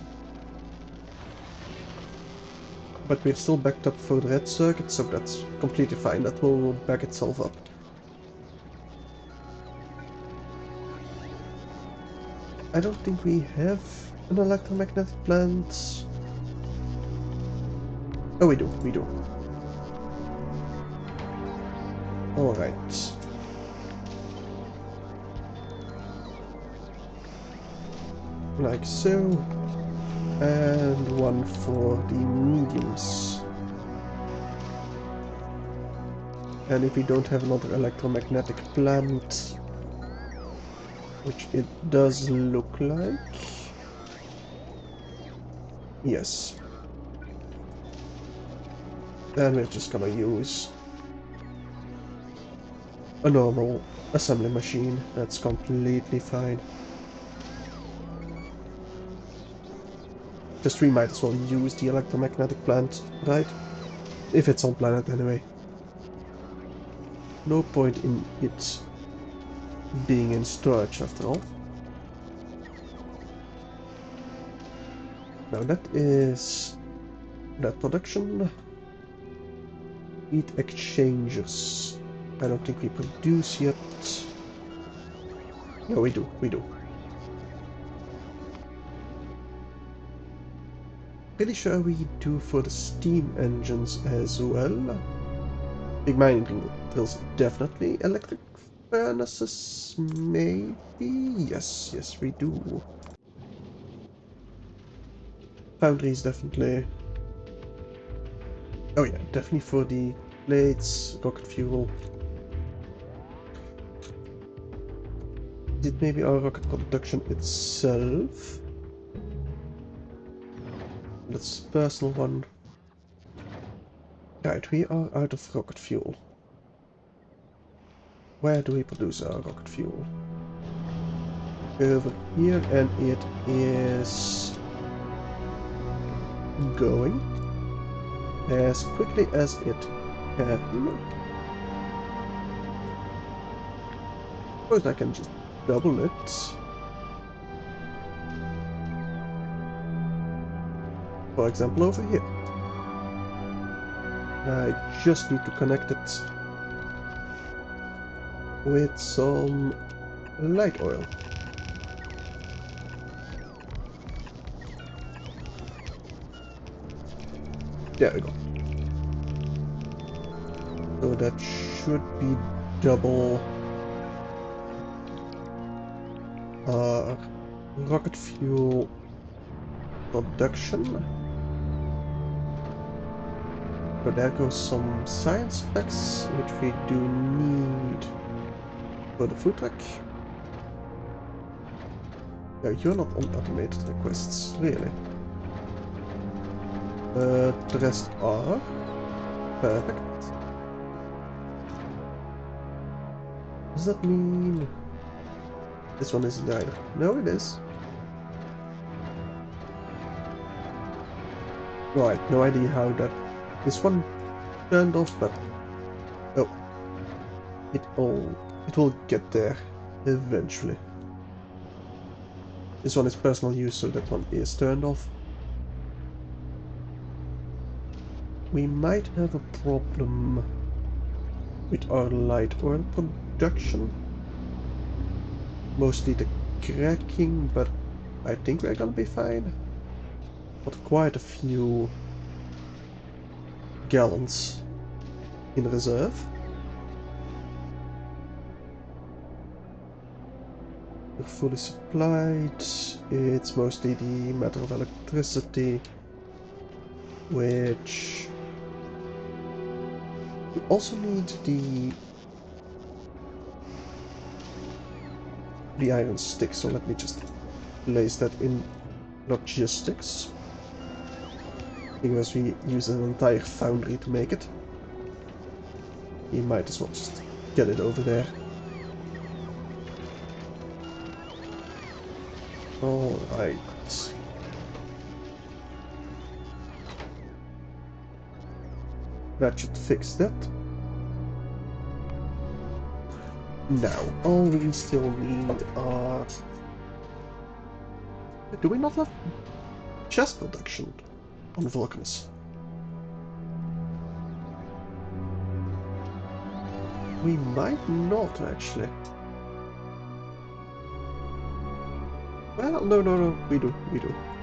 But we're still backed up for the red circuit, so that's completely fine. That will back itself up. I don't think we have an electromagnetic plant. Oh, we do, we do. Alright. Like so. And one for the mediums. And if we don't have another electromagnetic plant, which it does look like. Yes. Then we're just gonna use a normal assembly machine. That's completely fine. Just we might as well use the electromagnetic plant, right? If it's on planet anyway. No point in it being in storage after all. Now that is that production. Heat exchangers. I don't think we produce yet. No, we do, we do. Pretty sure we do for the steam engines as well. Big mining drills, definitely. Electric furnaces, maybe? Yes, yes, we do. Foundries, definitely. Oh yeah, definitely for the plates, rocket fuel. Did maybe our rocket production itself? That's personal one. Right, we are out of rocket fuel. Where do we produce our rocket fuel? Over here, and it is going as quickly as it can. Suppose I can just double it. For example, over here. I just need to connect it with some light oil. There we go. So that should be double rocket fuel production. So there goes some science packs, which we do need for the food truck. Yeah, you're not on automated requests, really. The rest are perfect. Does that mean this one isn't either? No, it is. Right, no idea how that this one turned off, but oh, it will get there eventually. This one is personal use, so that one is turned off. We might have a problem with our light oil production. Mostly the cracking, but I think we're gonna be fine. Got quite a few gallons in reserve. We're fully supplied. It's mostly the matter of electricity, which we also need the iron stick, so let me just place that in logistics. Because we use an entire foundry to make it. We might as well just get it over there. Alright. That should fix that. Now, all we still need are... Do we not have chest production on Vulcanus? We might not, actually. Well, no, we do.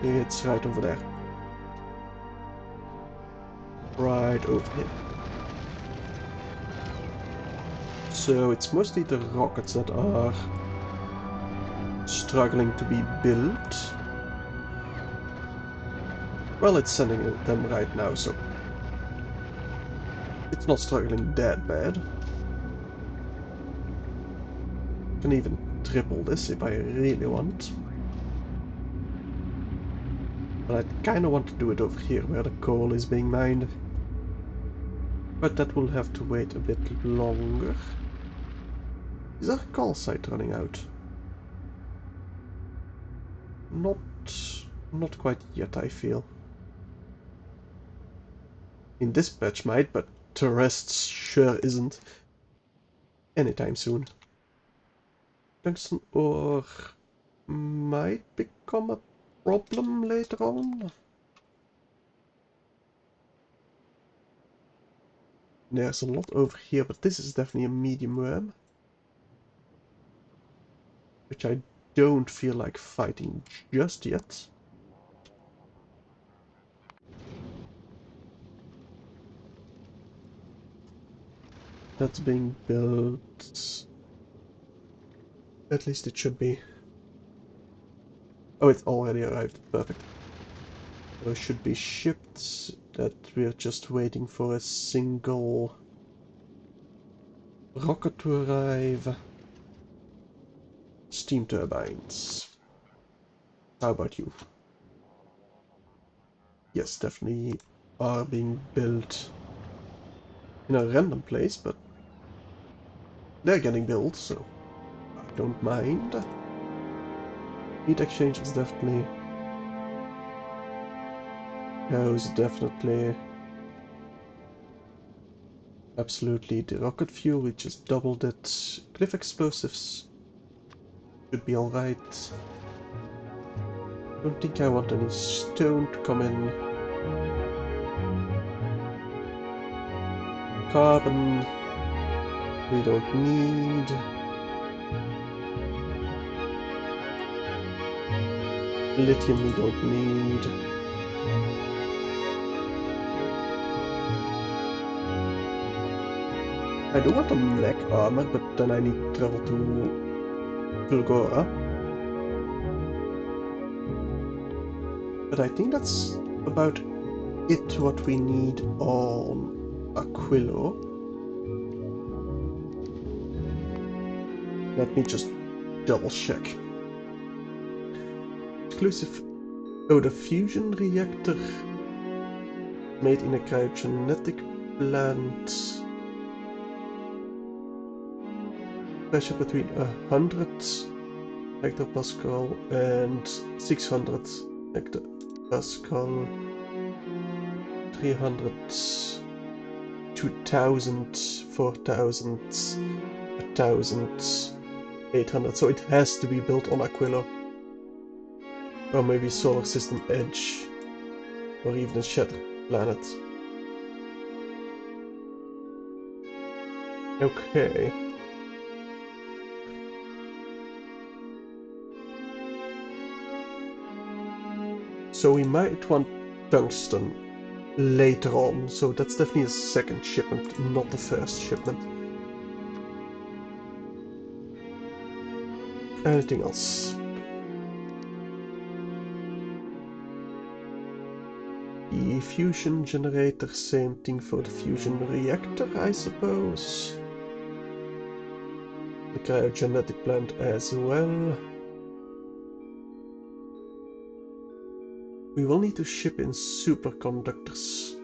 It's right over there. right over here. So it's mostly the rockets that are struggling to be built. Well, it's sending them right now, so it's not struggling that bad. Can even triple this if I really want. But I kinda want to do it over here where the coal is being mined. But that will have to wait a bit longer. Is our coal site running out? Not... not quite yet, I feel. In this patch might, but the rest sure isn't. Anytime soon. Tungsten ore might become a problem later on. There's a lot over here, but this is definitely a medium worm. Which I don't feel like fighting just yet. That's being built. At least it should be. Oh, it's already arrived. Perfect. So it should be shipped. That we're just waiting for a single rocket to arrive. Steam turbines. How about you? Yes, definitely are being built in a random place, but they're getting built, so I don't mind. Heat exchangers definitely. Those definitely. Absolutely. The rocket fuel, we just doubled it. Cliff explosives should be alright. Don't think I want any stone to come in. Carbon we don't need. Lithium we don't need. I do want a mech armor, but then I need to travel to Fulgora. But I think that's about it what we need on Aquilo. Let me just double check. Exclusive. Oh, the fusion reactor made in a cryogenic plant. Pressure between 100 hectopascal and 600 hectopascal. 300, 2000, 4000, 1800. So it has to be built on Aquilo. Or maybe Solar System Edge. Or even a Shattered Planet. Okay. So we might want tungsten later on, so that's definitely a second shipment, not the first shipment. Anything else? The fusion generator, same thing for the fusion reactor, I suppose. The cryogenic plant as well. We will need to ship in superconductors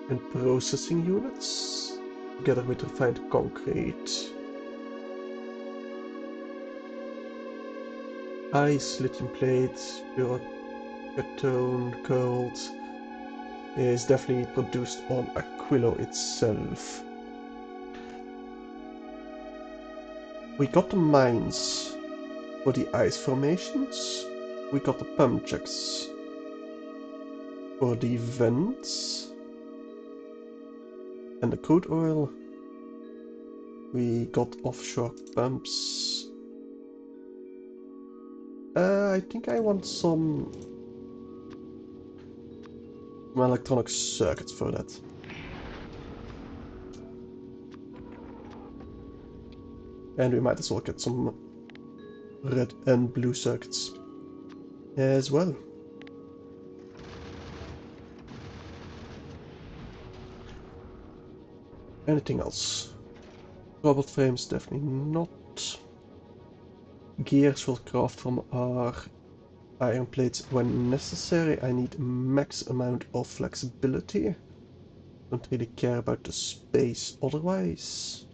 and processing units, together with refined concrete. Ice, lithium plate, pyrotone, gold is definitely produced on Aquilo itself. We got the mines for the ice formations. We got the pump jacks for the vents. And the crude oil. We got offshore pumps. I think I want some some electronic circuits for that. And we might as well get some red and blue circuits as well. Anything else? Robot frames, definitely not. Gears will craft from our iron plates when necessary. I need max amount of flexibility. Don't really care about the space otherwise.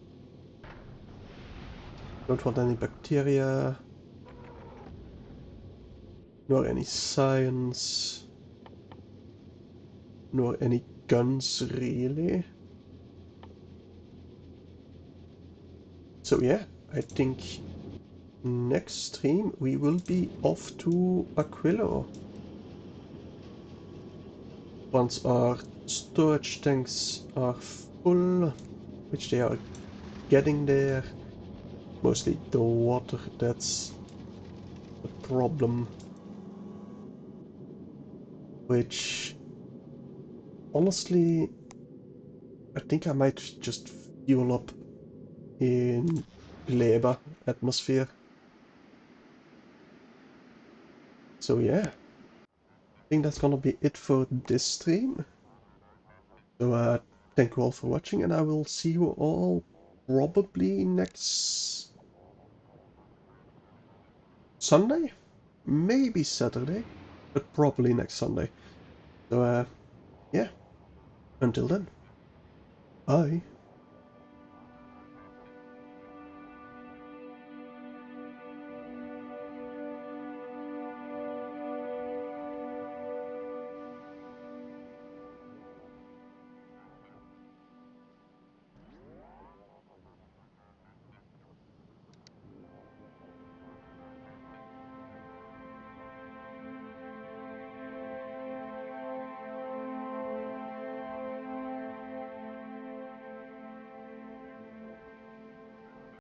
Don't want any bacteria. Nor any science. Nor any guns, really. So yeah, I think next stream we will be off to Aquilo. Once our storage tanks are full, which they are getting there. Mostly the water, that's the problem. Which, honestly, I think I might just fuel up in Gleba atmosphere. So yeah, I think that's gonna be it for this stream. So thank you all for watching, and I will see you all probably next Sunday? Maybe Saturday, but probably next Sunday. So yeah, until then, bye.